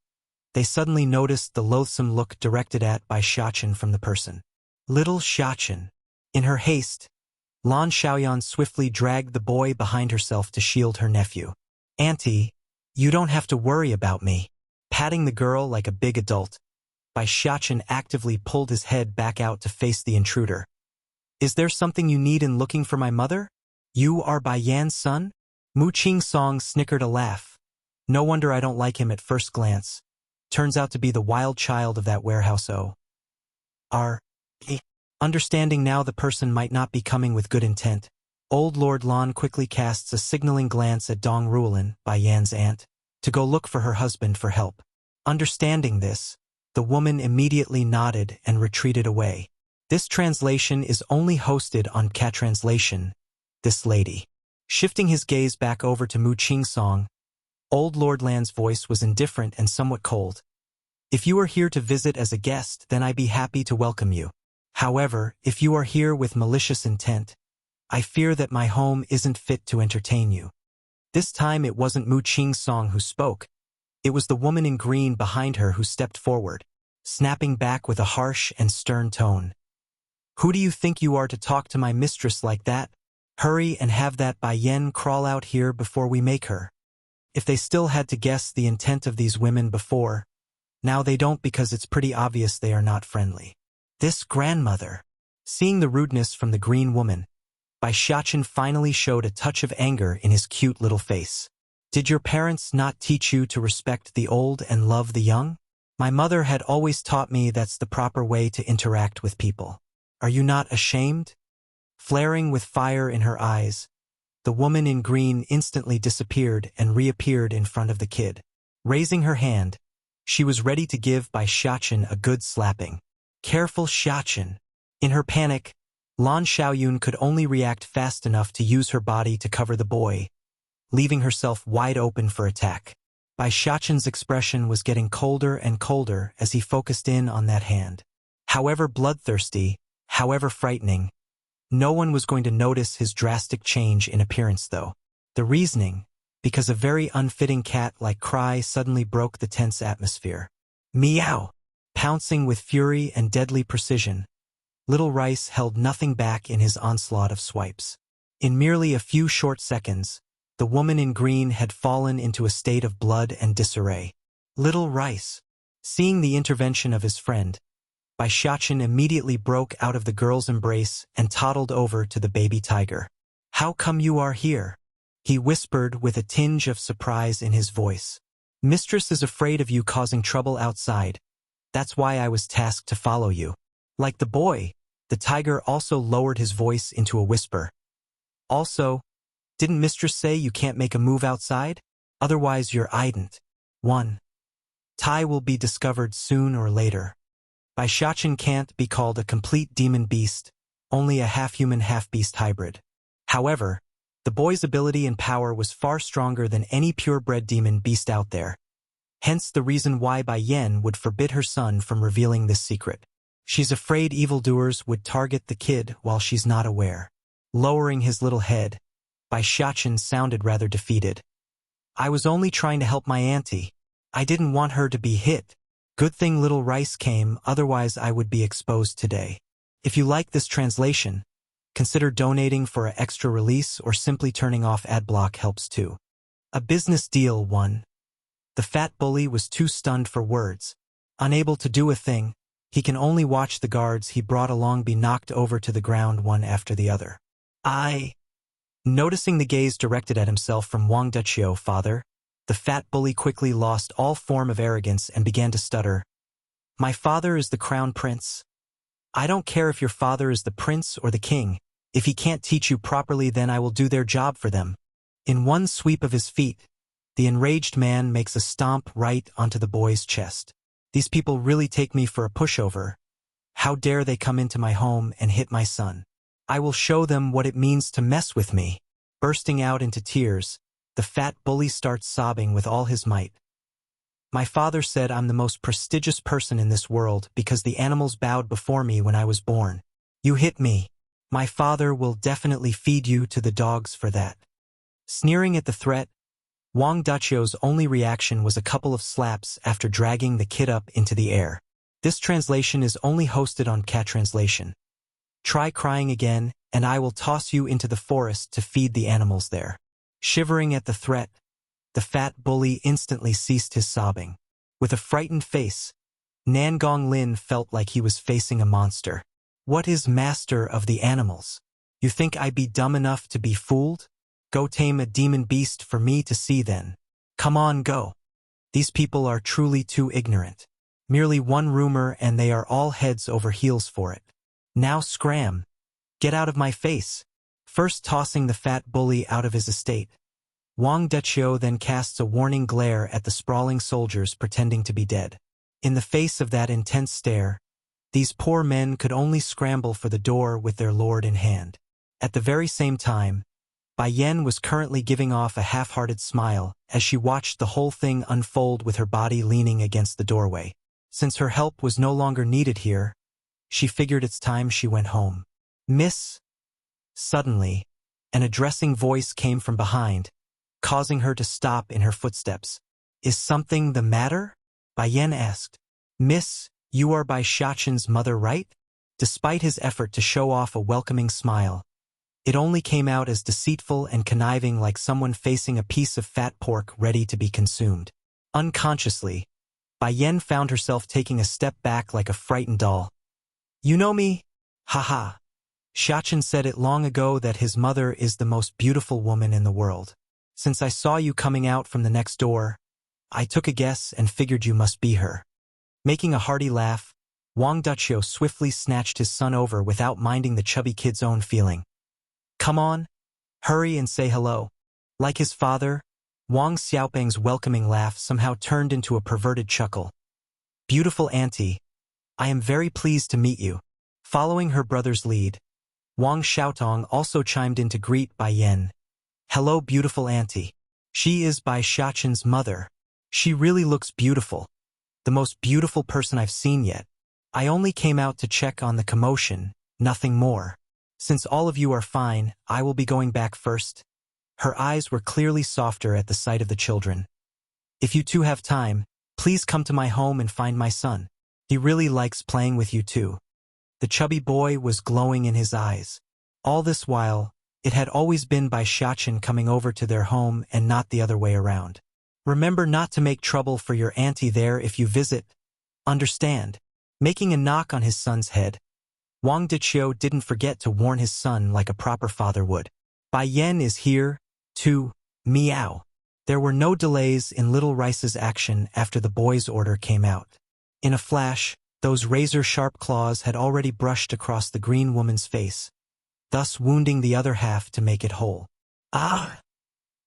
Speaker 1: they suddenly noticed the loathsome look directed at by Xiachen from the person. Little Xiachen. In her haste, Lan Xiaoyan swiftly dragged the boy behind herself to shield her nephew. "Auntie, you don't have to worry about me." Patting the girl like a big adult, Bai Xiachen actively pulled his head back out to face the intruder. "Is there something you need in looking for my mother? You are Bai Yan's son?" Mu Qingsong snickered a laugh. "No wonder I don't like him at first glance. Turns out to be the wild child of that warehouse R. Understanding now the person might not be coming with good intent, old Lord Lan quickly casts a signaling glance at Dong Ruolin, Bai Yan's aunt, to go look for her husband for help. Understanding this, the woman immediately nodded and retreated away. This translation is only hosted on Cat Translation. This lady. Shifting his gaze back over to Mu Qingsong, old Lord Lan's voice was indifferent and somewhat cold. "If you are here to visit as a guest, then I'd be happy to welcome you. However, if you are here with malicious intent, I fear that my home isn't fit to entertain you." This time it wasn't Mu Qingsong who spoke. It was the woman in green behind her who stepped forward, snapping back with a harsh and stern tone. "Who do you think you are to talk to my mistress like that? Hurry and have that Bai Yan crawl out here before we make her." If they still had to guess the intent of these women before, now they don't because it's pretty obvious they are not friendly. This grandmother. Seeing the rudeness from the green woman, Bai Xiachen finally showed a touch of anger in his cute little face. "Did your parents not teach you to respect the old and love the young? My mother had always taught me that's the proper way to interact with people. Are you not ashamed?" Flaring with fire in her eyes, the woman in green instantly disappeared and reappeared in front of the kid. Raising her hand, she was ready to give Bai Xiachen a good slapping. "Careful, Xiachen." In her panic, Lan Xiaoyun could only react fast enough to use her body to cover the boy, leaving herself wide open for attack. Bai Xiachen's expression was getting colder and colder as he focused in on that hand. However bloodthirsty, however frightening, no one was going to notice his drastic change in appearance though. The reasoning, because a very unfitting cat-like cry suddenly broke the tense atmosphere. "Meow!" Pouncing with fury and deadly precision, Little Rice held nothing back in his onslaught of swipes. In merely a few short seconds, the woman in green had fallen into a state of blood and disarray. Little Rice. Seeing the intervention of his friend, Bai Xiachen immediately broke out of the girl's embrace and toddled over to the baby tiger. "How come you are here?" he whispered with a tinge of surprise in his voice. "Mistress is afraid of you causing trouble outside. That's why I was tasked to follow you." Like the boy, the tiger also lowered his voice into a whisper. "Also, didn't mistress say you can't make a move outside? Otherwise you're ident. 1. Tai will be discovered soon or later. Bai Xiachen can't be called a complete demon beast, only a half-human half-beast hybrid. However, the boy's ability and power was far stronger than any purebred demon beast out there. Hence the reason why Bai Yan would forbid her son from revealing this secret. She's afraid evildoers would target the kid while she's not aware. Lowering his little head, Bai Xiachen sounded rather defeated. "I was only trying to help my auntie. I didn't want her to be hit. Good thing Little Rice came, otherwise I would be exposed today." If you like this translation, consider donating for an extra release or simply turning off adblock helps too. A business deal 1. The fat bully was too stunned for words. Unable to do a thing, he can only watch the guards he brought along be knocked over to the ground one after the other. Noticing the gaze directed at himself from Wang Duchio, father, the fat bully quickly lost all form of arrogance and began to stutter. "My father is the crown prince. I don't care if your father is the prince or the king. If he can't teach you properly, then I will do their job for them." In one sweep of his feet, the enraged man makes a stomp right onto the boy's chest. "These people really take me for a pushover. How dare they come into my home and hit my son? I will show them what it means to mess with me." Bursting out into tears, the fat bully starts sobbing with all his might. "My father said I'm the most prestigious person in this world because the animals bowed before me when I was born. You hit me. My father will definitely feed you to the dogs for that." Sneering at the threat, Wang Duchio's only reaction was a couple of slaps after dragging the kid up into the air. This translation is only hosted on Cat Translation. Try crying again and I will toss you into the forest to feed the animals there." Shivering at the threat, the fat bully instantly ceased his sobbing. With a frightened face, Nangong Lin felt like he was facing a monster. "What is master of the animals? You think I be dumb enough to be fooled? Go tame a demon beast for me to see then. Come on, go. These people are truly too ignorant. Merely one rumor and they are all heads over heels for it. Now scram. Get out of my face." First tossing the fat bully out of his estate, Wang Deqiu then casts a warning glare at the sprawling soldiers pretending to be dead. In the face of that intense stare, these poor men could only scramble for the door with their lord in hand. At the very same time, Bai Yan was currently giving off a half-hearted smile as she watched the whole thing unfold with her body leaning against the doorway. Since her help was no longer needed here, she figured it's time she went home. "Miss?" Suddenly, an addressing voice came from behind, causing her to stop in her footsteps. "Is something the matter?" Bai Yan asked. "Miss, you are Bai Shachen's mother, right?" Despite his effort to show off a welcoming smile, it only came out as deceitful and conniving, like someone facing a piece of fat pork ready to be consumed. Unconsciously, Bai Yan found herself taking a step back like a frightened doll. "You know me? Haha. Shachen said it long ago that his mother is the most beautiful woman in the world. Since I saw you coming out from the next door, I took a guess and figured you must be her." Making a hearty laugh, Wang Deqiu swiftly snatched his son over without minding the chubby kid's own feeling. "Come on, hurry and say hello." Like his father, Wang Xiaopeng's welcoming laugh somehow turned into a perverted chuckle. "Beautiful auntie, I am very pleased to meet you." Following her brother's lead, Wang Xiaotong also chimed in to greet Bai Yan. "Hello, beautiful auntie. She is Bai Shachen's mother. She really looks beautiful. The most beautiful person I've seen yet. I only came out to check on the commotion, nothing more. Since all of you are fine, I will be going back first." Her eyes were clearly softer at the sight of the children. "If you two have time, please come to my home and find my son. He really likes playing with you too." The chubby boy was glowing in his eyes. All this while, it had always been Bai Shachen coming over to their home and not the other way around. "Remember not to make trouble for your auntie there if you visit. Understand?" Making a knock on his son's head, Wang Deqiu didn't forget to warn his son like a proper father would. "Bai Yan is here, too, meow." There were no delays in Little Rice's action after the boy's order came out. In a flash, those razor-sharp claws had already brushed across the green woman's face, thus wounding the other half to make it whole. "Ah!"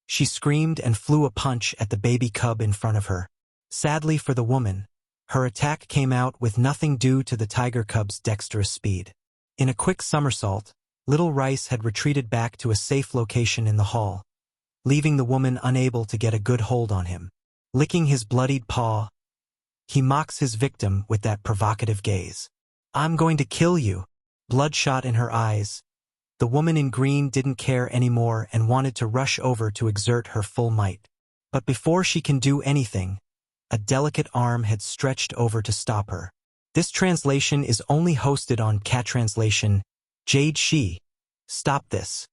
Speaker 1: She screamed and flew a punch at the baby cub in front of her. Sadly for the woman, her attack came out with nothing due to the tiger cub's dexterous speed. In a quick somersault, Little Rice had retreated back to a safe location in the hall, leaving the woman unable to get a good hold on him. Licking his bloodied paw, he mocks his victim with that provocative gaze. "I'm going to kill you." Bloodshot in her eyes, the woman in green didn't care anymore and wanted to rush over to exert her full might. But before she can do anything, a delicate arm had stretched over to stop her. This translation is only hosted on Cat Translation. Jade Shi. "Stop this."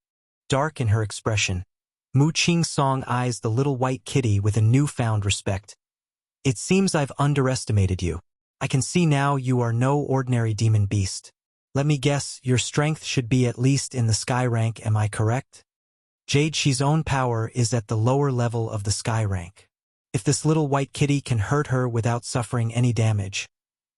Speaker 1: Dark in her expression, Mu Qing Song eyes the little white kitty with a newfound respect. "It seems I've underestimated you. I can see now you are no ordinary demon beast. Let me guess, your strength should be at least in the sky rank, am I correct?" Jade Shi's own power is at the lower level of the sky rank. If this little white kitty can hurt her without suffering any damage,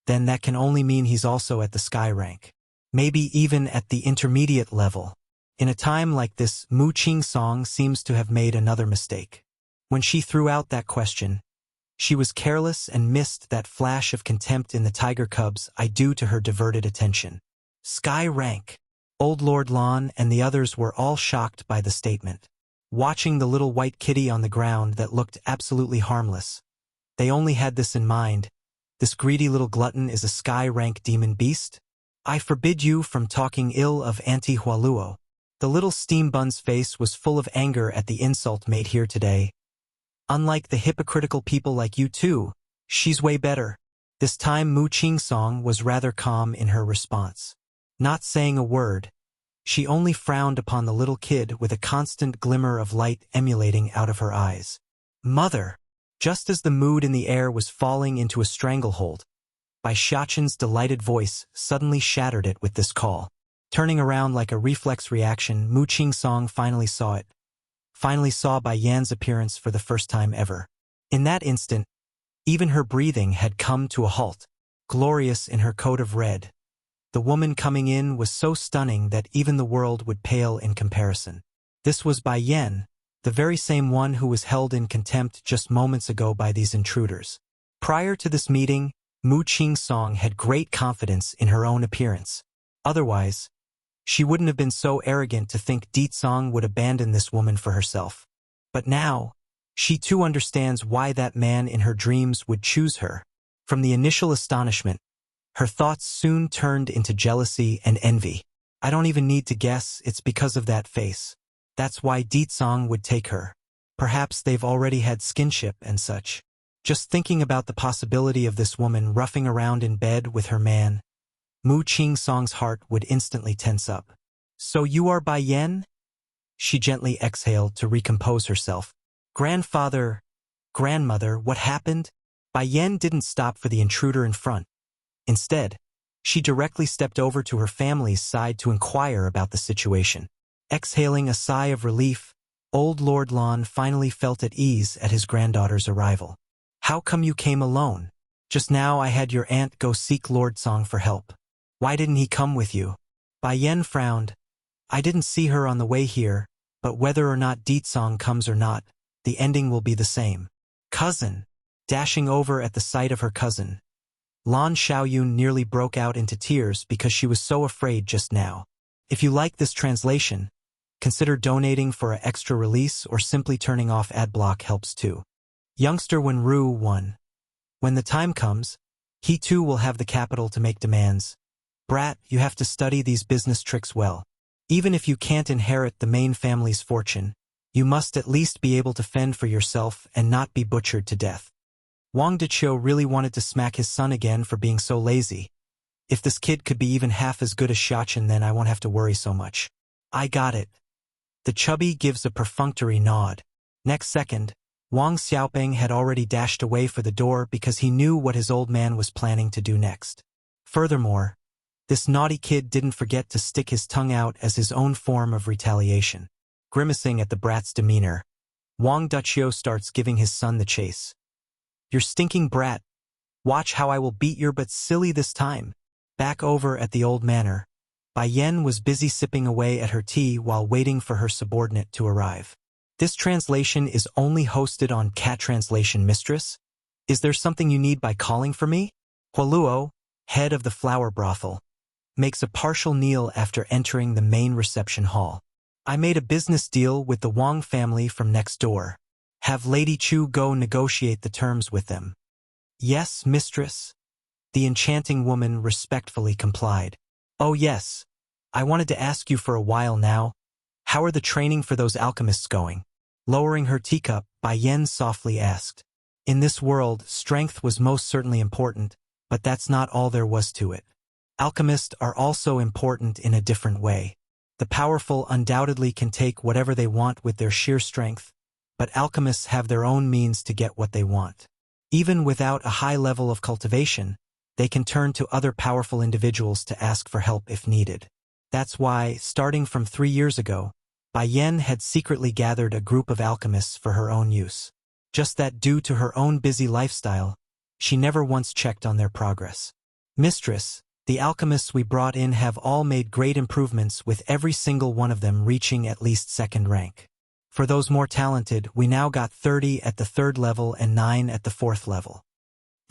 Speaker 1: then that can only mean he's also at the sky rank. Maybe even at the intermediate level. In a time like this, Mu Qing Song seems to have made another mistake. When she threw out that question, she was careless and missed that flash of contempt in the tiger cub's eye due to her diverted attention. Sky rank. Old Lord Lon and the others were all shocked by the statement. Watching the little white kitty on the ground that looked absolutely harmless, they only had this in mind. This greedy little glutton is a sky rank demon beast? I forbid you from talking ill of Auntie Hualuo. The little steam bun's face was full of anger at the insult made here today. Unlike the hypocritical people like you two, she's way better. This time Mu Qing Song was rather calm in her response. Not saying a word, She only frowned upon the little kid with a constant glimmer of light emulating out of her eyes. Mother! Just as the mood in the air was falling into a stranglehold, Bai Xiaqin's delighted voice suddenly shattered it with this call. Turning around like a reflex reaction, Mu Qingsong finally saw Bai Yan's appearance for the first time ever. In that instant, even her breathing had come to a halt. Glorious in her coat of red, the woman coming in was so stunning that even the world would pale in comparison. This was Bai Yan, the very same one who was held in contempt just moments ago by these intruders. Prior to this meeting, Mu Qingsong had great confidence in her own appearance. Otherwise, she wouldn't have been so arrogant to think Ditsong would abandon this woman for herself. But now, she too understands why that man in her dreams would choose her. From the initial astonishment, her thoughts soon turned into jealousy and envy. I don't even need to guess, it's because of that face. That's why Ditsong would take her. Perhaps they've already had skinship and such. Just thinking about the possibility of this woman roughing around in bed with her man, Mu Qingsong's heart would instantly tense up. So you are Bai Yan? She gently exhaled to recompose herself. Grandmother, what happened? Bai Yan didn't stop for the intruder in front. Instead, she directly stepped over to her family's side to inquire about the situation. Exhaling a sigh of relief, old Lord Lan finally felt at ease at his granddaughter's arrival. How come you came alone? Just now I had your aunt go seek Lord Song for help. Why didn't he come with you? Bai Yan frowned. I didn't see her on the way here, but whether or not Ditsong comes or not, the ending will be the same. Cousin! Dashing over at the sight of her cousin, Lan Xiaoyun nearly broke out into tears because she was so afraid just now. If you like this translation, consider donating for an extra release or simply turning off ad block helps too. Youngster Wenru 1. When the time comes, he too will have the capital to make demands. Brat, you have to study these business tricks well. Even if you can't inherit the main family's fortune, you must at least be able to fend for yourself and not be butchered to death. Wang Deqiu really wanted to smack his son again for being so lazy. If this kid could be even half as good as Xiaqin, then I won't have to worry so much. I got it. The chubby gives a perfunctory nod. Next second, Wang Xiaoping had already dashed away for the door because he knew what his old man was planning to do next. Furthermore, this naughty kid didn't forget to stick his tongue out as his own form of retaliation. Grimacing at the brat's demeanor, Wang Deqiu starts giving his son the chase. You stinking brat! Watch how I will beat your butt silly this time. Back over at the old manor, Bai Yan was busy sipping away at her tea while waiting for her subordinate to arrive. This translation is only hosted on Cat Translation Mistress. Is there something you need by calling for me? Huoluo, head of the flower brothel, makes a partial kneel after entering the main reception hall. I made a business deal with the Wang family from next door. Have Lady Chu go negotiate the terms with them. Yes, mistress. The enchanting woman respectfully complied. Oh yes, I wanted to ask you for a while now. How are the training for those alchemists going? Lowering her teacup, Bai Yan softly asked. In this world, strength was most certainly important, but that's not all there was to it. Alchemists are also important in a different way. The powerful undoubtedly can take whatever they want with their sheer strength, but alchemists have their own means to get what they want. Even without a high level of cultivation, they can turn to other powerful individuals to ask for help if needed. That's why, starting from 3 years ago, Bai Yan had secretly gathered a group of alchemists for her own use. Just that due to her own busy lifestyle, she never once checked on their progress. Mistress, the alchemists we brought in have all made great improvements, with every single one of them reaching at least 2nd rank. For those more talented, we now got 30 at the 3rd level and 9 at the 4th level.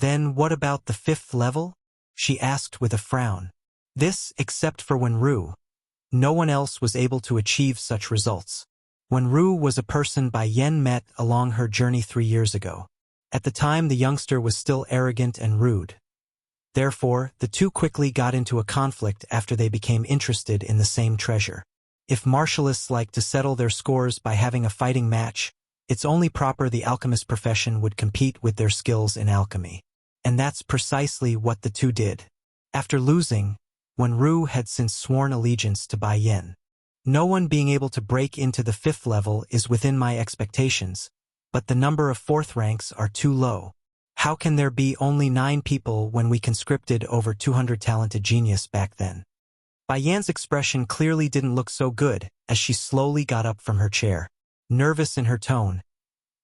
Speaker 1: Then what about the 5th level? She asked with a frown. This, except for Wenru. No one else was able to achieve such results. Wenru was a person Bai Yan met along her journey 3 years ago. At the time, the youngster was still arrogant and rude. Therefore, the two quickly got into a conflict after they became interested in the same treasure. If martialists like to settle their scores by having a fighting match, it's only proper the alchemist profession would compete with their skills in alchemy. And that's precisely what the two did. After losing, Wenru had since sworn allegiance to Bai Yan. No one being able to break into the 5th level is within my expectations, but the number of 4th ranks are too low. How can there be only 9 people when we conscripted over 200 talented genius back then? Bai Yan's expression clearly didn't look so good as she slowly got up from her chair. Nervous in her tone,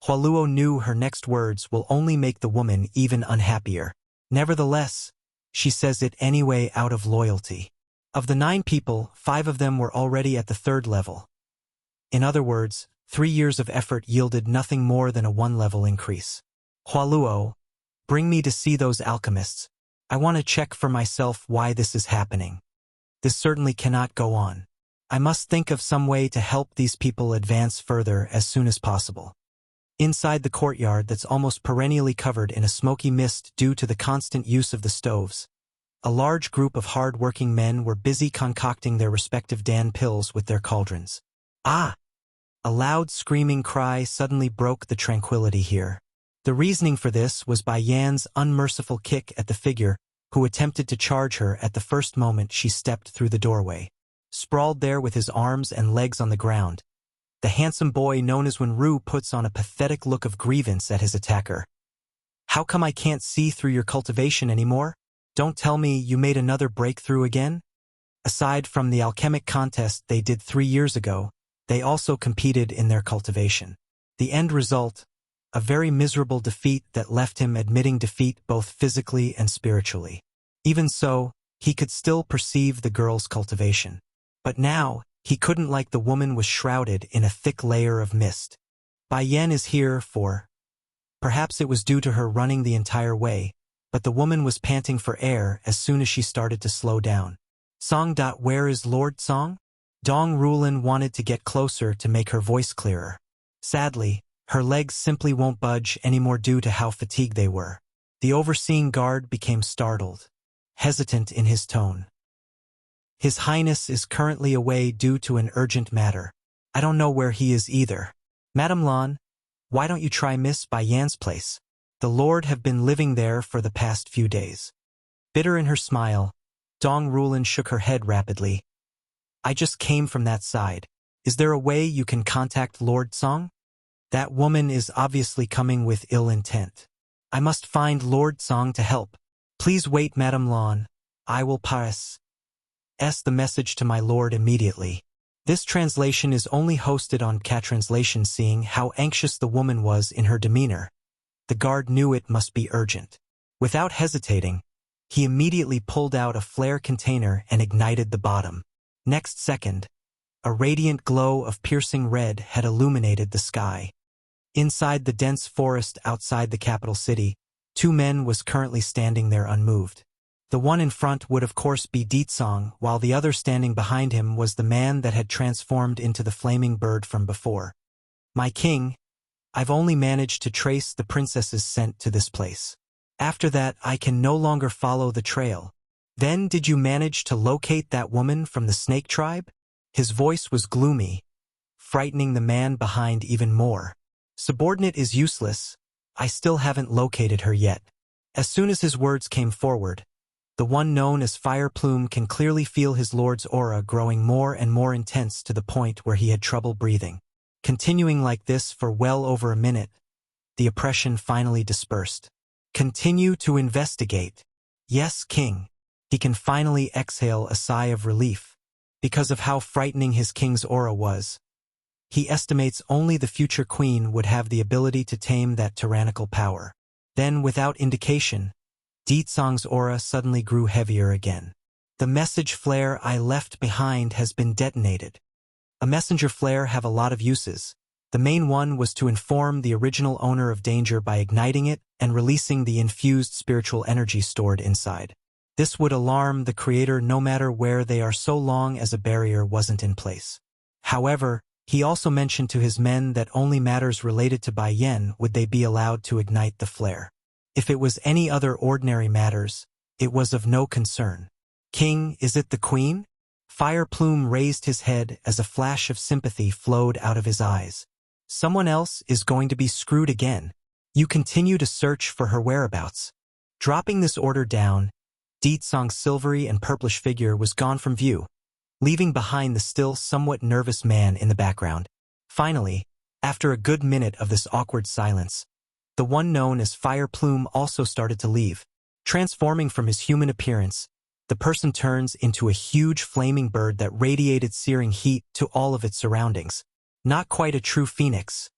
Speaker 1: Hualuo knew her next words will only make the woman even unhappier. Nevertheless, she says it anyway out of loyalty. Of the 9 people, 5 of them were already at the 3rd level. In other words, 3 years of effort yielded nothing more than a 1-level increase. Hualuo, bring me to see those alchemists. I want to check for myself why this is happening. This certainly cannot go on. I must think of some way to help these people advance further as soon as possible. Inside the courtyard that's almost perennially covered in a smoky mist due to the constant use of the stoves, a large group of hard-working men were busy concocting their respective Dan pills with their cauldrons. Ah! A loud screaming cry suddenly broke the tranquility here. The reasoning for this was Bai Yan's unmerciful kick at the figure who attempted to charge her at the first moment she stepped through the doorway. Sprawled there with his arms and legs on the ground, the handsome boy known as Wenru puts on a pathetic look of grievance at his attacker. How come I can't see through your cultivation anymore? Don't tell me you made another breakthrough again? Aside from the alchemic contest they did 3 years ago, they also competed in their cultivation. The end result, a very miserable defeat that left him admitting defeat both physically and spiritually. Even so, he could still perceive the girl's cultivation. But now, he couldn't, like the woman was shrouded in a thick layer of mist. Bai Yan is here for... Perhaps it was due to her running the entire way, but the woman was panting for air as soon as she started to slow down. Song. Where is Lord Song? Dong Rulin wanted to get closer to make her voice clearer. Sadly, her legs simply won't budge anymore due to how fatigued they were. The overseeing guard became startled, hesitant in his tone. His Highness is currently away due to an urgent matter. I don't know where he is either. Madame Lan, why don't you try Miss Bai Yan's place? The Lord have been living there for the past few days. Bitter in her smile, Dong Rulin shook her head rapidly. I just came from that side. Is there a way you can contact Lord Song? That woman is obviously coming with ill intent. I must find Lord Song to help. Please wait, Madame Lan. I will pass the message to my lord immediately. This translation is only hosted on Cat-Translation. Seeing how anxious the woman was in her demeanor, the guard knew it must be urgent. Without hesitating, he immediately pulled out a flare container and ignited the bottom. Next second, a radiant glow of piercing red had illuminated the sky. Inside the dense forest outside the capital city, 2 men was currently standing there unmoved. The one in front would of course be Ditsong, while the other standing behind him was the man that had transformed into the flaming bird from before. My king, I've only managed to trace the princess's scent to this place. After that, I can no longer follow the trail. Then did you manage to locate that woman from the snake tribe? His voice was gloomy, frightening the man behind even more. Subordinate is useless. I still haven't located her yet. As soon as his words came forward, the one known as Fire Plume can clearly feel his lord's aura growing more and more intense to the point where he had trouble breathing. Continuing like this for well over a minute, the oppression finally dispersed. Continue to investigate. Yes, King. He can finally exhale a sigh of relief. Because of how frightening his king's aura was, he estimates only the future queen would have the ability to tame that tyrannical power. Then, without indication, Ditsong's aura suddenly grew heavier again. The message flare I left behind has been detonated. A messenger flare have a lot of uses. The main one was to inform the original owner of danger by igniting it and releasing the infused spiritual energy stored inside. This would alarm the creator no matter where they are so long as a barrier wasn't in place. However, he also mentioned to his men that only matters related to Bai Yan would they be allowed to ignite the flare. If it was any other ordinary matters, it was of no concern. King, is it the queen? Fire Plume raised his head as a flash of sympathy flowed out of his eyes. Someone else is going to be screwed again. You continue to search for her whereabouts. Dropping this order down, Ditsong's silvery and purplish figure was gone from view, leaving behind the still somewhat nervous man in the background. Finally, after a good minute of this awkward silence, the one known as Fire Plume also started to leave. Transforming from his human appearance, the person turns into a huge flaming bird that radiated searing heat to all of its surroundings. Not quite a true phoenix,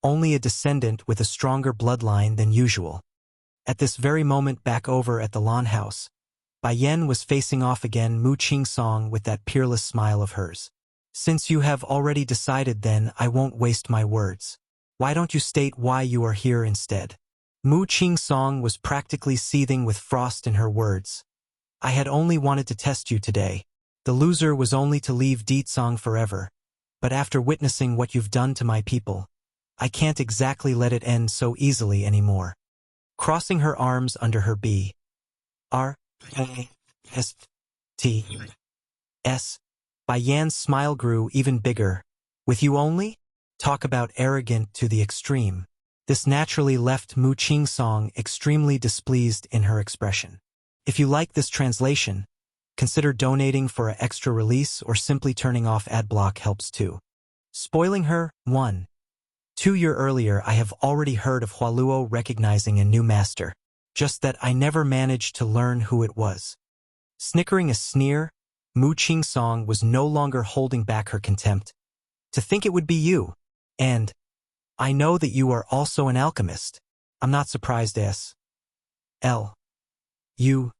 Speaker 1: only a descendant with a stronger bloodline than usual. At this very moment back over at the lawn house, Bai Yan was facing off again Mu Qing-song with that peerless smile of hers. Since you have already decided, then I won't waste my words. Why don't you state why you are here instead? Mu Qing-song was practically seething with frost in her words. I had only wanted to test you today. The loser was only to leave Deetsong forever. But after witnessing what you've done to my people, I can't exactly let it end so easily anymore. Crossing her arms under her B.R.A.S.T.S. Bai Yan's smile grew even bigger. With you only? Talk about arrogant to the extreme. This naturally left Mu Qing-song extremely displeased in her expression. If you like this translation, consider donating for an extra release or simply turning off ad block helps too. Spoiling her, 1. 2 years earlier I have already heard of Hualuo recognizing a new master, just that I never managed to learn who it was. Snickering a sneer, Mu Qing-song was no longer holding back her contempt. To think it would be you. And I know that you are also an alchemist. I'm not surprised S.L. You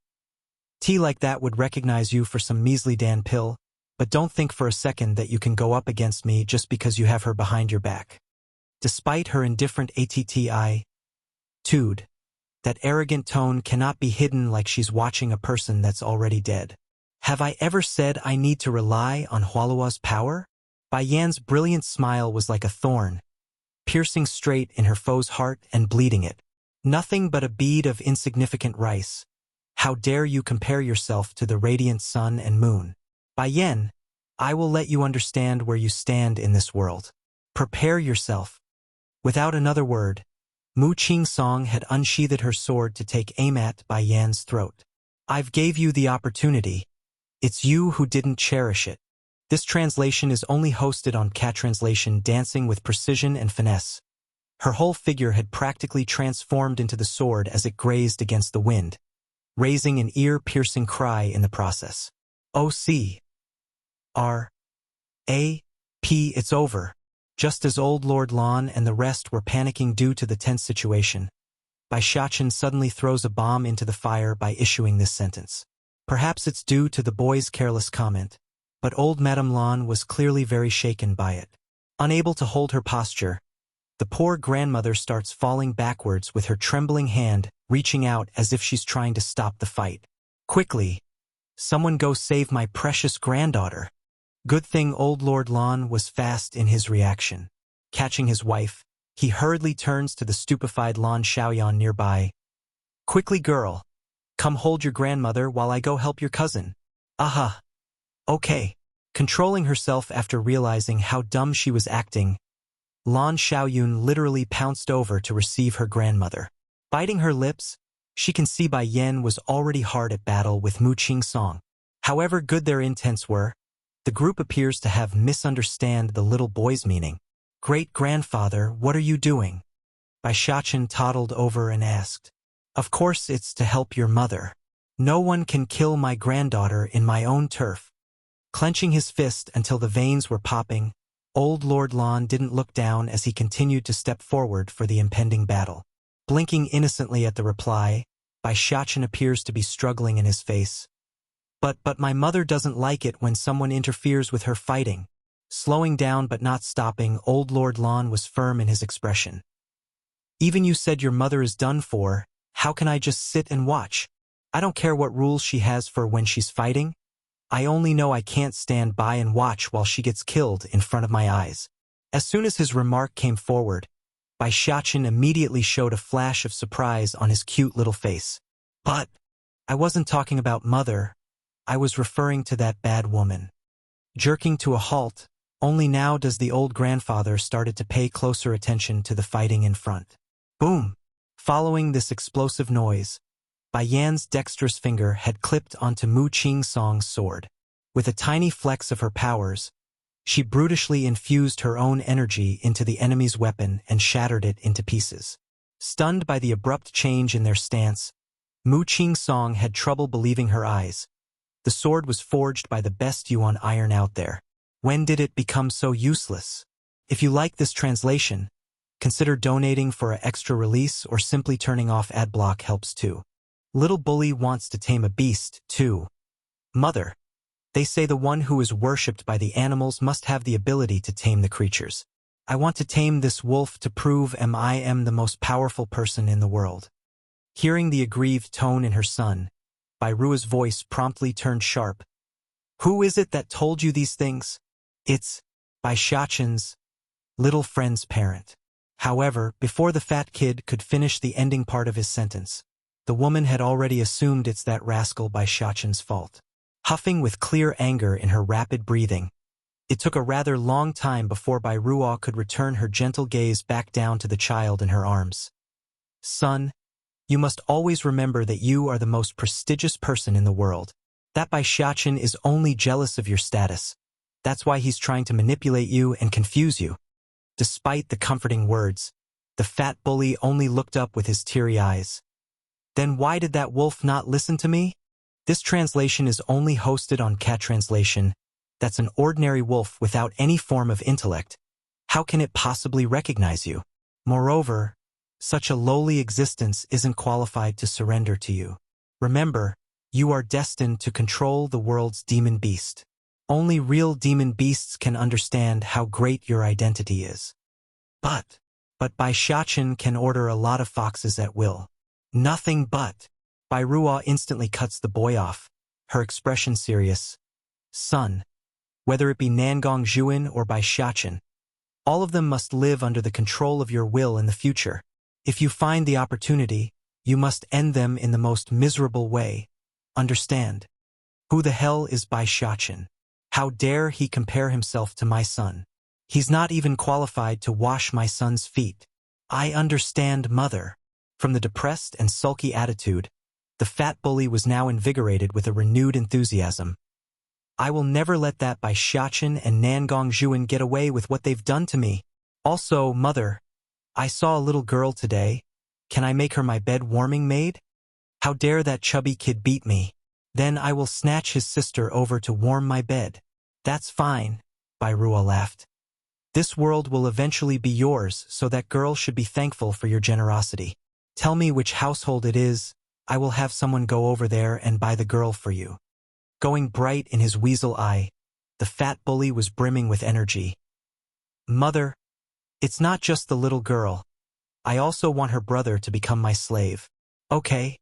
Speaker 1: T like that would recognize you for some measly Dan pill, but don't think for a second that you can go up against me just because you have her behind your back. Despite her indifferent attitude, that arrogant tone cannot be hidden like she's watching a person that's already dead. Have I ever said I need to rely on Hualuo's power? Bai Yan's brilliant smile was like a thorn, piercing straight in her foe's heart and bleeding it. Nothing but a bead of insignificant rice. How dare you compare yourself to the radiant sun and moon? Bai Yan, I will let you understand where you stand in this world. Prepare yourself. Without another word, Mu Qing-song had unsheathed her sword to take aim at Bai Yan's throat. I've gave you the opportunity. It's you who didn't cherish it. This translation is only hosted on Cat Translation, dancing with precision and finesse. Her whole figure had practically transformed into the sword as it grazed against the wind, raising an ear-piercing cry in the process. O.C. R.A.P. It's over. Just as old Lord Lan and the rest were panicking due to the tense situation, Bai Shachen suddenly throws a bomb into the fire by issuing this sentence. Perhaps it's due to the boy's careless comment, but old Madame Lan was clearly very shaken by it. Unable to hold her posture, the poor grandmother starts falling backwards with her trembling hand reaching out as if she's trying to stop the fight. Quickly, someone go save my precious granddaughter. Good thing old Lord Lan was fast in his reaction. Catching his wife, he hurriedly turns to the stupefied Lan Xiaoyan nearby. Quickly, girl. Come hold your grandmother while I go help your cousin. Aha. Okay. Controlling herself after realizing how dumb she was acting, Lan Xiaoyun literally pounced over to receive her grandmother. Biting her lips, she can see Bai Yan was already hard at battle with Mu Qing-song. However good their intents were, the group appears to have misunderstood the little boy's meaning. Great-grandfather, what are you doing? Bai Shachen toddled over and asked. Of course it's to help your mother. No one can kill my granddaughter in my own turf. Clenching his fist until the veins were popping, old Lord Lan didn't look down as he continued to step forward for the impending battle. Blinking innocently at the reply, Bai Shachen appears to be struggling in his face. But my mother doesn't like it when someone interferes with her fighting. Slowing down but not stopping, old Lord Lan was firm in his expression. Even you said your mother is done for, how can I just sit and watch? I don't care what rules she has for when she's fighting. I only know I can't stand by and watch while she gets killed in front of my eyes. As soon as his remark came forward, Bai Shachen immediately showed a flash of surprise on his cute little face. But I wasn't talking about mother. I was referring to that bad woman. Jerking to a halt, only now does the old grandfather started to pay closer attention to the fighting in front. Boom! Following this explosive noise, Bai Yan's dexterous finger had clipped onto Mu Qing-song's sword. With a tiny flex of her powers, she brutishly infused her own energy into the enemy's weapon and shattered it into pieces. Stunned by the abrupt change in their stance, Mu Qing-song had trouble believing her eyes. The sword was forged by the best yuan iron out there. When did it become so useless? If you like this translation, consider donating for an extra release or simply turning off ad block helps too. Little Bully wants to tame a beast, too. Mother, they say the one who is worshipped by the animals must have the ability to tame the creatures. I want to tame this wolf to prove I am the most powerful person in the world. Hearing the aggrieved tone in her son, Bairua's voice promptly turned sharp. Who is it that told you these things? It's Bai Shachen's little friend's parent. However, before the fat kid could finish the ending part of his sentence, the woman had already assumed it's that rascal Bai Shachen's fault. Huffing with clear anger in her rapid breathing, it took a rather long time before Bairua could return her gentle gaze back down to the child in her arms. Son, you must always remember that you are the most prestigious person in the world. That Bai Shachen is only jealous of your status. That's why he's trying to manipulate you and confuse you. Despite the comforting words, the fat bully only looked up with his teary eyes. Then why did that wolf not listen to me? This translation is only hosted on Cat Translation. That's an ordinary wolf without any form of intellect. How can it possibly recognize you? Moreover, such a lowly existence isn't qualified to surrender to you. Remember, you are destined to control the world's demon beast. Only real demon beasts can understand how great your identity is. But Bai Shachen can order a lot of foxes at will. Nothing but. Bairua instantly cuts the boy off, her expression serious. Son, whether it be Nangong Zhuan or Bai Shachen, all of them must live under the control of your will in the future. If you find the opportunity, you must end them in the most miserable way. Understand? Who the hell is Bai Shachen? How dare he compare himself to my son? He's not even qualified to wash my son's feet. I understand, mother. From the depressed and sulky attitude, the fat bully was now invigorated with a renewed enthusiasm. I will never let that Bai Shachen and Nangong Zhuan get away with what they've done to me. Also, mother, I saw a little girl today. Can I make her my bed-warming maid? How dare that chubby kid beat me? Then I will snatch his sister over to warm my bed. That's fine, Bairua laughed. This world will eventually be yours, so that girl should be thankful for your generosity. Tell me which household it is. I will have someone go over there and buy the girl for you. Going bright in his weasel eye, the fat bully was brimming with energy. Mother, it's not just the little girl. I also want her brother to become my slave. Okay.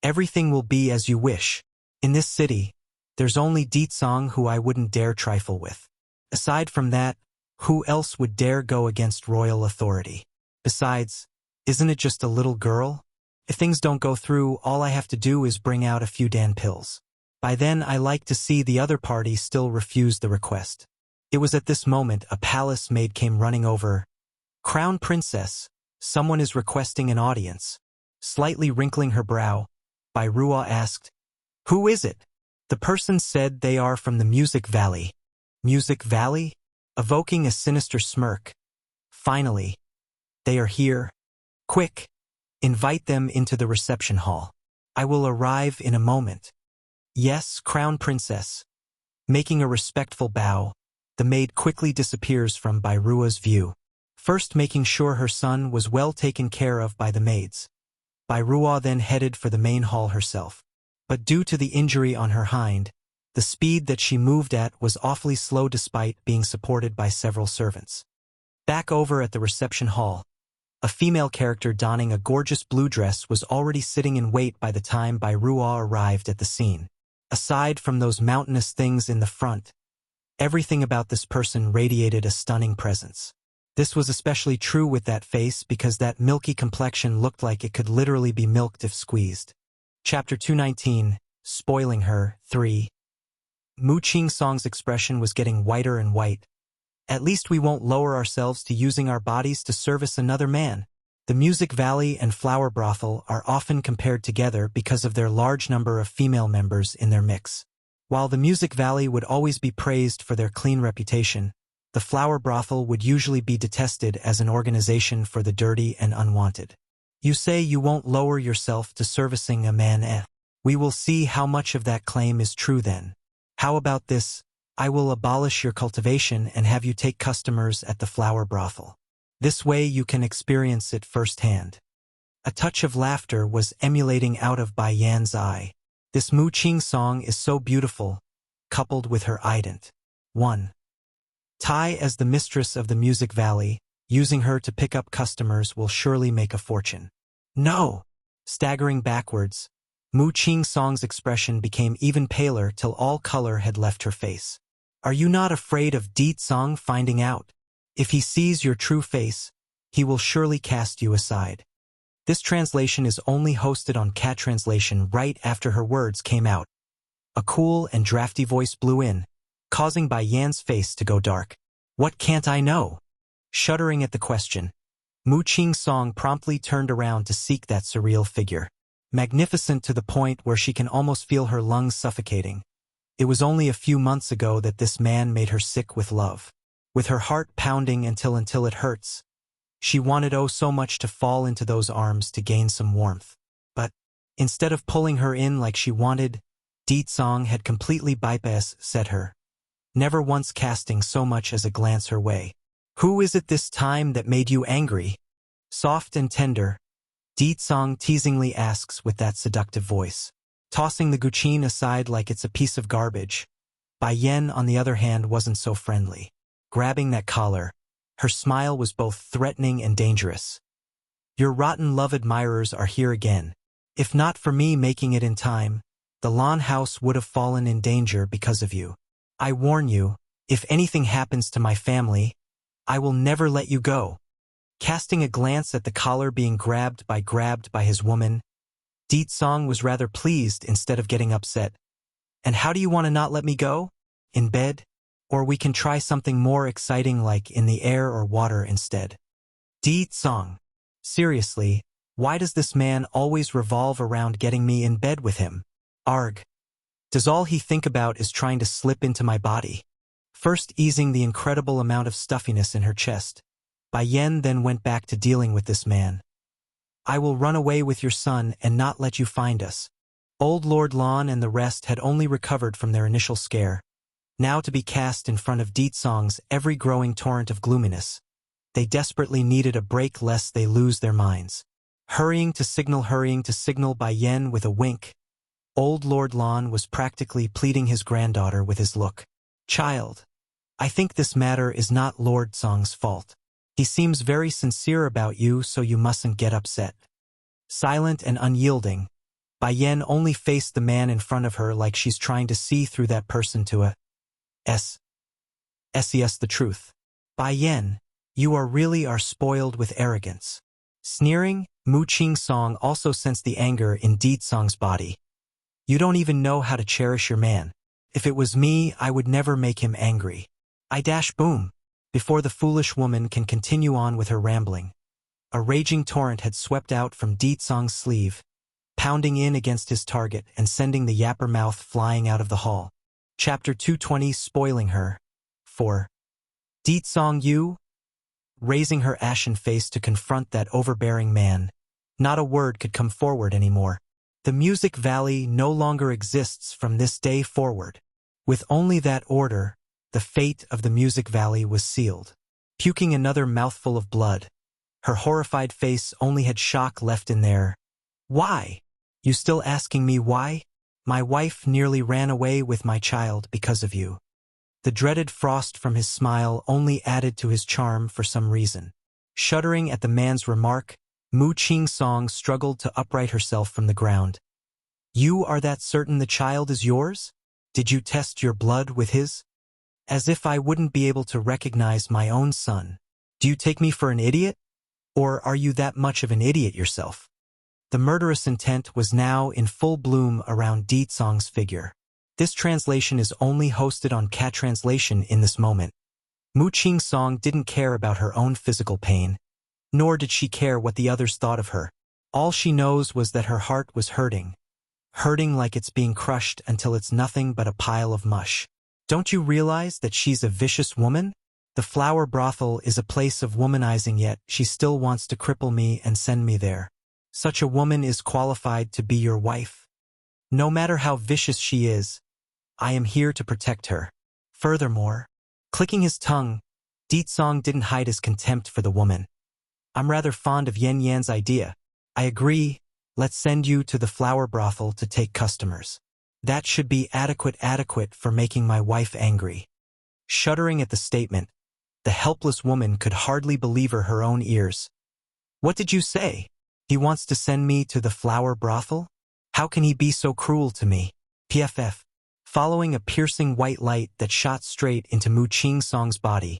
Speaker 1: Everything will be as you wish. In this city, there's only Ditsong who I wouldn't dare trifle with. Aside from that, who else would dare go against royal authority? Besides, isn't it just a little girl? If things don't go through, all I have to do is bring out a few Dan pills. By then, I like to see the other party still refuse the request. It was at this moment a palace maid came running over. Crown Princess, someone is requesting an audience. Slightly wrinkling her brow, Bairua asked, Who is it? The person said they are from the Music Valley. Music Valley? Evoking a sinister smirk. Finally, they are here. Quick, invite them into the reception hall. I will arrive in a moment. Yes, Crown Princess. Making a respectful bow, the maid quickly disappears from Bairua's view. First making sure her son was well taken care of by the maids. Bairua then headed for the main hall herself. But due to the injury on her hind, the speed that she moved at was awfully slow despite being supported by several servants. Back over at the reception hall, a female character donning a gorgeous blue dress was already sitting in wait by the time Bairua arrived at the scene. Aside from those mountainous things in the front, everything about this person radiated a stunning presence. This was especially true with that face because that milky complexion looked like it could literally be milked if squeezed. Chapter 219, Spoiling Her, 3. Mu Qing-song's expression was getting whiter and white. At least we won't lower ourselves to using our bodies to service another man. The Music Valley and Flower Brothel are often compared together because of their large number of female members in their mix. While the Music Valley would always be praised for their clean reputation, the flower brothel would usually be detested as an organization for the dirty and unwanted. You say you won't lower yourself to servicing a man. We will see how much of that claim is true then. How about this? I will abolish your cultivation and have you take customers at the flower brothel. This way you can experience it firsthand. A touch of laughter was emulating out of Bai Yan's eye. This Mu Qing song is so beautiful, coupled with her ident. 1. Tai as the mistress of the Music Valley, using her to pick up customers will surely make a fortune. No! Staggering backwards, Mu Qing Song's expression became even paler till all color had left her face. Are you not afraid of Di Song finding out? If he sees your true face, he will surely cast you aside. This translation is only hosted on Cat Translation right after her words came out. A cool and drafty voice blew in, causing Bai Yan's face to go dark. What can't I know? Shuddering at the question, Mu Qing Song promptly turned around to seek that surreal figure. Magnificent to the point where she can almost feel her lungs suffocating. It was only a few months ago that this man made her sick with love. With her heart pounding until it hurts, she wanted oh so much to fall into those arms to gain some warmth. But, instead of pulling her in like she wanted, Di Song had completely bypassed her, never once casting so much as a glance her way. Who is it this time that made you angry? Soft and tender, Di Song teasingly asks with that seductive voice. Tossing the guqin aside like it's a piece of garbage, Bai Yan on the other hand wasn't so friendly. Grabbing that collar, her smile was both threatening and dangerous. Your rotten love admirers are here again. If not for me making it in time, the lawn house would have fallen in danger because of you. I warn you, if anything happens to my family, I will never let you go. Casting a glance at the collar being grabbed by his woman, Di Song was rather pleased instead of getting upset. And how do you want to not let me go? In bed? Or we can try something more exciting like in the air or water instead. Di Song. Seriously, why does this man always revolve around getting me in bed with him? Arg. Does all he think about is trying to slip into my body? First easing the incredible amount of stuffiness in her chest, Bai Yan then went back to dealing with this man. I will run away with your son and not let you find us. Old Lord Lan and the rest had only recovered from their initial scare, now to be cast in front of Di Song's ever-growing torrent of gloominess. They desperately needed a break lest they lose their minds. Hurrying to signal Bai Yan with a wink, Old Lord Lan was practically pleading his granddaughter with his look. Child, I think this matter is not Lord Song's fault. He seems very sincere about you, so you mustn't get upset. Silent and unyielding, Bai Yan only faced the man in front of her like she's trying to see through that person to a yes, the truth. Bai Yan, you really are spoiled with arrogance. Sneering, Mu Qing Song also sensed the anger in Di Song's body. You don't even know how to cherish your man. If it was me, I would never make him angry. Boom. Before the foolish woman can continue on with her rambling, a raging torrent had swept out from Di Song's sleeve, pounding in against his target and sending the yapper mouth flying out of the hall. Chapter 220 Spoiling Her. 4. Di Song Yu? Raising her ashen face to confront that overbearing man, not a word could come forward anymore. The Music Valley no longer exists from this day forward. With only that order, the fate of the Music Valley was sealed. Puking another mouthful of blood, her horrified face only had shock left in there. Why? You still asking me why? My wife nearly ran away with my child because of you. The dreaded frost from his smile only added to his charm for some reason. Shuddering at the man's remark, Mu Qing Song struggled to upright herself from the ground. You are that certain the child is yours? Did you test your blood with his? As if I wouldn't be able to recognize my own son. Do you take me for an idiot? Or are you that much of an idiot yourself? The murderous intent was now in full bloom around Di Song's figure. This translation is only hosted on Cat Translation in this moment. Mu Qing Song didn't care about her own physical pain, nor did she care what the others thought of her. All she knows was that her heart was hurting, hurting like it's being crushed until it's nothing but a pile of mush. Don't you realize that she's a vicious woman? The flower brothel is a place of womanizing, yet she still wants to cripple me and send me there. Such a woman is qualified to be your wife. No matter how vicious she is, I am here to protect her. Furthermore, clicking his tongue, Song didn't hide his contempt for the woman. I'm rather fond of Yan Yan's idea. I agree, let's send you to the flower brothel to take customers. That should be adequate for making my wife angry. Shuddering at the statement, the helpless woman could hardly believe her own ears. What did you say? He wants to send me to the flower brothel? How can he be so cruel to me? PFF. Following a piercing white light that shot straight into Mu Qing-song's body,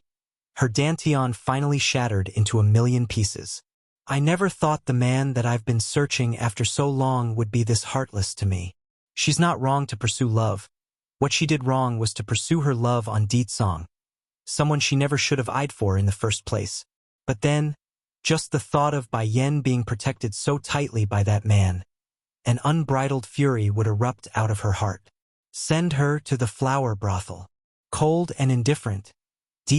Speaker 1: her dantian finally shattered into a million pieces. I never thought the man that I've been searching after so long would be this heartless to me. She's not wrong to pursue love. What she did wrong was to pursue her love on Song, someone she never should have eyed for in the first place. But then, just the thought of Bai Yan being protected so tightly by that man, an unbridled fury would erupt out of her heart. Send her to the flower brothel. Cold and indifferent,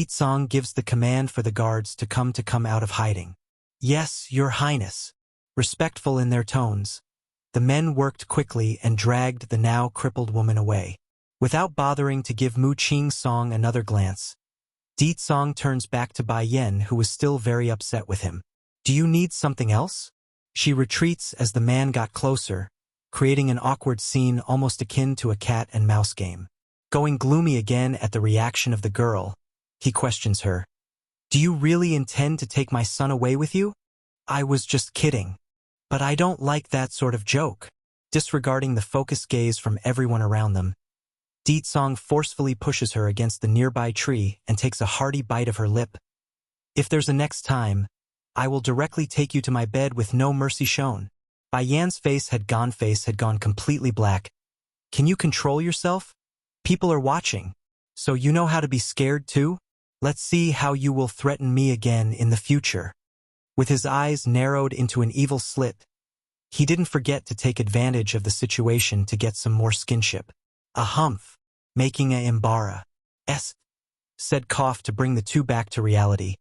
Speaker 1: Song gives the command for the guards to come out of hiding. Yes, your highness. Respectful in their tones, the men worked quickly and dragged the now crippled woman away. Without bothering to give Mu Qing-song another glance, Song turns back to Bai Yan, who was still very upset with him. Do you need something else? She retreats as the man got closer, creating an awkward scene almost akin to a cat and mouse game. Going gloomy again at the reaction of the girl, he questions her. Do you really intend to take my son away with you? I was just kidding. But I don't like that sort of joke. Disregarding the focused gaze from everyone around them, Song forcefully pushes her against the nearby tree and takes a hearty bite of her lip. If there's a next time, I will directly take you to my bed with no mercy shown. Bai Yan's face had gone completely black. Can you control yourself? People are watching. So you know how to be scared too? Let's see how you will threaten me again in the future. With his eyes narrowed into an evil slit, he didn't forget to take advantage of the situation to get some more skinship. A humph, making a Imbara. Said cough to bring the two back to reality.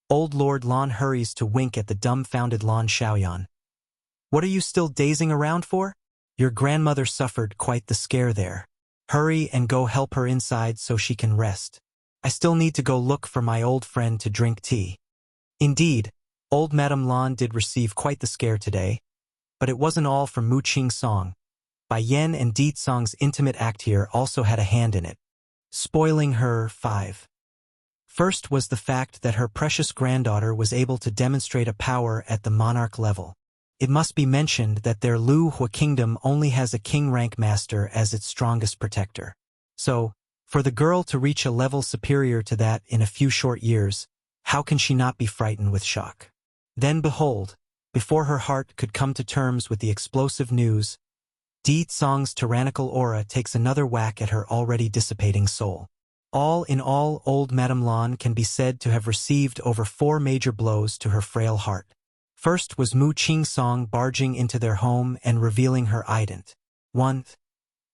Speaker 1: Old Lord Lan hurries to wink at the dumbfounded Lan Xiaoyan. What are you still dazing around for? Your grandmother suffered quite the scare there. Hurry and go help her inside so she can rest. I still need to go look for my old friend to drink tea. Indeed, old Madame Lan did receive quite the scare today, but it wasn't all from Mu Qing-song. Bai Yan and Song's intimate act here also had a hand in it, spoiling her 5. First was the fact that her precious granddaughter was able to demonstrate a power at the monarch level. It must be mentioned that their Lu Hua kingdom only has a king-rank master as its strongest protector. So, for the girl to reach a level superior to that in a few short years, how can she not be frightened with shock? Then behold, before her heart could come to terms with the explosive news, Song's tyrannical aura takes another whack at her already dissipating soul. All in all, old Madame Lan can be said to have received over 4 major blows to her frail heart. First was Mu Qing-song barging into their home and revealing her ident. 1.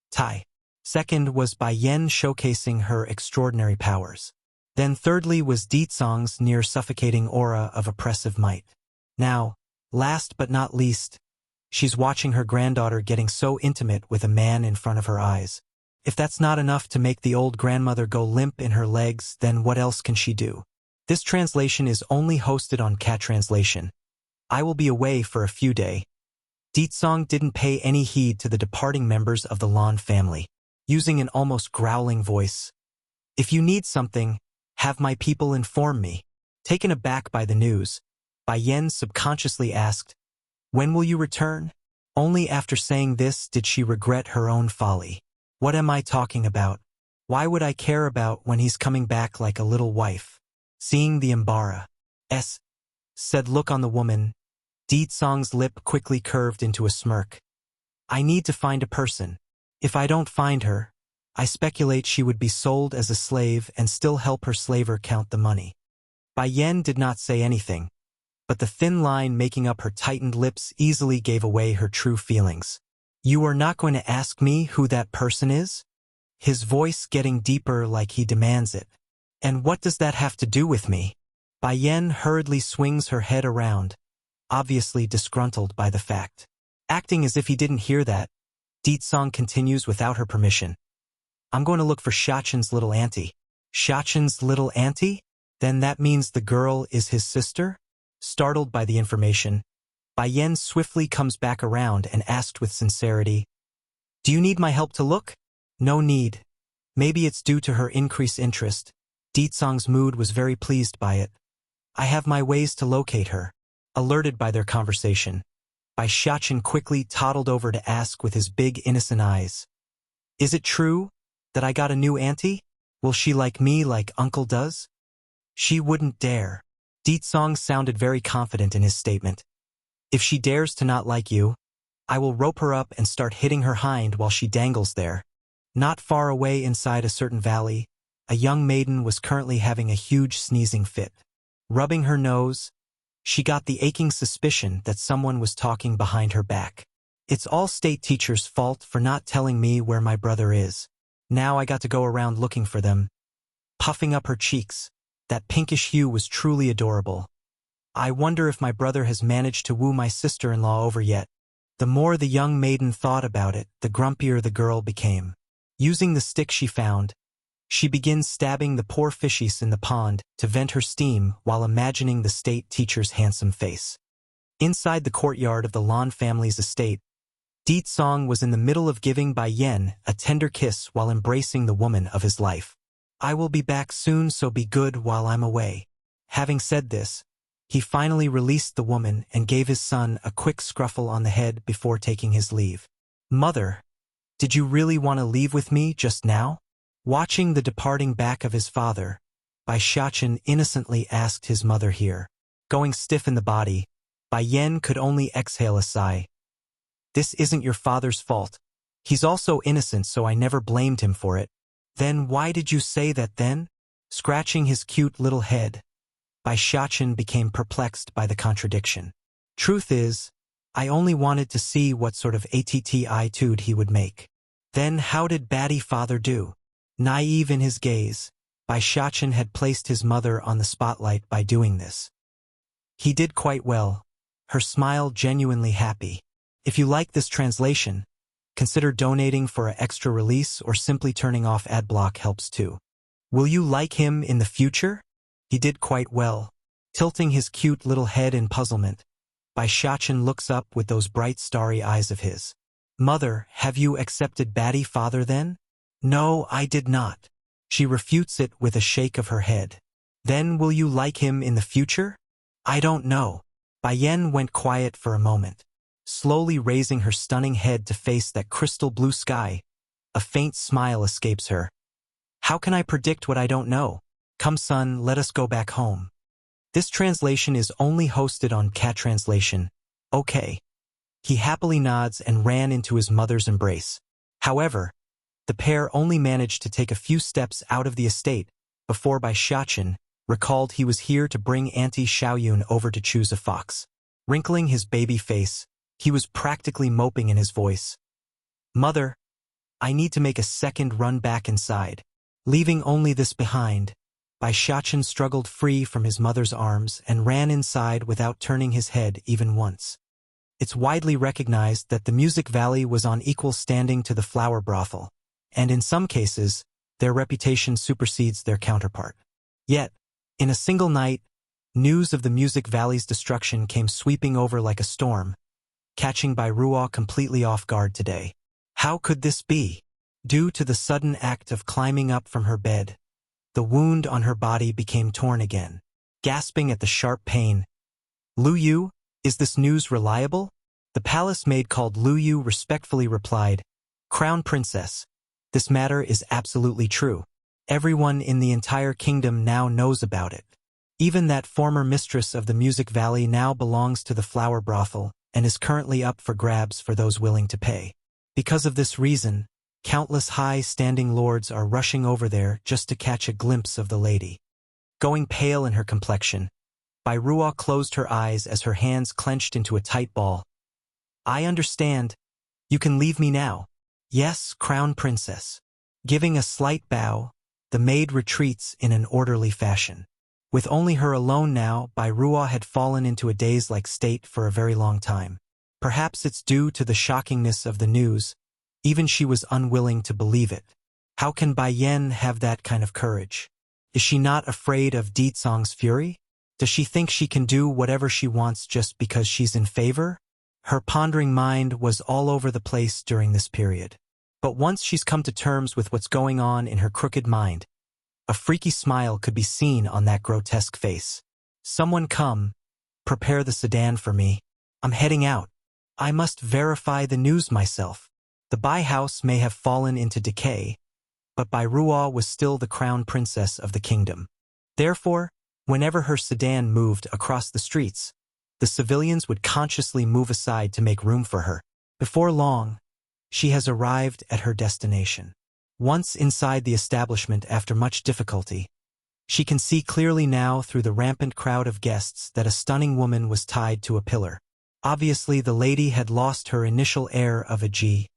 Speaker 1: Tai. Second was Bai Yan showcasing her extraordinary powers. Then thirdly was Song's near suffocating aura of oppressive might. Now, last but not least, she's watching her granddaughter getting so intimate with a man in front of her eyes. If that's not enough to make the old grandmother go limp in her legs, then what else can she do? This translation is only hosted on Cat Translation. I will be away for a few days. Song didn't pay any heed to the departing members of the Lan family, using an almost growling voice. If you need something, have my people inform me. Taken aback by the news, Bai Yan subconsciously asked, when will you return? Only after saying this did she regret her own folly. What am I talking about? Why would I care about when he's coming back like a little wife? Seeing the Imbara's said look on the woman, Song's lip quickly curved into a smirk. I need to find a person. If I don't find her, I speculate she would be sold as a slave and still help her slaver count the money. Bai Yan did not say anything, but the thin line making up her tightened lips easily gave away her true feelings. You are not going to ask me who that person is? His voice getting deeper like he demands it. And what does that have to do with me? Bai Yen hurriedly swings her head around, obviously disgruntled by the fact. Acting as if he didn't hear that, Song continues without her permission. I'm going to look for Shachen's little auntie. Shachen's little auntie? Then that means the girl is his sister? Startled by the information, Bai Yen swiftly comes back around and asked with sincerity, Do you need my help to look? No need. Maybe it's due to her increased interest. Song's mood was very pleased by it. I have my ways to locate her. Alerted by their conversation, Bai Shachen quickly toddled over to ask with his big innocent eyes. Is it true that I got a new auntie? Will she like me like uncle does? She wouldn't dare. Song sounded very confident in his statement. If she dares to not like you, I will rope her up and start hitting her hind while she dangles there. Not far away inside a certain valley, a young maiden was currently having a huge sneezing fit. Rubbing her nose, she got the aching suspicion that someone was talking behind her back. It's all state teacher's fault for not telling me where my brother is. Now I got to go around looking for them. Puffing up her cheeks, that pinkish hue was truly adorable. I wonder if my brother has managed to woo my sister-in-law over yet. The more the young maiden thought about it, the grumpier the girl became. Using the stick she found, she begins stabbing the poor fishies in the pond to vent her steam while imagining the state teacher's handsome face. Inside the courtyard of the Lan family's estate, Song was in the middle of giving Bai Yen a tender kiss while embracing the woman of his life. I will be back soon, so be good while I'm away. Having said this, he finally released the woman and gave his son a quick scruffle on the head before taking his leave. Mother, did you really want to leave with me just now? Watching the departing back of his father, Bai Shachen innocently asked his mother here. Going stiff in the body, Bai Yen could only exhale a sigh. This isn't your father's fault. He's also innocent, so I never blamed him for it. Then why did you say that then? Scratching his cute little head, Bai Shachen became perplexed by the contradiction. Truth is, I only wanted to see what sort of attitude he would make. Then how did Batty father do? Naive in his gaze, Bai Shachen had placed his mother on the spotlight by doing this. He did quite well, her smile genuinely happy. If you like this translation, consider donating for an extra release or simply turning off ad block helps too. Will you like him in the future? He did quite well. Tilting his cute little head in puzzlement, Bai Shachen looks up with those bright starry eyes of his. Mother, have you accepted Batty father then? No, I did not. She refutes it with a shake of her head. Then will you like him in the future? I don't know. Bai Yen went quiet for a moment, slowly raising her stunning head to face that crystal blue sky. A faint smile escapes her. How can I predict what I don't know? Come son, let us go back home. This translation is only hosted on Cat Translation. Okay. He happily nods and ran into his mother's embrace. However, the pair only managed to take a few steps out of the estate before Bai Shachen recalled he was here to bring Auntie Xiaoyun over to choose a fox. Wrinkling his baby face, he was practically moping in his voice. Mother, I need to make a second run back inside. Leaving only this behind, Bai Shachen struggled free from his mother's arms and ran inside without turning his head even once. It's widely recognized that the Music Valley was on equal standing to the flower brothel, and in some cases, their reputation supersedes their counterpart. Yet, in a single night, news of the Music Valley's destruction came sweeping over like a storm, catching Bai Ruo completely off guard today. How could this be? Due to the sudden act of climbing up from her bed, the wound on her body became torn again. Gasping at the sharp pain, Lu Yu, is this news reliable? The palace maid called Lu Yu respectfully replied, Crown Princess, this matter is absolutely true. Everyone in the entire kingdom now knows about it. Even that former mistress of the Music Valley now belongs to the flower brothel and is currently up for grabs for those willing to pay. Because of this reason, countless high-standing lords are rushing over there just to catch a glimpse of the lady. Going pale in her complexion, Bai Ruo closed her eyes as her hands clenched into a tight ball. I understand. You can leave me now. Yes, Crown Princess. Giving a slight bow, the maid retreats in an orderly fashion. With only her alone now, Bai Ruo had fallen into a daze-like state for a very long time. Perhaps it's due to the shockingness of the news. Even she was unwilling to believe it. How can Bai Yan have that kind of courage? Is she not afraid of Ditsong's fury? Does she think she can do whatever she wants just because she's in favor? Her pondering mind was all over the place during this period. But once she's come to terms with what's going on in her crooked mind, a freaky smile could be seen on that grotesque face. Someone come, prepare the sedan for me. I'm heading out. I must verify the news myself. The Bai house may have fallen into decay, but Bai Ruo was still the crown princess of the kingdom. Therefore, whenever her sedan moved across the streets, the civilians would consciously move aside to make room for her. Before long, she has arrived at her destination. Once inside the establishment after much difficulty, she can see clearly now through the rampant crowd of guests that a stunning woman was tied to a pillar. Obviously, the lady had lost her initial air of a G.O.D.E.S.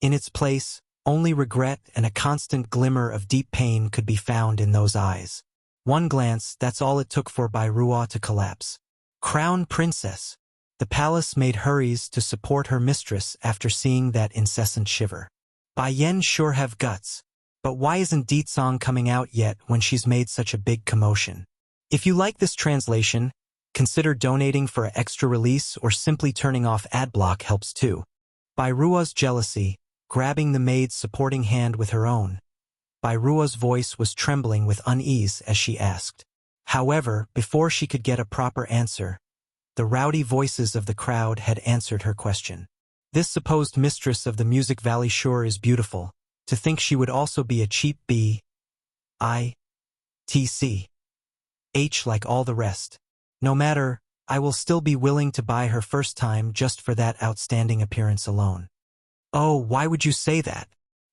Speaker 1: In its place, only regret and a constant glimmer of deep pain could be found in those eyes. One glance, that's all it took for Bai Ruo to collapse. Crown Princess. The palace made hurries to support her mistress after seeing that incessant shiver. Bai Yan sure have guts. But why isn't Ditsong coming out yet when she's made such a big commotion? If you like this translation, consider donating for an extra release or simply turning off adblock helps too. Bai Ruo's jealousy, grabbing the maid's supporting hand with her own. Bai Ruo's voice was trembling with unease as she asked. However, before she could get a proper answer, the rowdy voices of the crowd had answered her question. This supposed mistress of the Music Valley sure is beautiful. To think she would also be a cheap B.I.T.C.H. like all the rest. No matter, I will still be willing to buy her first time just for that outstanding appearance alone. Oh, why would you say that?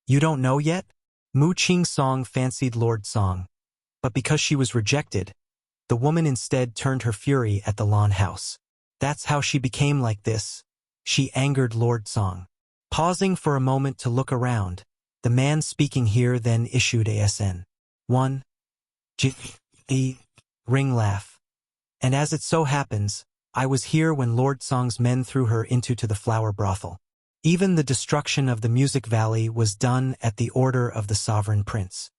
Speaker 1: You don't know yet? Mu Qing Song fancied Lord Song. But because she was rejected, the woman instead turned her fury at the lawn house. That's how she became like this. She angered Lord Song. Pausing for a moment to look around, the man speaking here then issued a SN1 G.E. ring laugh. And as it so happens, I was here when Lord Song's men threw her into the flower brothel. Even the destruction of the Music Valley was done at the order of the sovereign prince.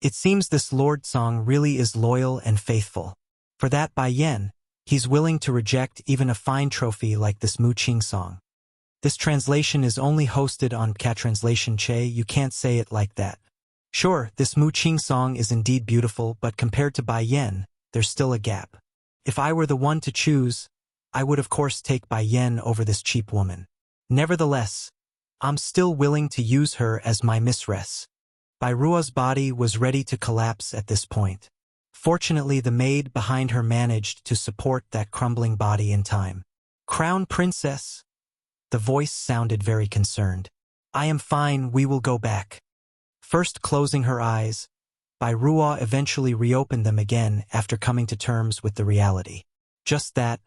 Speaker 1: It seems this Lord Song really is loyal and faithful. For that Bai Yan, he's willing to reject even a fine trophy like this Mu Qing Song. This translation is only hosted on Cat Translation Che, you can't say it like that. Sure, this Mu Qing Song is indeed beautiful, but compared to Bai Yan, there's still a gap. If I were the one to choose, I would of course take Bai Yan over this cheap woman. Nevertheless, I'm still willing to use her as my mistress. Bai Ruo's body was ready to collapse at this point. Fortunately, the maid behind her managed to support that crumbling body in time. Crown Princess? The voice sounded very concerned. I am fine, we will go back. First closing her eyes, Bai Ruo eventually reopened them again after coming to terms with the reality. Just that,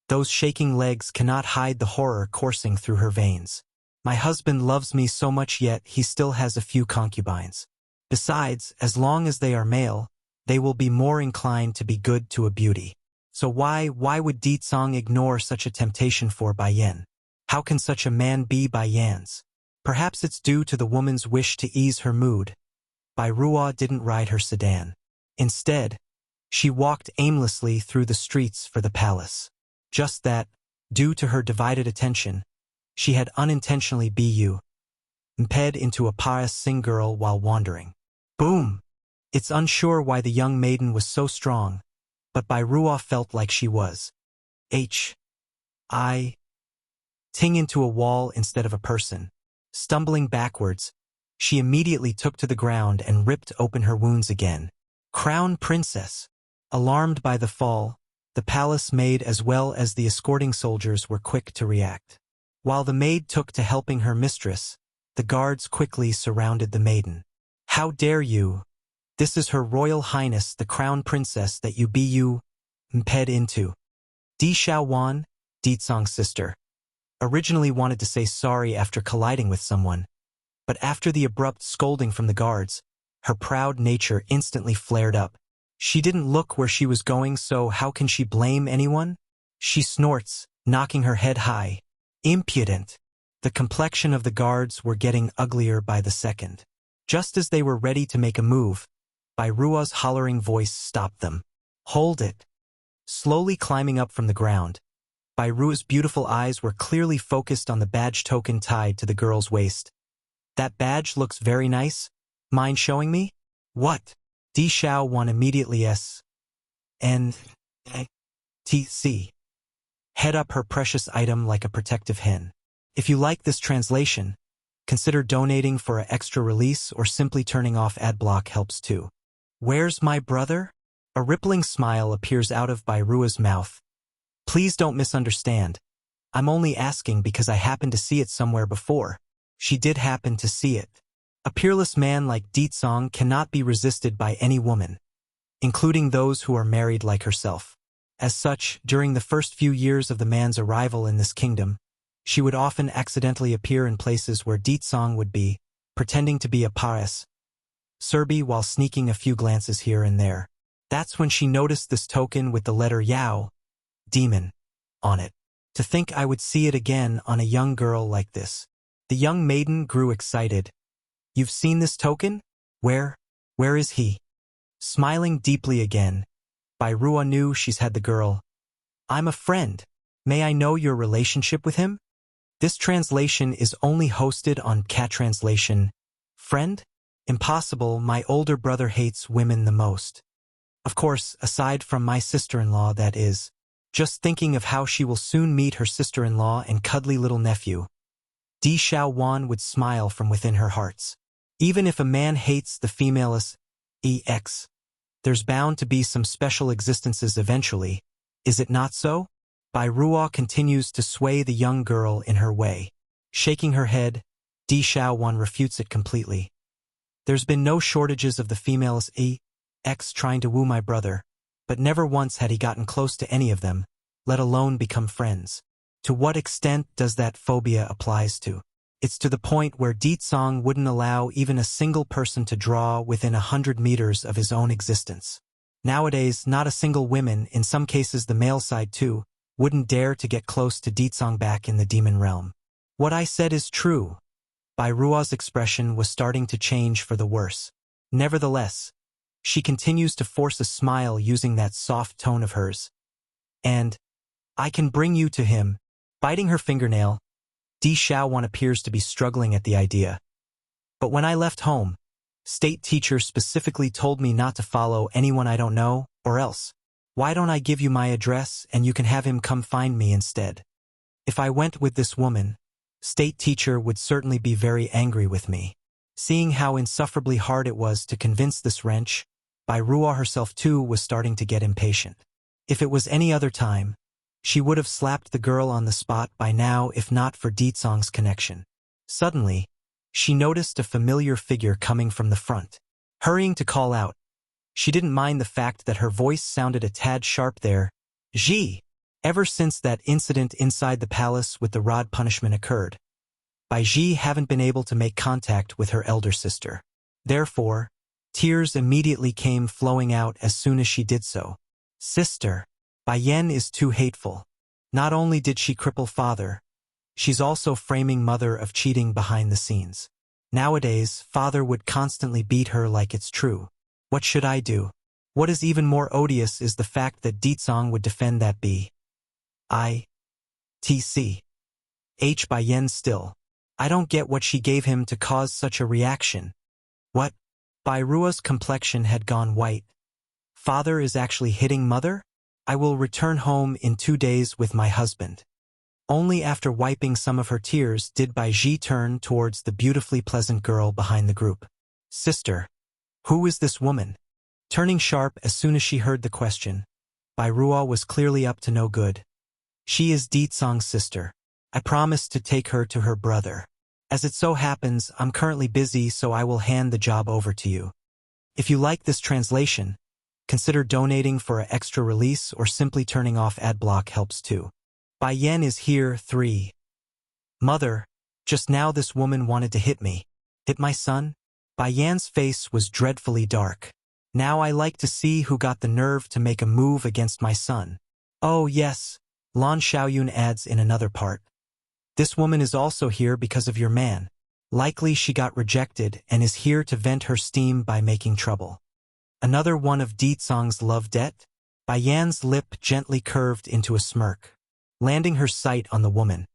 Speaker 1: those shaking legs cannot hide the horror coursing through her veins. My husband loves me so much, yet he still has a few concubines. Besides, as long as they are male, they will be more inclined to be good to a beauty. So why would Ditsong ignore such a temptation for Bai Yan? How can such a man be Bai Yan's? Perhaps it's due to the woman's wish to ease her mood. Bai Ruo didn't ride her sedan. Instead, she walked aimlessly through the streets for the palace. Just that, due to her divided attention, she had unintentionally imped into a pious Sing girl while wandering. Boom! It's unsure why the young maiden was so strong, but Bai Ruo felt like she was ting into a wall instead of a person. Stumbling backwards, she immediately took to the ground and ripped open her wounds again. Crown Princess! Alarmed by the fall, the palace maid as well as the escorting soldiers were quick to react. While the maid took to helping her mistress, the guards quickly surrounded the maiden. How dare you! This is Her Royal Highness the Crown Princess that you imped into. Di Xiaowan, Ditsong's sister. originally wanted to say sorry after colliding with someone, but after the abrupt scolding from the guards, her proud nature instantly flared up. She didn't look where she was going, so how can she blame anyone? She snorts, knocking her head high. Impudent! The complexion of the guards were getting uglier by the second. Just as they were ready to make a move, Bairua's hollering voice stopped them. Hold it! Slowly climbing up from the ground, Bairua's beautiful eyes were clearly focused on the badge token tied to the girl's waist. That badge looks very nice. Mind showing me? What? Di Xiao won immediately S-N-T-C. Head up her precious item like a protective hen. If you like this translation, consider donating for an extra release or simply turning off ad block helps too. Where's my brother? A rippling smile appears out of Bairua's mouth. Please don't misunderstand. I'm only asking because I happened to see it somewhere before. She did happen to see it. A peerless man like Ditsong cannot be resisted by any woman, including those who are married like herself. As such, during the first few years of the man's arrival in this kingdom, she would often accidentally appear in places where Ditsong would be, pretending to be a Paris Serbi while sneaking a few glances here and there. That's when she noticed this token with the letter Yao, demon, on it. To think I would see it again on a young girl like this. The young maiden grew excited. You've seen this token? Where is he? Smiling deeply again, Bairua knew she's had the girl. I'm a friend. May I know your relationship with him? This translation is only hosted on Cat Translation. Friend? Impossible, my older brother hates women the most. Of course, aside from my sister-in-law, that is. Just thinking of how she will soon meet her sister-in-law and cuddly little nephew. Di Xiaowan would smile from within her hearts. Even if a man hates the females, EX, there's bound to be some special existences eventually, is it not so? Bairua continues to sway the young girl in her way. Shaking her head, Di Xiaowan refutes it completely. There's been no shortages of the females EX trying to woo my brother, but never once had he gotten close to any of them, let alone become friends. To what extent does that phobia applies to? It's to the point where Ditsong wouldn't allow even a single person to draw within 100 meters of his own existence. Nowadays, not a single woman, in some cases the male side too, wouldn't dare to get close to Ditsong back in the demon realm. What I said is true. Bairua's expression was starting to change for the worse. Nevertheless, she continues to force a smile using that soft tone of hers. And, I can bring you to him. Biting her fingernail, Di Xiaowan appears to be struggling at the idea. But when I left home, state teacher specifically told me not to follow anyone I don't know, or else. Why don't I give you my address and you can have him come find me instead? If I went with this woman, state teacher would certainly be very angry with me. Seeing how insufferably hard it was to convince this wretch, Bairua herself too was starting to get impatient. If it was any other time, she would have slapped the girl on the spot by now if not for Ditsong's connection. Suddenly, she noticed a familiar figure coming from the front. Hurrying to call out, she didn't mind the fact that her voice sounded a tad sharp there. Ji! Ever since that incident inside the palace with the rod punishment occurred, Bai Ji haven't been able to make contact with her elder sister. Therefore, tears immediately came flowing out as soon as she did so. Sister! Bai Yan is too hateful. Not only did she cripple father, she's also framing mother of cheating behind the scenes. Nowadays, father would constantly beat her like it's true. What should I do? What is even more odious is the fact that Ditsong would defend that B.I.T.C.H. Bai Yan still. I don't get what she gave him to cause such a reaction. What? Bairua's complexion had gone white. Father is actually hitting mother? I will return home in 2 days with my husband. Only after wiping some of her tears did Bai Ji turn towards the beautifully pleasant girl behind the group. Sister, who is this woman? Turning sharp as soon as she heard the question, Bairua was clearly up to no good. She is Ditsong's sister. I promised to take her to her brother. As it so happens, I'm currently busy, so I will hand the job over to you. If you like this translation, consider donating for an extra release or simply turning off ad block helps too. Bai Yan is here 3. Mother, just now this woman wanted to hit me. Hit my son? Bai Yan's face was dreadfully dark. Now I like to see who got the nerve to make a move against my son. Oh yes, Lan Xiaoyun adds in another part. This woman is also here because of your man. Likely she got rejected and is here to vent her steam by making trouble. Another one of Di Zong's love debt? Bai Yan's lip gently curved into a smirk. Landing her sight on the woman,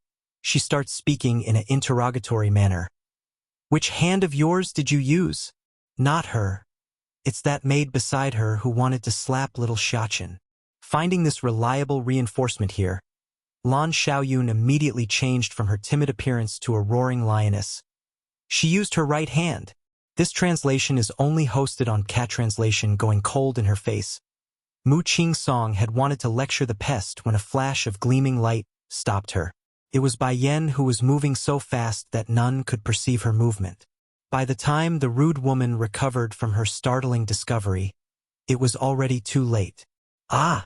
Speaker 1: she starts speaking in an interrogatory manner. Which hand of yours did you use? Not her. It's that maid beside her who wanted to slap little Xiachen. Finding this reliable reinforcement here, Lan Xiaoyun immediately changed from her timid appearance to a roaring lioness. She used her right hand. This translation is only hosted on Cat Translation, going cold in her face. Mu Qing Song had wanted to lecture the pest when a flash of gleaming light stopped her. It was Bai Yan who was moving so fast that none could perceive her movement. By the time the rude woman recovered from her startling discovery, it was already too late. Ah!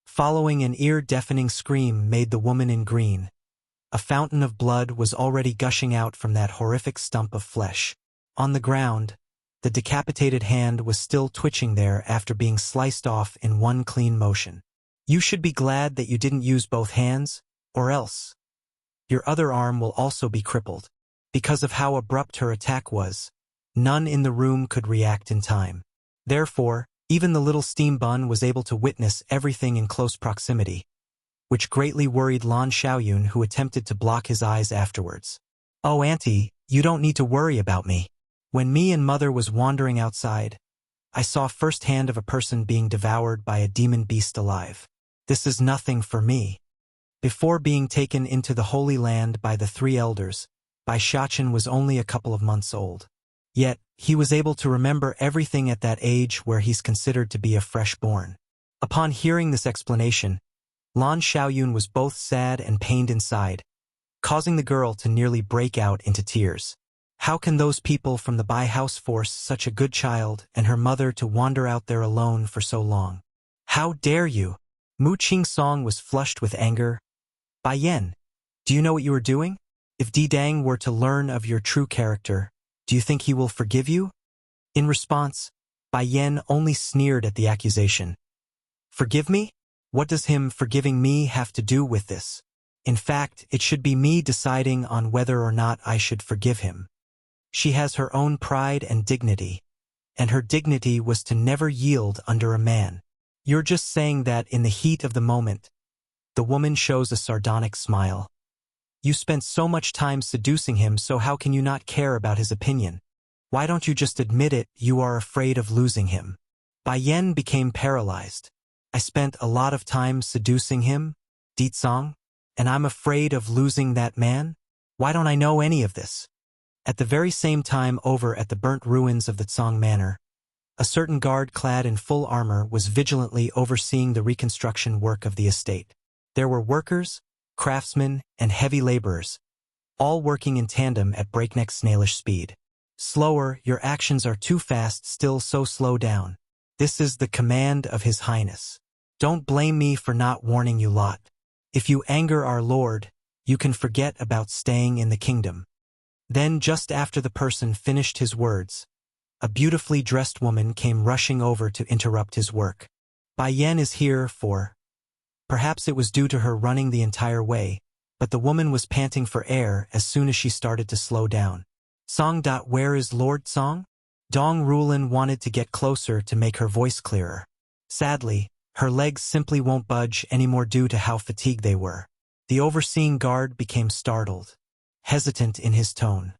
Speaker 1: Following an ear-deafening scream made the woman in green. A fountain of blood was already gushing out from that horrific stump of flesh. On the ground, the decapitated hand was still twitching there after being sliced off in one clean motion. You should be glad that you didn't use both hands, or else your other arm will also be crippled. Because of how abrupt her attack was, none in the room could react in time. Therefore, even the little steam bun was able to witness everything in close proximity, which greatly worried Lan Xiaoyun, who attempted to block his eyes afterwards. Oh, Auntie, you don't need to worry about me. When me and Mother was wandering outside, I saw firsthand of a person being devoured by a demon beast alive. This is nothing for me. Before being taken into the Holy Land by the three elders, Bai Xiachen was only a couple of months old. Yet, he was able to remember everything at that age where he's considered to be a fresh-born. Upon hearing this explanation, Lan Xiaoyun was both sad and pained inside, causing the girl to nearly break out into tears. How can those people from the Bai house force such a good child and her mother to wander out there alone for so long? How dare you? Mu Qing Song was flushed with anger. Bai Yan, do you know what you are doing? If Di Dang were to learn of your true character, do you think he will forgive you? In response, Bai Yan only sneered at the accusation. Forgive me? What does him forgiving me have to do with this? In fact, it should be me deciding on whether or not I should forgive him. She has her own pride and dignity, and her dignity was to never yield under a man. You're just saying that in the heat of the moment. The woman shows a sardonic smile. You spent so much time seducing him, so how can you not care about his opinion? Why don't you just admit it, you are afraid of losing him? Bai Yan became paralyzed. I spent a lot of time seducing him, Di Zong, and I'm afraid of losing that man? Why don't I know any of this? At the very same time, over at the burnt ruins of the Zong Manor, a certain guard clad in full armor was vigilantly overseeing the reconstruction work of the estate. There were workers, craftsmen, and heavy laborers, all working in tandem at breakneck snailish speed. Slower, your actions are too fast, still so slow down. This is the command of His Highness. Don't blame me for not warning you lot. If you anger our Lord, you can forget about staying in the kingdom. Then just after the person finished his words, a beautifully dressed woman came rushing over to interrupt his work. Bai Yan is here for... Perhaps it was due to her running the entire way, but the woman was panting for air as soon as she started to slow down. Song. Where is Lord Song? Dong Rulin wanted to get closer to make her voice clearer. Sadly, her legs simply won't budge anymore due to how fatigued they were. The overseeing guard became startled, hesitant in his tone.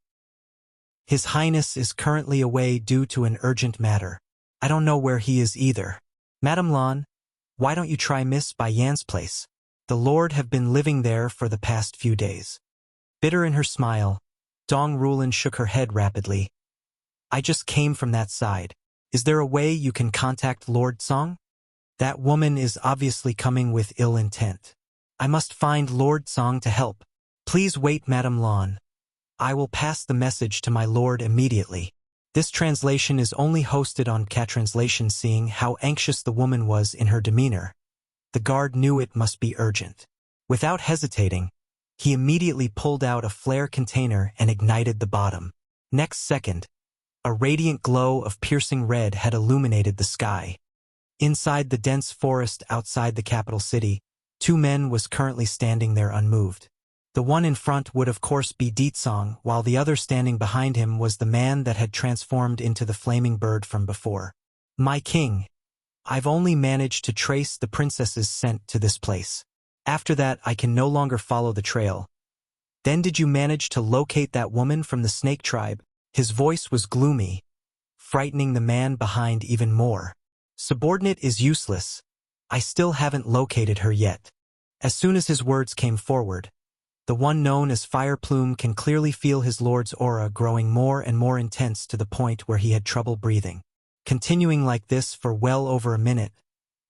Speaker 1: His Highness is currently away due to an urgent matter. I don't know where he is either. Madame Lan, why don't you try Miss Bai Yan's place? The Lord have been living there for the past few days. Bitter in her smile, Dong Rulin shook her head rapidly. I just came from that side. Is there a way you can contact Lord Song? That woman is obviously coming with ill intent. I must find Lord Song to help. Please wait, Madame Lan. I will pass the message to my lord immediately. This translation is only hosted on Cat Translation. Seeing how anxious the woman was in her demeanor, the guard knew it must be urgent. Without hesitating, He immediately pulled out a flare container and ignited the bottom. Next second, a radiant glow of piercing red had illuminated the sky. Inside the dense forest outside the capital city, 2 men was currently standing there unmoved. The one in front would of course be Ditsong, while the other standing behind him was the man that had transformed into the flaming bird from before. My king, I've only managed to trace the princess's scent to this place. After that I can no longer follow the trail. Then did you manage to locate that woman from the snake tribe? His voice was gloomy, frightening the man behind even more. Subordinate is useless. I still haven't located her yet. As soon as his words came forward, the one known as Fire Plume can clearly feel his lord's aura growing more and more intense to the point where he had trouble breathing. Continuing like this for well over a minute,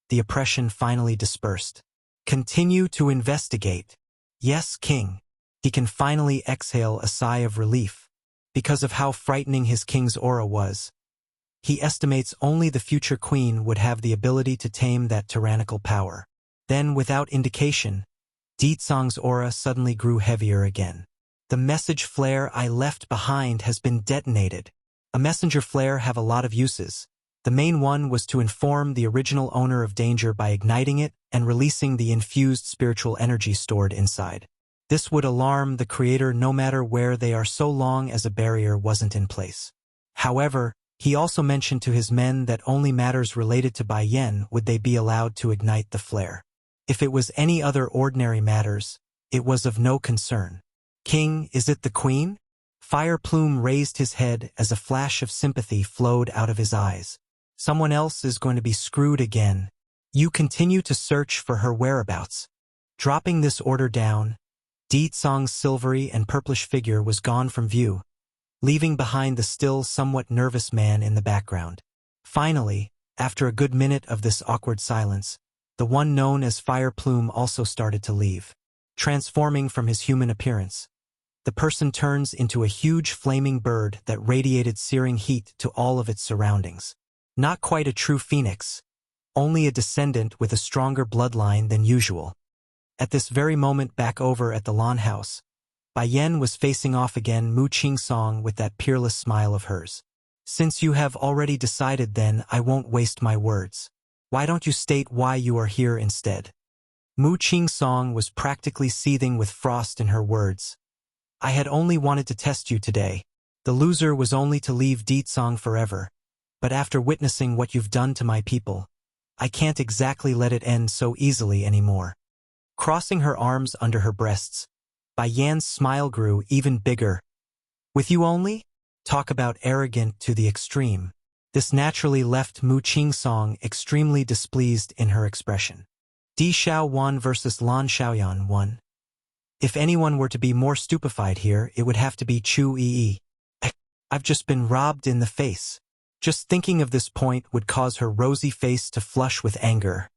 Speaker 1: the oppression finally dispersed. Continue to investigate. Yes, king. He can finally exhale a sigh of relief. Because of how frightening his king's aura was, he estimates only the future queen would have the ability to tame that tyrannical power. Then, without indication, Ditsong's aura suddenly grew heavier again. The message flare I left behind has been detonated. A messenger flare have a lot of uses. The main one was to inform the original owner of danger by igniting it and releasing the infused spiritual energy stored inside. This would alarm the creator no matter where they are so long as a barrier wasn't in place. However, he also mentioned to his men that only matters related to Bai Yan would they be allowed to ignite the flare. If it was any other ordinary matters, it was of no concern. King, is it the queen? Fire Plume raised his head as a flash of sympathy flowed out of his eyes. Someone else is going to be screwed again. You continue to search for her whereabouts. Dropping this order down, Ditsong's silvery and purplish figure was gone from view, leaving behind the still somewhat nervous man in the background. Finally, after a good minute of this awkward silence, the one known as Fire Plume also started to leave. Transforming from his human appearance, the person turns into a huge flaming bird that radiated searing heat to all of its surroundings. Not quite a true phoenix, only a descendant with a stronger bloodline than usual. At this very moment back over at the lawn house, Bai Yan was facing off again Mu Qingsong with that peerless smile of hers. Since you have already decided, then I won't waste my words. Why don't you state why you are here instead? Mu Qingsong was practically seething with frost in her words. I had only wanted to test you today. The loser was only to leave Ditsong forever. But after witnessing what you've done to my people, I can't exactly let it end so easily anymore. Crossing her arms under her breasts, Bai Yan's smile grew even bigger. With you only? Talk about arrogant to the extreme. This naturally left Mu Qingsong extremely displeased in her expression. Di Xiao Wan versus Lan Xiaoyan 1. If anyone were to be more stupefied here, it would have to be Chu Yi. I've just been robbed in the face. Just thinking of this point would cause her rosy face to flush with anger.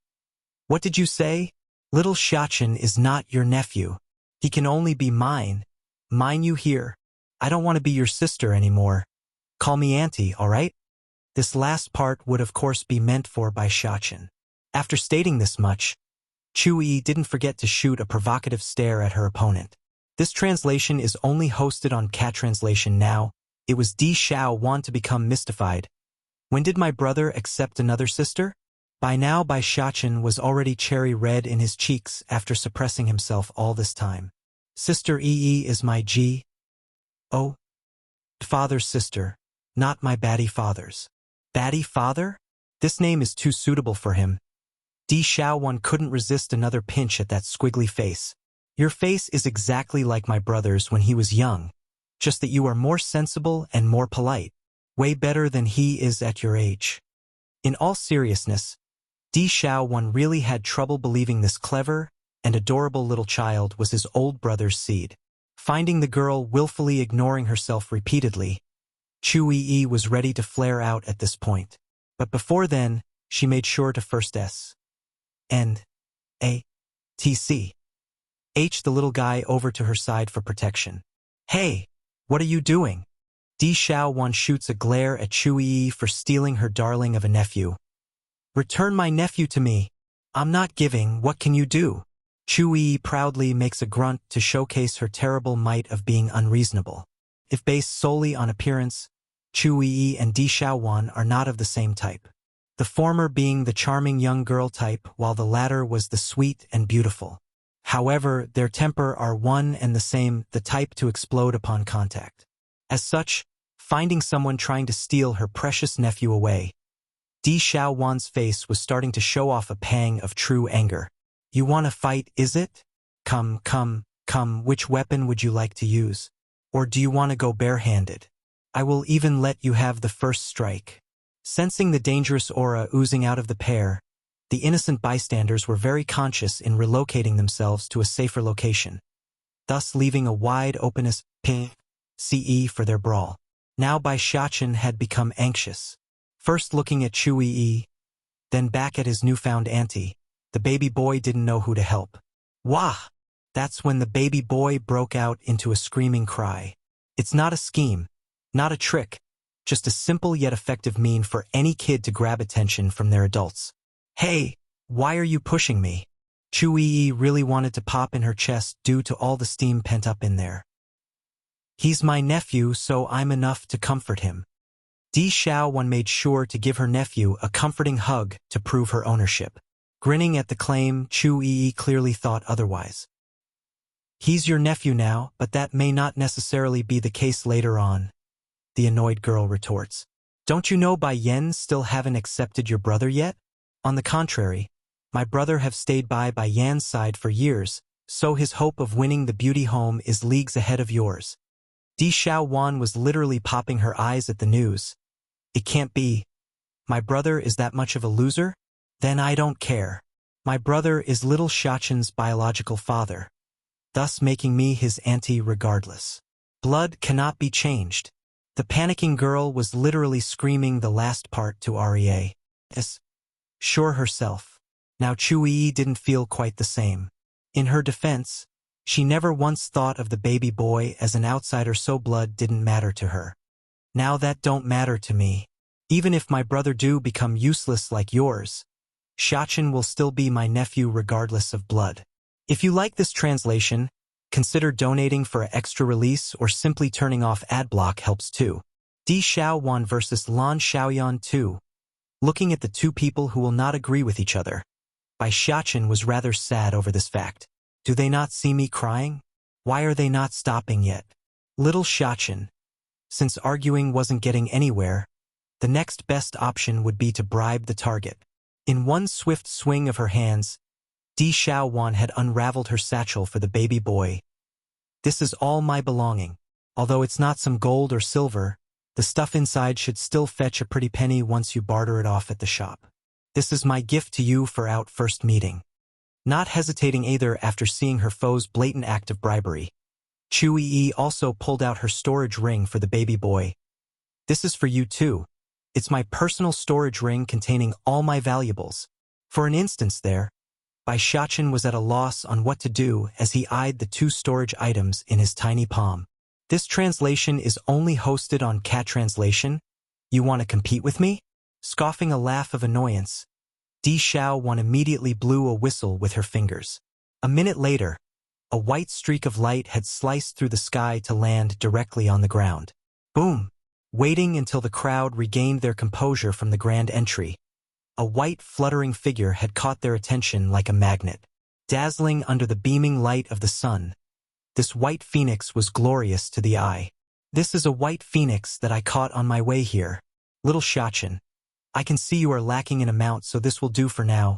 Speaker 1: What did you say? Little Xiachen is not your nephew. He can only be mine. Mine you hear. I don't want to be your sister anymore. Call me auntie, all right? This last part would of course be meant for by Xiachen. After stating this much, Chu Yi didn't forget to shoot a provocative stare at her opponent. This translation is only hosted on Cat Translation now. It was Di Xiao want to become mystified. When did my brother accept another sister? By now Bai Xiachen was already cherry red in his cheeks after suppressing himself all this time. Sister Yi is my Oh, father's sister, not my baddie father's. Baddie father? This name is too suitable for him. Di Xiaowan couldn't resist another pinch at that squiggly face. Your face is exactly like my brother's when he was young, just that you are more sensible and more polite. Way better than he is at your age. In all seriousness, Di Xiaowan really had trouble believing this clever and adorable little child was his old brother's seed. Finding the girl willfully ignoring herself repeatedly, Chu Yi was ready to flare out at this point. But before then, she made sure to first H the little guy over to her side for protection. Hey, what are you doing? Di Xiaowan shoots a glare at Chu Yi for stealing her darling of a nephew. Return my nephew to me. I'm not giving, what can you do? Chu-yi proudly makes a grunt to showcase her terrible might of being unreasonable. If based solely on appearance, Chu-yi and Di Xiaowan are not of the same type. The former being the charming young girl type, while the latter was the sweet and beautiful. However, their temper are one and the same, the type to explode upon contact. As such, finding someone trying to steal her precious nephew away, Di Xiaowan's face was starting to show off a pang of true anger. You want to fight, is it? Come, which weapon would you like to use? Or do you want to go barehanded? I will even let you have the first strike. Sensing the dangerous aura oozing out of the pair, the innocent bystanders were very conscious in relocating themselves to a safer location, thus leaving a wide openness CE for their brawl. Now Bai Xiachen had become anxious. First looking at Chu-yi, then back at his newfound auntie, the baby boy didn't know who to help. Wah! That's when the baby boy broke out into a screaming cry. It's not a scheme, not a trick, just a simple yet effective mean for any kid to grab attention from their adults. Hey, why are you pushing me? Chu-yi really wanted to pop in her chest due to all the steam pent up in there. He's my nephew, so I'm enough to comfort him. Di Xiaowan made sure to give her nephew a comforting hug to prove her ownership. Grinning at the claim, Chu-yi clearly thought otherwise. He's your nephew now, but that may not necessarily be the case later on, the annoyed girl retorts. Don't you know Bai Yen still haven't accepted your brother yet? On the contrary, my brother have stayed by Bai Yan's side for years, so his hope of winning the beauty home is leagues ahead of yours. Di Xiaowan was literally popping her eyes at the news. It can't be. My brother is that much of a loser? Then I don't care. My brother is little Xiachen's biological father, thus making me his auntie regardless. Blood cannot be changed. The panicking girl was literally screaming the last part to REA. Sure herself. Now Chu-yi didn't feel quite the same. In her defense, she never once thought of the baby boy as an outsider, so blood didn't matter to her. Now that don't matter to me. Even if my brother do become useless like yours, Xiachen will still be my nephew regardless of blood. If you like this translation, consider donating for an extra release or simply turning off adblock helps too. Di Xiaowan versus Lan Xiaoyan 2. Looking at the two people who will not agree with each other, Bai Xiachen was rather sad over this fact. Do they not see me crying? Why are they not stopping yet? Little Xiachen. Since arguing wasn't getting anywhere, the next best option would be to bribe the target. In one swift swing of her hands, Di Xiaowan had unraveled her satchel for the baby boy. This is all my belonging. Although it's not some gold or silver, the stuff inside should still fetch a pretty penny once you barter it off at the shop. This is my gift to you for our first meeting. Not hesitating either after seeing her foe's blatant act of bribery, Chu-yi also pulled out her storage ring for the baby boy. This is for you too. It's my personal storage ring containing all my valuables. For an instance there, Bai Xiachen was at a loss on what to do as he eyed the two storage items in his tiny palm. This translation is only hosted on Cat Translation. You want to compete with me? Scoffing a laugh of annoyance, Di Xiaowan immediately blew a whistle with her fingers. A minute later, a white streak of light had sliced through the sky to land directly on the ground. Boom! Waiting until the crowd regained their composure from the grand entry, a white fluttering figure had caught their attention like a magnet. Dazzling under the beaming light of the sun, this white phoenix was glorious to the eye. This is a white phoenix that I caught on my way here. Little Xiachen, I can see you are lacking in amount, so this will do for now.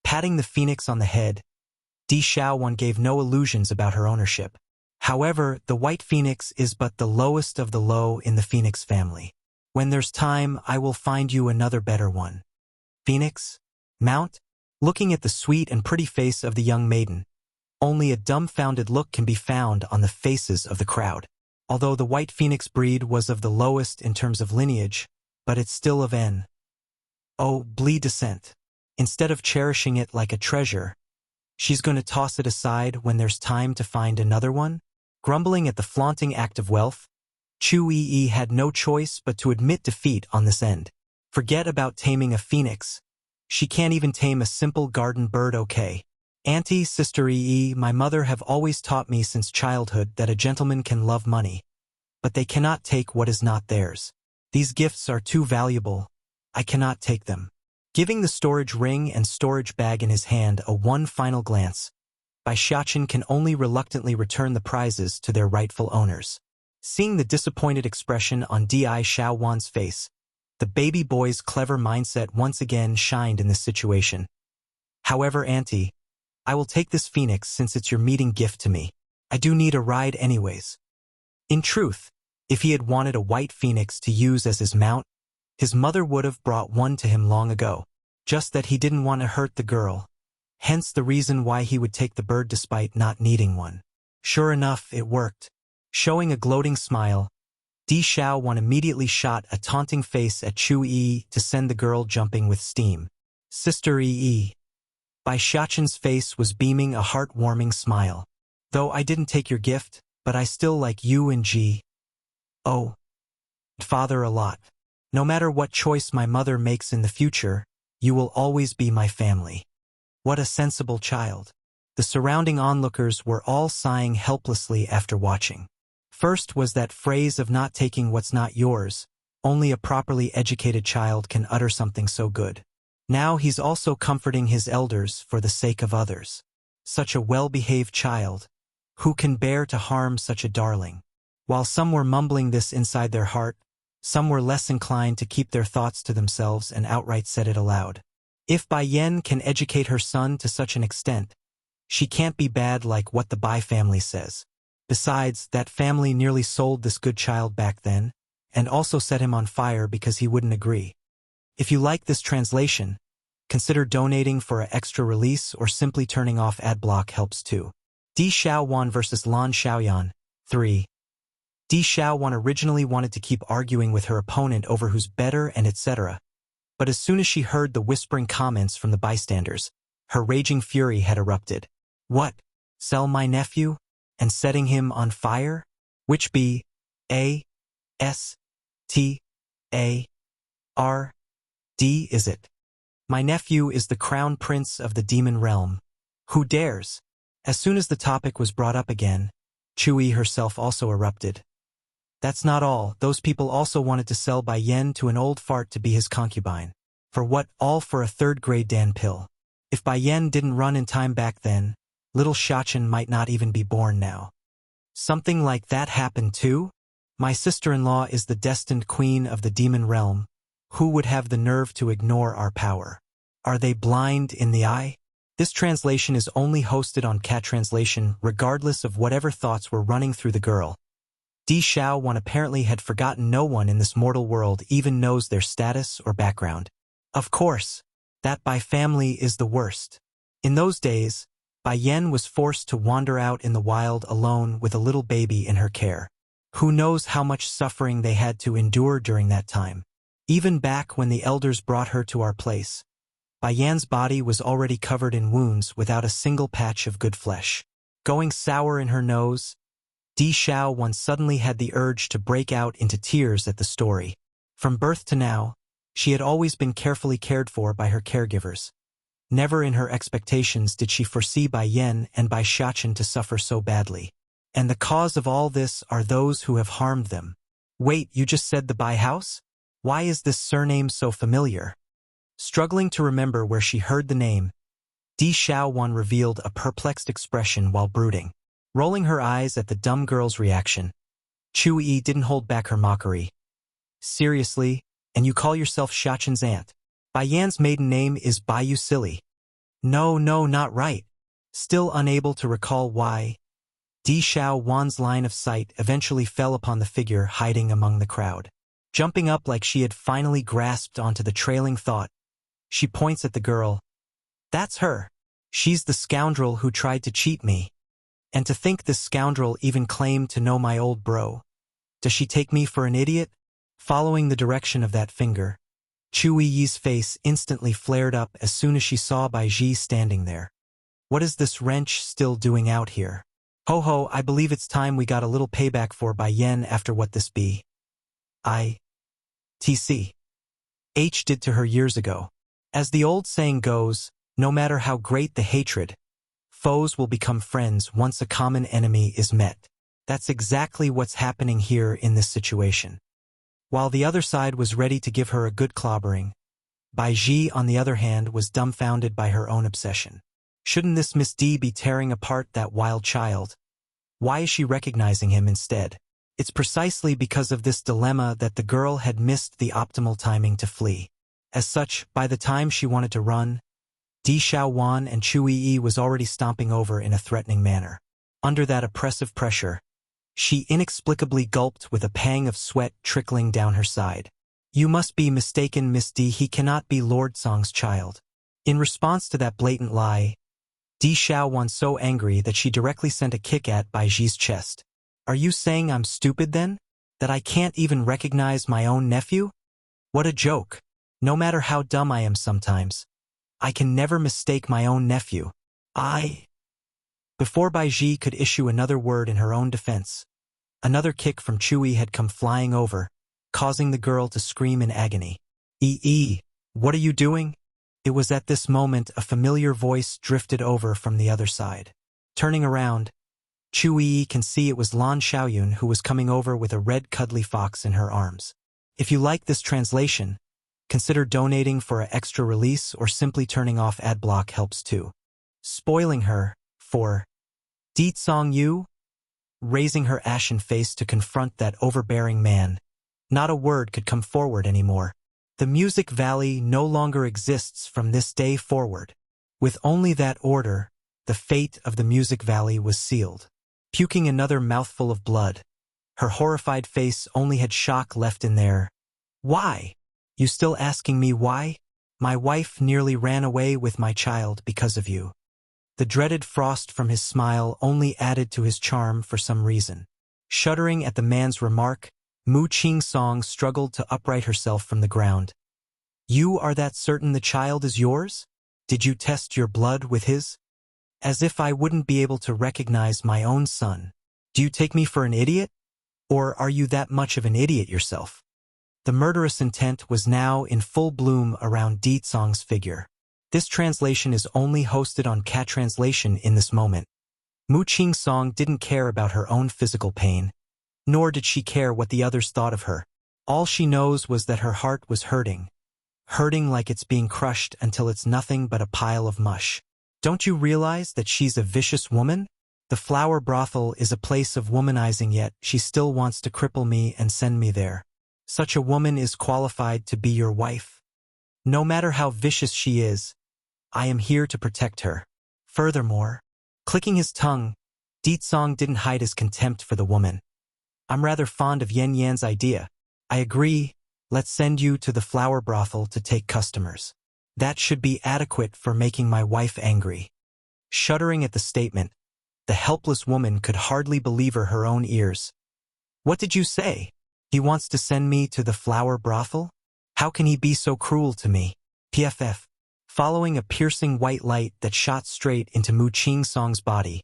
Speaker 1: Patting the phoenix on the head, Di Xiaowan gave no illusions about her ownership. However, the white phoenix is but the lowest of the low in the phoenix family. When there's time, I will find you another better one. Phoenix? Mount? Looking at the sweet and pretty face of the young maiden, only a dumbfounded look can be found on the faces of the crowd. Although the white phoenix breed was of the lowest in terms of lineage, but it's still of N. O. Blee descent. Instead of cherishing it like a treasure, she's going to toss it aside when there's time to find another one? Grumbling at the flaunting act of wealth, Chu-yi had no choice but to admit defeat on this end. Forget about taming a phoenix. She can't even tame a simple garden bird, okay? Auntie, Sister Ee, my mother have always taught me since childhood that a gentleman can love money, but they cannot take what is not theirs. These gifts are too valuable. I cannot take them. Giving the storage ring and storage bag in his hand one final glance, Bai Xiachen can only reluctantly return the prizes to their rightful owners. Seeing the disappointed expression on Di Xiaowan's face, the baby boy's clever mindset once again shined in this situation. However, Auntie, I will take this phoenix since it's your meeting gift to me. I do need a ride anyways. In truth, if he had wanted a white phoenix to use as his mount, his mother would have brought one to him long ago, just that he didn't want to hurt the girl, hence the reason why he would take the bird despite not needing one. Sure enough, it worked. Showing a gloating smile, Di Xiaowan immediately shot a taunting face at Chu Yi to send the girl jumping with steam. Sister Yi. Bai Xiachen's face was beaming a heartwarming smile. Though I didn't take your gift, but I still like you and Father a lot. No matter what choice my mother makes in the future, you will always be my family. What a sensible child. The surrounding onlookers were all sighing helplessly after watching. First was that phrase of not taking what's not yours. Only a properly educated child can utter something so good. Now he's also comforting his elders for the sake of others. Such a well-behaved child. Who can bear to harm such a darling? While some were mumbling this inside their heart, some were less inclined to keep their thoughts to themselves and outright said it aloud. If Bai Yan can educate her son to such an extent, she can't be bad like what the Bai family says. Besides, that family nearly sold this good child back then, and also set him on fire because he wouldn't agree. If you like this translation, consider donating for an extra release or simply turning off ad block helps too. Di Xiaowan vs Lan Xiaoyan. 3. Di Xiaowan originally wanted to keep arguing with her opponent over who's better and etc. But as soon as she heard the whispering comments from the bystanders, her raging fury had erupted. What? Sell my nephew? And setting him on fire? Which be A-S-T-A-R-D is it? My nephew is the crown prince of the demon realm. Who dares? As soon as the topic was brought up again, Chui herself also erupted. That's not all, those people also wanted to sell Bai Yan to an old fart to be his concubine. For what? All for a third-grade Dan pill. If Bai Yan didn't run in time back then, little Xiachen might not even be born now. Something like that happened too? My sister-in-law is the destined queen of the demon realm. Who would have the nerve to ignore our power? Are they blind in the eye? This translation is only hosted on Cat Translation regardless of whatever thoughts were running through the girl. Di Xiaowan apparently had forgotten no one in this mortal world even knows their status or background. Of course, that Bai family is the worst. In those days, Bai Yan was forced to wander out in the wild alone with a little baby in her care. Who knows how much suffering they had to endure during that time. Even back when the elders brought her to our place, Bai Yan's body was already covered in wounds without a single patch of good flesh. Going sour in her nose, Di Xiaowan suddenly had the urge to break out into tears at the story. From birth to now, she had always been carefully cared for by her caregivers. Never in her expectations did she foresee Bai Yan and Bai Xiachen to suffer so badly. And the cause of all this are those who have harmed them. Wait, you just said the Bai house? Why is this surname so familiar? Struggling to remember where she heard the name, Di Xiaowan revealed a perplexed expression while brooding. Rolling her eyes at the dumb girl's reaction, Chu Yi didn't hold back her mockery. Seriously? And you call yourself Xiachen's aunt? Bai Yan's maiden name is Bai, you silly. No, not right. Still unable to recall why, Di Xiaowan's line of sight eventually fell upon the figure hiding among the crowd. Jumping up like she had finally grasped onto the trailing thought, she points at the girl. That's her. She's the scoundrel who tried to cheat me. And to think this scoundrel even claimed to know my old bro. Does she take me for an idiot? Following the direction of that finger, Chu Yi's face instantly flared up as soon as she saw Bai Ji standing there. What is this wrench still doing out here? Ho, I believe it's time we got a little payback for Bai Yan after what this H did to her years ago. As the old saying goes, no matter how great the hatred, foes will become friends once a common enemy is met. That's exactly what's happening here in this situation. While the other side was ready to give her a good clobbering, Bai Ji, on the other hand, was dumbfounded by her own obsession. Shouldn't this Miss D be tearing apart that wild child? Why is she recognizing him instead? It's precisely because of this dilemma that the girl had missed the optimal timing to flee. As such, by the time she wanted to run, Di Xiaowan and Chu Yi was already stomping over in a threatening manner. Under that oppressive pressure, she inexplicably gulped with a pang of sweat trickling down her side. You must be mistaken, Miss D. He cannot be Lord Song's child. In response to that blatant lie, Di Xiaowan so angry that she directly sent a kick at Bai Ji's chest. Are you saying I'm stupid then? That I can't even recognize my own nephew? What a joke. No matter how dumb I am sometimes, I can never mistake my own nephew. Before Bai Ji could issue another word in her own defense, another kick from Chui had come flying over, causing the girl to scream in agony. What are you doing? It was at this moment a familiar voice drifted over from the other side. Turning around, Chui can see it was Lan Xiaoyun who was coming over with a red cuddly fox in her arms. If you like this translation, consider donating for an extra release or simply turning off ad block helps too. Spoiling her, for Di Song Yu, raising her ashen face to confront that overbearing man. Not a word could come forward anymore. The Music Valley no longer exists from this day forward. With only that order, the fate of the Music Valley was sealed. Puking another mouthful of blood, her horrified face only had shock left in there. Why? You still asking me why? My wife nearly ran away with my child because of you. The dreaded frost from his smile only added to his charm for some reason. Shuddering at the man's remark, Mu Qing Song struggled to upright herself from the ground. You are that certain the child is yours? Did you test your blood with his? As if I wouldn't be able to recognize my own son. Do you take me for an idiot? Or are you that much of an idiot yourself? The murderous intent was now in full bloom around Di Tsong's figure. This translation is only hosted on Cat Translation in this moment. Mu Qing Song didn't care about her own physical pain, nor did she care what the others thought of her. All she knows was that her heart was hurting. Hurting like it's being crushed until it's nothing but a pile of mush. Don't you realize that she's a vicious woman? The flower brothel is a place of womanizing, yet she still wants to cripple me and send me there. Such a woman is qualified to be your wife. No matter how vicious she is, I am here to protect her. Furthermore, clicking his tongue, Di Tsong didn't hide his contempt for the woman. I'm rather fond of Yan Yan's idea. I agree, let's send you to the flower brothel to take customers. That should be adequate for making my wife angry. Shuddering at the statement, the helpless woman could hardly believe her own ears. What did you say? He wants to send me to the flower brothel? How can he be so cruel to me? PFF. Following a piercing white light that shot straight into Mu Qing Song's body,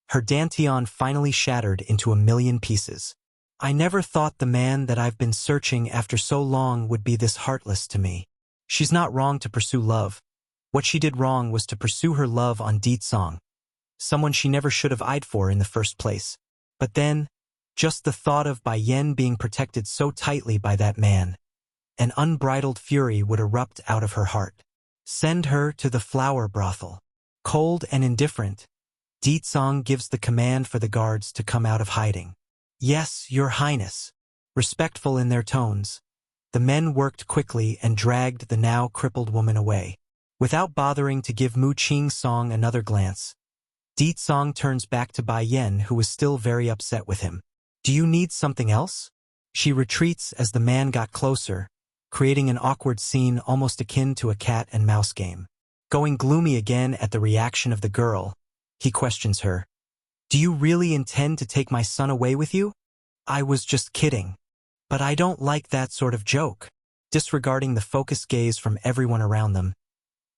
Speaker 1: her dantian finally shattered into a million pieces. I never thought the man that I've been searching after so long would be this heartless to me. She's not wrong to pursue love. What she did wrong was to pursue her love on Di Tsong, someone she never should have eyed for in the first place. But then, just the thought of Bai Yen being protected so tightly by that man, an unbridled fury would erupt out of her heart. Send her to the flower brothel. Cold and indifferent, Di Tsong gives the command for the guards to come out of hiding. Yes, Your Highness. Respectful in their tones, the men worked quickly and dragged the now crippled woman away. Without bothering to give Mu Qing Song another glance, Di Tsong turns back to Bai Yen, who was still very upset with him. Do you need something else? She retreats as the man got closer, creating an awkward scene almost akin to a cat and mouse game. Going gloomy again at the reaction of the girl, he questions her. Do you really intend to take my son away with you? I was just kidding. But I don't like that sort of joke. Disregarding the focused gaze from everyone around them,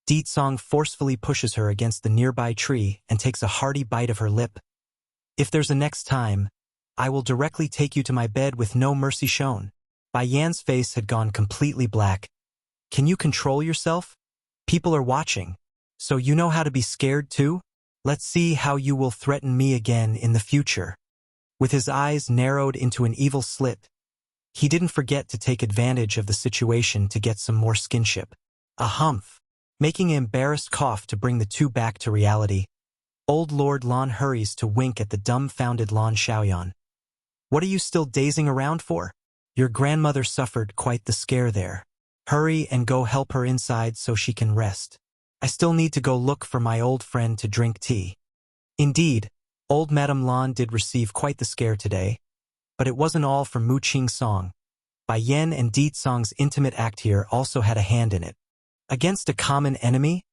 Speaker 1: Di Tsong forcefully pushes her against the nearby tree and takes a hearty bite of her lip. If there's a next time, I will directly take you to my bed with no mercy shown. Bai Yan's face had gone completely black. Can you control yourself? People are watching. So you know how to be scared too? Let's see how you will threaten me again in the future. With his eyes narrowed into an evil slit, he didn't forget to take advantage of the situation to get some more skinship. A humph, making an embarrassed cough to bring the two back to reality. Old Lord Lan hurries to wink at the dumbfounded Lan Xiaoyan. What are you still dazing around for? Your grandmother suffered quite the scare there. Hurry and go help her inside so she can rest. I still need to go look for my old friend to drink tea. Indeed, old Madame Lan did receive quite the scare today, but it wasn't all from Mu Qing Song. Bai Yan and Di Song's intimate act here also had a hand in it. Against a common enemy?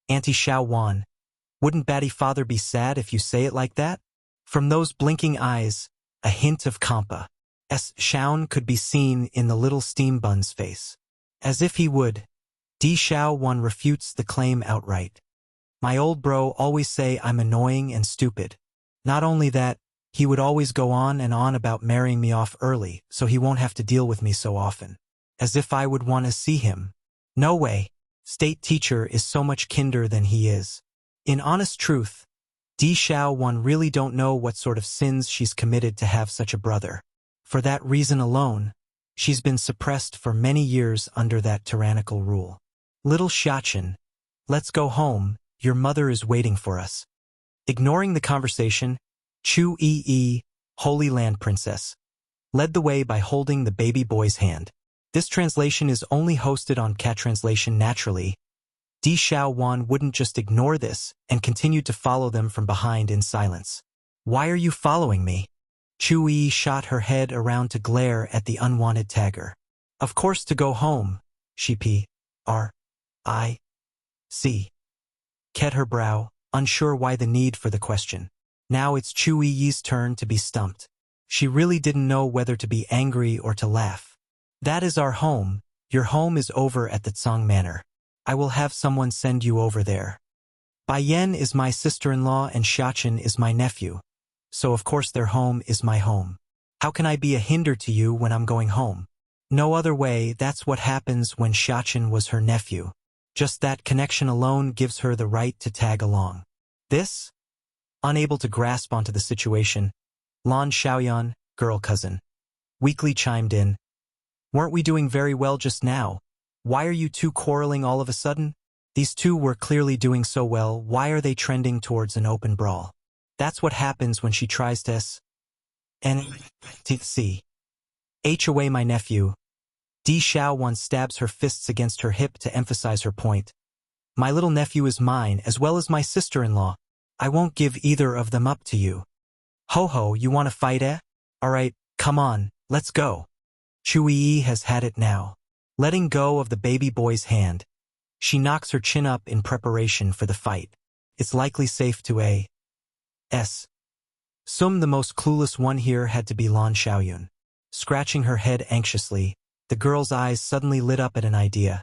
Speaker 1: Auntie Xiao Wan, wouldn't Batty Father be sad if you say it like that? From those blinking eyes, a hint of Kampa. Shaun could be seen in the little steam bun's face. As if he would, Di Xiao Wan refutes the claim outright. My old bro always say I'm annoying and stupid. Not only that, he would always go on and on about marrying me off early so he won't have to deal with me so often. As if I would want to see him. No way. State teacher is so much kinder than he is. In honest truth, Di Xiao Wan really don't know what sort of sins she's committed to have such a brother. For that reason alone, she's been suppressed for many years under that tyrannical rule. Little Xiachen, let's go home, your mother is waiting for us. Ignoring the conversation, Chu Yi, Holy Land Princess, led the way by holding the baby boy's hand. This translation is only hosted on Cat Translation naturally. Di Xiao Wan wouldn't just ignore this and continued to follow them from behind in silence. Why are you following me? Chu Yi shot her head around to glare at the unwanted tagger. Of course to go home, she P.R.I.C. Ket her brow, unsure why the need for the question. Now it's Chu Yi's turn to be stumped. She really didn't know whether to be angry or to laugh. That is our home. Your home is over at the Tsang Manor. I will have someone send you over there. Bai Yan is my sister-in-law and Xiachen is my nephew. So of course their home is my home. How can I be a hinder to you when I'm going home? No other way. That's what happens when Xiachen was her nephew. Just that connection alone gives her the right to tag along. This? Unable to grasp onto the situation, Lan Xiaoyan, girl cousin, weakly chimed in. Weren't we doing very well just now? Why are you two quarreling all of a sudden? These two were clearly doing so well, why are they trending towards an open brawl? That's what happens when she tries to H away my nephew. Di Xiaowan stabs her fists against her hip to emphasize her point. My little nephew is mine as well as my sister-in-law. I won't give either of them up to you. Ho ho, you want to fight, eh? Alright, come on, let's go. Chu Yi has had it now. Letting go of the baby boy's hand, she knocks her chin up in preparation for the fight. It's likely safe to assume the most clueless one here had to be Lan Xiaoyun. Scratching her head anxiously, the girl's eyes suddenly lit up at an idea.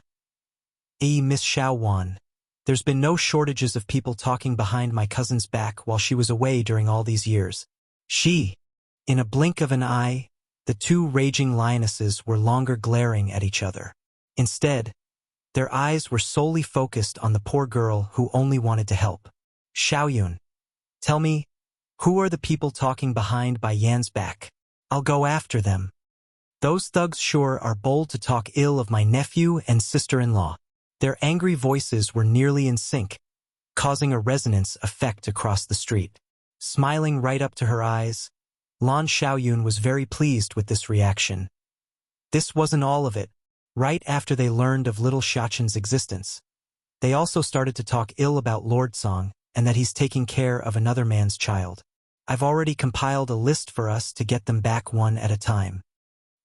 Speaker 1: Miss Xiao Wan, there's been no shortages of people talking behind my cousin's back while she was away during all these years. In a blink of an eye, the two raging lionesses were longer glaring at each other. Instead, their eyes were solely focused on the poor girl who only wanted to help. Xiaoyun, tell me, who are the people talking behind Bai Yan's back? I'll go after them. Those thugs sure are bold to talk ill of my nephew and sister-in-law. Their angry voices were nearly in sync, causing a resonance effect across the street. Smiling right up to her eyes, Lan Xiaoyun was very pleased with this reaction. This wasn't all of it. Right after they learned of little Xiachen's existence, they also started to talk ill about Lord Song and that he's taking care of another man's child. I've already compiled a list for us to get them back one at a time.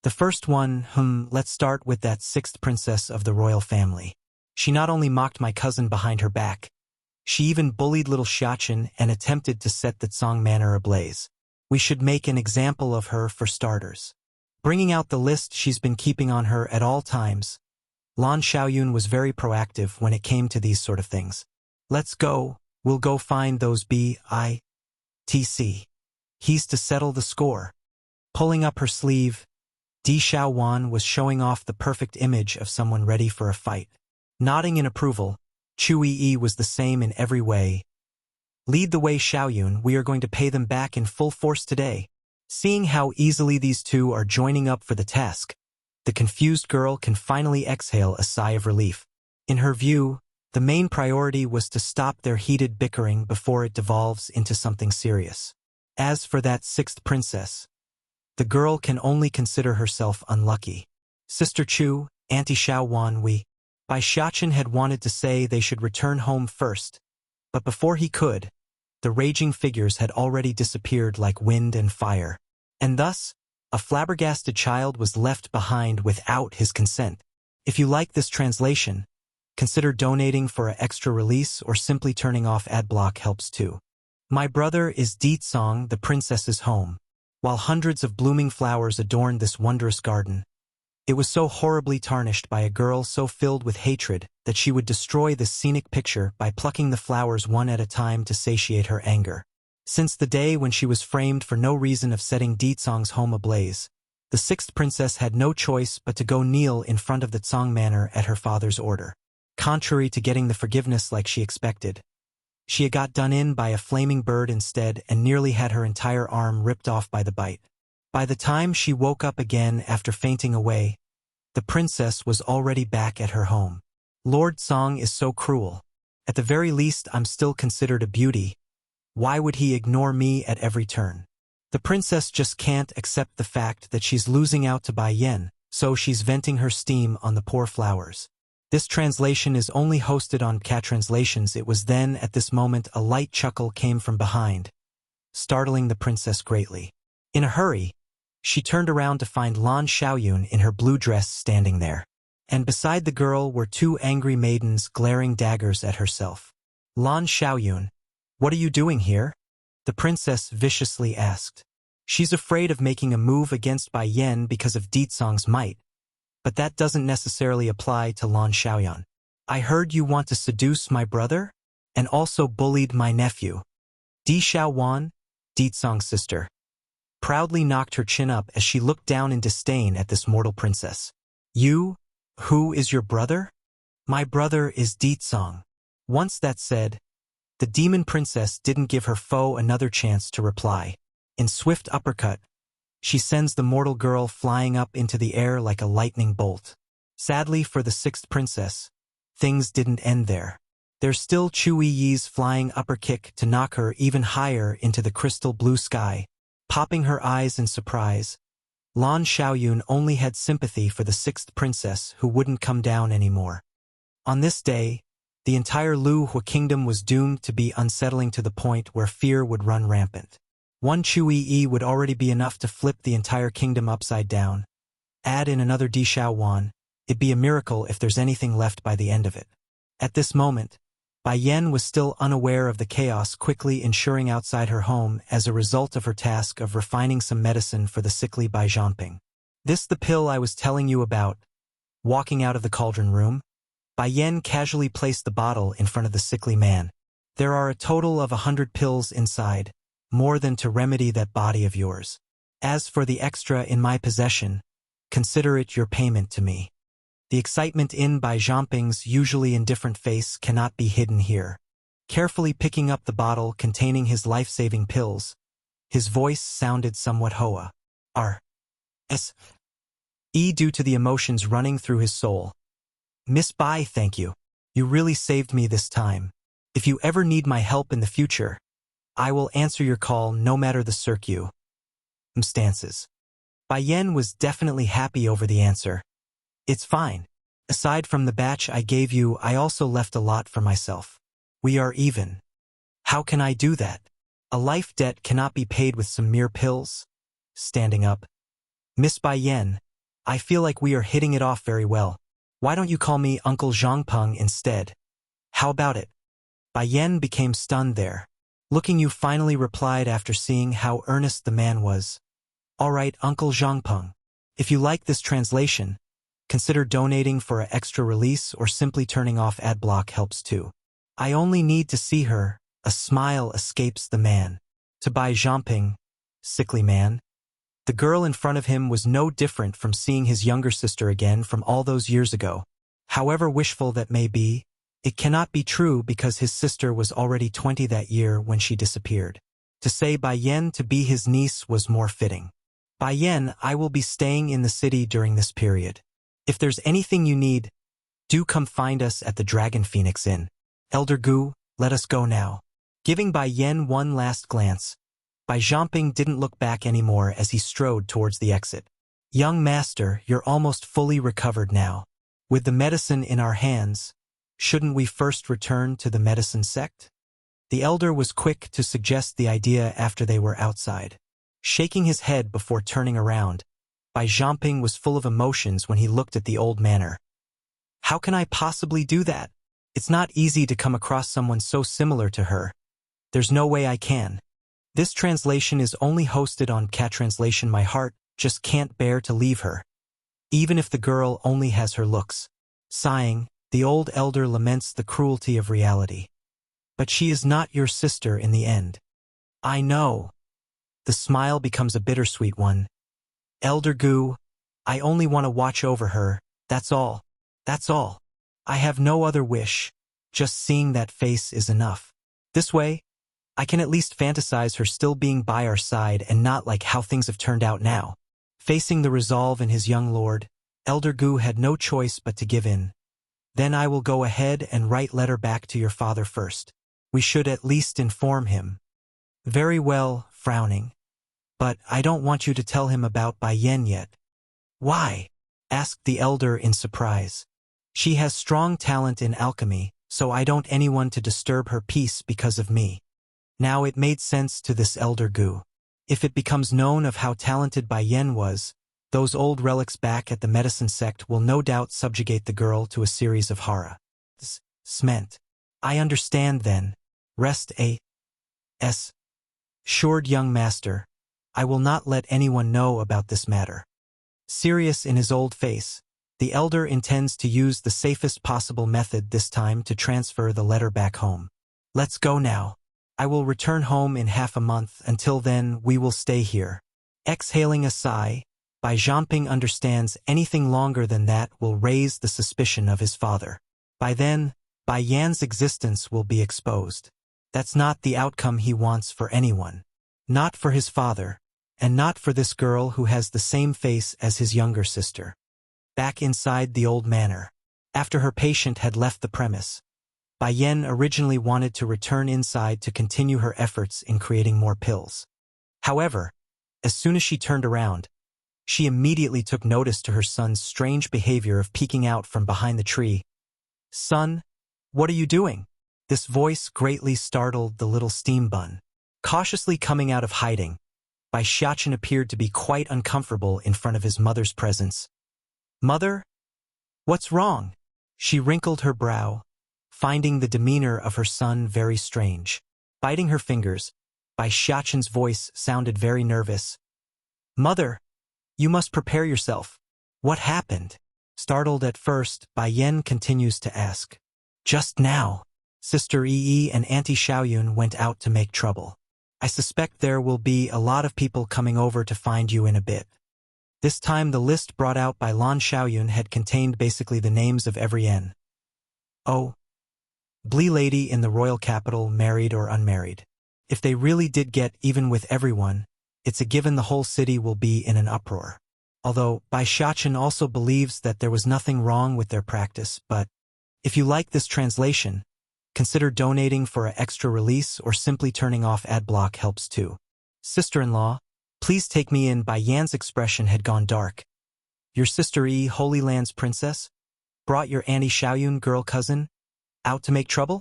Speaker 1: The first one, let's start with that sixth princess of the royal family. She not only mocked my cousin behind her back, she even bullied little Xiachen and attempted to set the Tsang Manor ablaze. We should make an example of her for starters. Bringing out the list she's been keeping on her at all times, Lan Xiaoyun was very proactive when it came to these sort of things. Let's go, we'll go find those BITC. He's to settle the score. Pulling up her sleeve, Di Xiaowan was showing off the perfect image of someone ready for a fight. Nodding in approval, Chu Yi was the same in every way. Lead the way, Xiaoyun, we are going to pay them back in full force today. Seeing how easily these two are joining up for the task, the confused girl can finally exhale a sigh of relief. In her view, the main priority was to stop their heated bickering before it devolves into something serious. As for that sixth princess, the girl can only consider herself unlucky. Sister Chu, Auntie Xiaowan, Bai Xiachen had wanted to say they should return home first, but before he could, the raging figures had already disappeared like wind and fire, and thus, a flabbergasted child was left behind without his consent. If you like this translation, consider donating for an extra release or simply turning off ad block helps too. My brother is Deetsong, the princess's home. While hundreds of blooming flowers adorned this wondrous garden, it was so horribly tarnished by a girl so filled with hatred that she would destroy this scenic picture by plucking the flowers one at a time to satiate her anger. Since the day when she was framed for no reason of setting Deetsong's home ablaze, the sixth princess had no choice but to go kneel in front of the Tsong manor at her father's order. Contrary to getting the forgiveness like she expected, she had got done in by a flaming bird instead and nearly had her entire arm ripped off by the bite. By the time she woke up again after fainting away, the princess was already back at her home. Lord Song is so cruel. At the very least, I'm still considered a beauty. Why would he ignore me at every turn? The princess just can't accept the fact that she's losing out to Bai Yen, so she's venting her steam on the poor flowers. This translation is only hosted on Cat Translations. It was then, at this moment, a light chuckle came from behind, startling the princess greatly. In a hurry, she turned around to find Lan Xiaoyun in her blue dress standing there. And beside the girl were two angry maidens glaring daggers at herself. Lan Xiaoyun, what are you doing here? The princess viciously asked. She's afraid of making a move against Bai Yen because of Deetsong's might, but that doesn't necessarily apply to Lan Xiaoyun. I heard you want to seduce my brother, and also bullied my nephew. Di Xiaowan, Deetsong's sister, proudly knocked her chin up as she looked down in disdain at this mortal princess. You? Who is your brother? My brother is Deetsong. Once that said, the demon princess didn't give her foe another chance to reply. In swift uppercut, she sends the mortal girl flying up into the air like a lightning bolt. Sadly for the sixth princess, things didn't end there. There's still Chu Yi's flying upper kick to knock her even higher into the crystal blue sky. Popping her eyes in surprise, Lan Xiaoyun only had sympathy for the sixth princess who wouldn't come down anymore. On this day, the entire Lu Hu kingdom was doomed to be unsettling to the point where fear would run rampant. One Chu Yi would already be enough to flip the entire kingdom upside down. Add in another Di Xiaowan, it'd be a miracle if there's anything left by the end of it. At this moment, Bai Yen was still unaware of the chaos quickly ensuring outside her home as a result of her task of refining some medicine for the sickly Bai Zhangping. This the pill I was telling you about. Walking out of the cauldron room, Bai Yen casually placed the bottle in front of the sickly man. There are a total of 100 pills inside, more than to remedy that body of yours. As for the extra in my possession, consider it your payment to me. The excitement in Bai Zhangping's usually indifferent face cannot be hidden here. Carefully picking up the bottle containing his life-saving pills, his voice sounded somewhat hoa. Due to the emotions running through his soul. Miss Bai, thank you. You really saved me this time. If you ever need my help in the future, I will answer your call no matter the circumstances. Bai Yen was definitely happy over the answer. It's fine. Aside from the batch I gave you, I also left a lot for myself. We are even. How can I do that? A life debt cannot be paid with some mere pills. Standing up. Miss Bai Yen, I feel like we are hitting it off very well. Why don't you call me Uncle Zhangpeng instead? How about it? Bai Yen became stunned there. Looking you finally replied after seeing how earnest the man was. All right, Uncle Zhangpeng. If you like this translation, consider donating for an extra release or simply turning off ad block helps too. I only need to see her. A smile escapes the man. To Bai Zhangping, sickly man. The girl in front of him was no different from seeing his younger sister again from all those years ago. However wishful that may be, It cannot be true because his sister was already 20 that year when she disappeared. To say Bai Yan to be his niece was more fitting. Bai Yan, I will be staying in the city during this period. If there's anything you need, do come find us at the Dragon Phoenix Inn. Elder Gu, let us go now. Giving Bai Yan one last glance, Bai Zhangping didn't look back anymore as he strode towards the exit. Young master, you're almost fully recovered now. With the medicine in our hands, shouldn't we first return to the medicine sect? The elder was quick to suggest the idea after they were outside. Shaking his head before turning around, Bai Zhangping was full of emotions when he looked at the old manor. How can I possibly do that? It's not easy to come across someone so similar to her. There's no way I can. This translation is only hosted on Cat Translation. My heart just can't bear to leave her, even if the girl only has her looks. Sighing, the old elder laments the cruelty of reality. But she is not your sister in the end. I know. The smile becomes a bittersweet one. Elder Gu, I only want to watch over her, that's all. That's all. I have no other wish. Just seeing that face is enough. This way, I can at least fantasize her still being by our side and not like how things have turned out now. Facing the resolve in his young lord, Elder Gu had no choice but to give in. Then I will go ahead and write letter back to your father first. We should at least inform him. Very well, frowning. But I don't want you to tell him about Bai Yan yet. Why? Asked the elder in surprise. She has strong talent in alchemy, so I don't anyone to disturb her peace because of me. Now it made sense to this elder Gu. If it becomes known of how talented Bai Yan was, those old relics back at the medicine sect will no doubt subjugate the girl to a series of horror. Sment. I understand then. Rest a.s. assured young master. I will not let anyone know about this matter. Serious in his old face, the elder intends to use the safest possible method this time to transfer the letter back home. Let's go now. I will return home in half a month. Until then, we will stay here. Exhaling a sigh, Bai Zhangping understands anything longer than that will raise the suspicion of his father. By then, Bai Yan's existence will be exposed. That's not the outcome he wants for anyone. Not for his father, and not for this girl who has the same face as his younger sister. Back inside the old manor, after her patient had left the premise, Bai Yan originally wanted to return inside to continue her efforts in creating more pills. However, as soon as she turned around, she immediately took notice to her son's strange behavior of peeking out from behind the tree. Son, what are you doing? This voice greatly startled the little steam bun. Cautiously coming out of hiding, Bai Xiachen appeared to be quite uncomfortable in front of his mother's presence. Mother? What's wrong? She wrinkled her brow, finding the demeanor of her son very strange. Biting her fingers, Bai Xiachen's voice sounded very nervous. Mother, you must prepare yourself. What happened? Startled at first, Bai Yan continues to ask. Just now, Sister Yi and Auntie Xiaoyun went out to make trouble. I suspect there will be a lot of people coming over to find you in a bit. This time the list brought out by Lan Xiaoyun had contained basically the names of every Blee lady in the royal capital, married or unmarried. If they really did get even with everyone, it's a given the whole city will be in an uproar. Although Bai Xiachen also believes that there was nothing wrong with their practice, but if you like this translation, consider donating for an extra release or simply turning off ad block helps too. Sister-in-law, please take me in. Bai Yan's expression had gone dark. Your sister Yi, Holy Land's princess, brought your Auntie Xiaoyun, girl cousin, out to make trouble?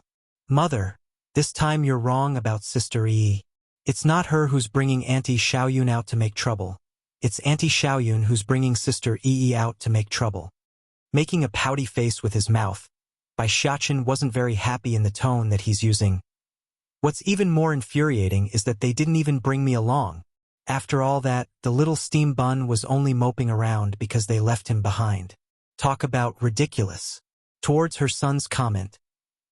Speaker 1: Mother, this time you're wrong about Sister Yi. It's not her who's bringing Auntie Xiaoyun out to make trouble. It's Auntie Xiaoyun who's bringing Sister Yi out to make trouble. Making a pouty face with his mouth, Bai Xiachen wasn't very happy in the tone that he's using. What's even more infuriating is that they didn't even bring me along. After all that, the little steam bun was only moping around because they left him behind. Talk about ridiculous. Towards her son's comment,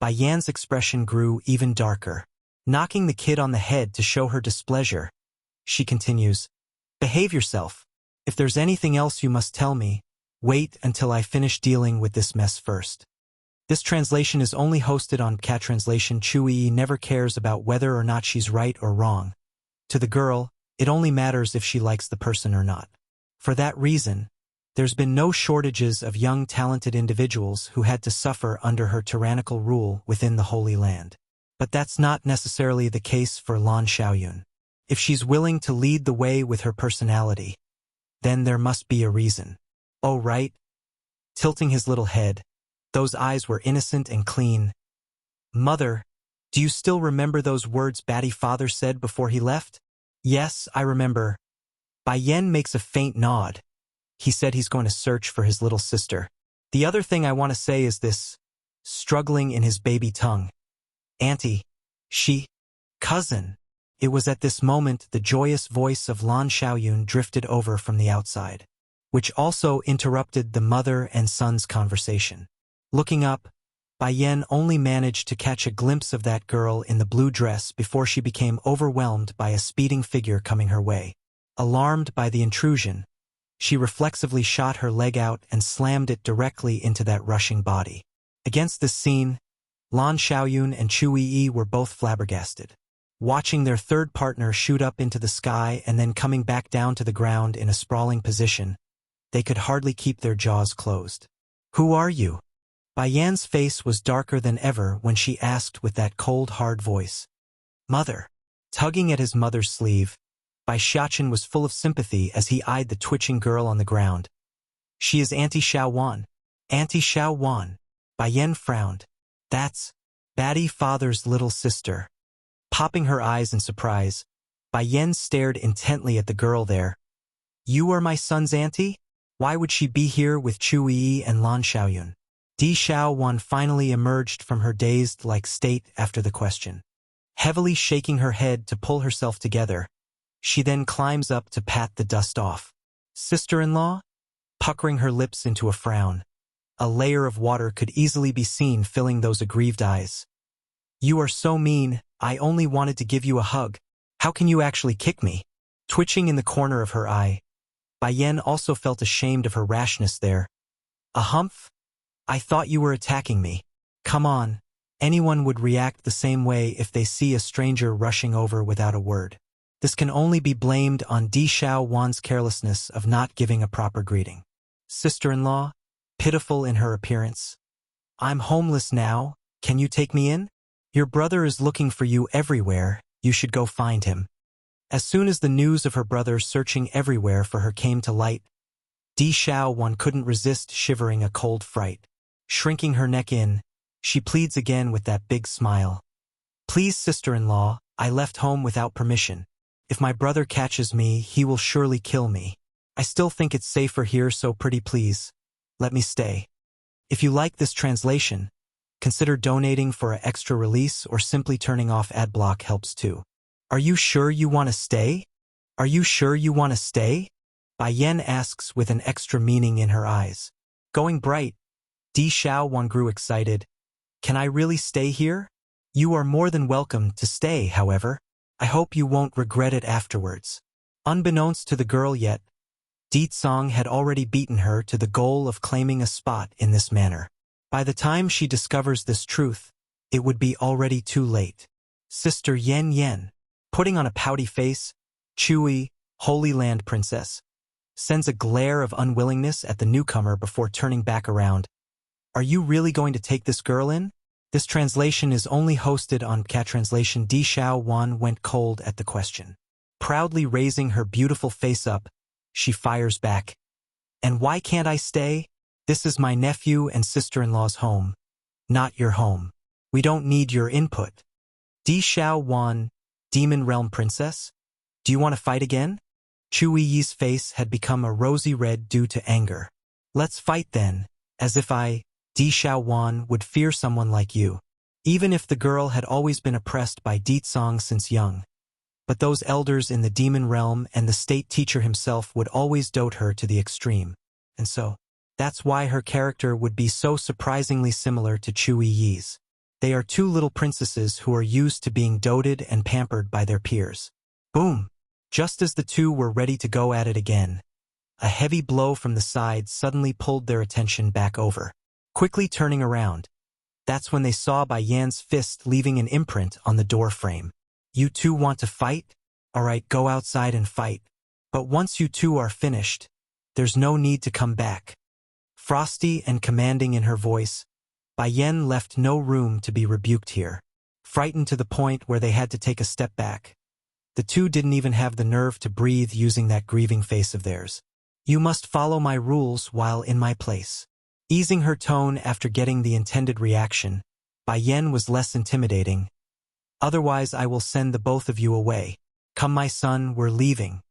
Speaker 1: Bai Yan's expression grew even darker. Knocking the kid on the head to show her displeasure, she continues, behave yourself. If there's anything else you must tell me, wait until I finish dealing with this mess first. This translation is only hosted on Cat Translation. Chui never cares about whether or not she's right or wrong. To the girl, it only matters if she likes the person or not. For that reason, there's been no shortages of young talented individuals who had to suffer under her tyrannical rule within the Holy Land. But that's not necessarily the case for Lan Xiaoyun. If she's willing to lead the way with her personality, then there must be a reason. Oh right? Tilting his little head, those eyes were innocent and clean. Mother, do you still remember those words Batty father said before he left? Yes, I remember. Bai Yan makes a faint nod. He said he's going to search for his little sister. The other thing I want to say is this, struggling in his baby tongue. Auntie, cousin. It was at this moment the joyous voice of Lan Xiaoyun drifted over from the outside, which also interrupted the mother and son's conversation. Looking up, Bai Yan only managed to catch a glimpse of that girl in the blue dress before she became overwhelmed by a speeding figure coming her way. Alarmed by the intrusion, she reflexively shot her leg out and slammed it directly into that rushing body. Against this scene, Lan Xiaoyun and Chu Yi were both flabbergasted. Watching their third partner shoot up into the sky and then coming back down to the ground in a sprawling position, they could hardly keep their jaws closed. Who are you? Bai Yan's face was darker than ever when she asked with that cold, hard voice. Mother. Tugging at his mother's sleeve, Bai Xiaochen was full of sympathy as he eyed the twitching girl on the ground. She is Auntie Xiao Wan. Auntie Xiao Wan. Bai Yan frowned. That's Batty father's little sister. Popping her eyes in surprise, Bai Yan stared intently at the girl there. You are my son's auntie? Why would she be here with Chu Yi and Lan Xiaoyun? Di Xiao Wan finally emerged from her dazed-like state after the question. Heavily shaking her head to pull herself together, she then climbs up to pat the dust off. Sister-in-law? Puckering her lips into a frown. A layer of water could easily be seen filling those aggrieved eyes. You are so mean, I only wanted to give you a hug. How can you actually kick me? Twitching in the corner of her eye, Bai Yan also felt ashamed of her rashness there. A humph? I thought you were attacking me. Come on, anyone would react the same way if they see a stranger rushing over without a word. This can only be blamed on Di Xiao Wan's carelessness of not giving a proper greeting. Sister-in-law, pitiful in her appearance. I'm homeless now, can you take me in? Your brother is looking for you everywhere, you should go find him. As soon as the news of her brother searching everywhere for her came to light, Di Xiao Wan couldn't resist shivering a cold fright. Shrinking her neck in, she pleads again with that big smile. Please, sister-in-law, I left home without permission. If my brother catches me, he will surely kill me. I still think it's safer here, so pretty please, let me stay. If you like this translation, consider donating for an extra release or simply turning off ad block helps too. Are you sure you want to stay? Are you sure you want to stay? Bai Yan asks with an extra meaning in her eyes. Going bright, Di Xiao Wan grew excited. Can I really stay here? You are more than welcome to stay, however. I hope you won't regret it afterwards. Unbeknownst to the girl yet, Di Tsong had already beaten her to the goal of claiming a spot in this manner. By the time she discovers this truth, it would be already too late. Sister Yen Yen, putting on a pouty face, Chui, Holy Land Princess, sends a glare of unwillingness at the newcomer before turning back around. Are you really going to take this girl in? This translation is only hosted on Cat Translation. Di Xiao Wan went cold at the question. Proudly raising her beautiful face up, she fires back. And why can't I stay? This is my nephew and sister-in-law's home, not your home. We don't need your input. Di Xiao Wan, Demon Realm Princess? Do you want to fight again? Chu Yi's face had become a rosy red due to anger. Let's fight then, as if I, Di Xiao Wan, would fear someone like you. Even if the girl had always been oppressed by Di Tsong since young. But those elders in the demon realm and the state teacher himself would always dote her to the extreme. And so, that's why her character would be so surprisingly similar to Chu Yi's. They are two little princesses who are used to being doted and pampered by their peers. Boom! Just as the two were ready to go at it again, a heavy blow from the side suddenly pulled their attention back over. Quickly turning around, That's when they saw Bai Yan's fist leaving an imprint on the door frame. You two want to fight? Alright, go outside and fight. But once you two are finished, there's no need to come back. Frosty and commanding in her voice, Bai Yan left no room to be rebuked here. Frightened to the point where they had to take a step back. The two didn't even have the nerve to breathe using that grieving face of theirs. You must follow my rules while in my place. Easing her tone after getting the intended reaction, Bai Yan was less intimidating. Otherwise I will send the both of you away. Come my son, we're leaving.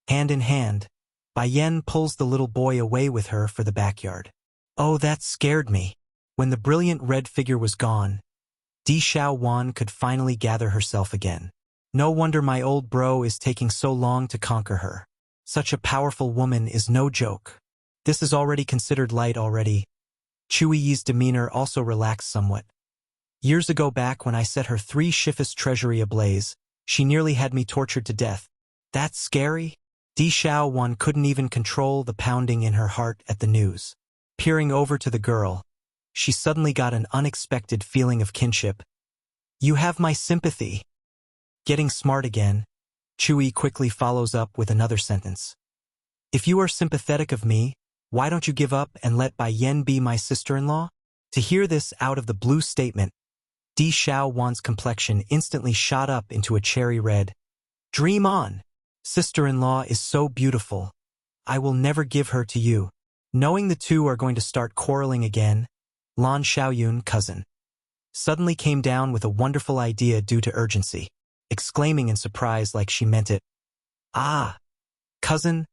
Speaker 1: Hand in hand, Bai Yan pulls the little boy away with her for the backyard. Oh, that scared me. When the brilliant red figure was gone, Di Xiaowan could finally gather herself again. No wonder my old bro is taking so long to conquer her. Such a powerful woman is no joke. This is already considered light already. Chui Yi's demeanor also relaxed somewhat. Years ago back when I set her 3 Shifus treasury ablaze, she nearly had me tortured to death. That's scary? Di Xiaowan couldn't even control the pounding in her heart at the news. Peering over to the girl, she suddenly got an unexpected feeling of kinship. You have my sympathy. Getting smart again, Chui quickly follows up with another sentence. If you are sympathetic of me, why don't you give up and let Bai Yan be my sister-in-law? To hear this out of the blue statement, Di Xiaowan's complexion instantly shot up into a cherry red. Dream on! Sister-in-law is so beautiful. I will never give her to you. Knowing the two are going to start quarreling again, Lan Xiaoyun, cousin, suddenly came down with a wonderful idea due to urgency, exclaiming in surprise like she meant it. Ah! Cousin,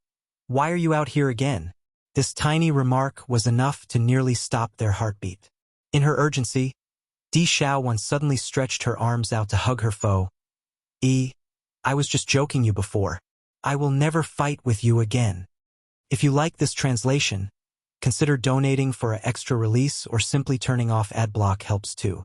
Speaker 1: why are you out here again? This tiny remark was enough to nearly stop their heartbeat. In her urgency, Di Xiaowan suddenly stretched her arms out to hug her foe. I was just joking you before. I will never fight with you again. If you like this translation, consider donating for an extra release or simply turning off ad block helps too.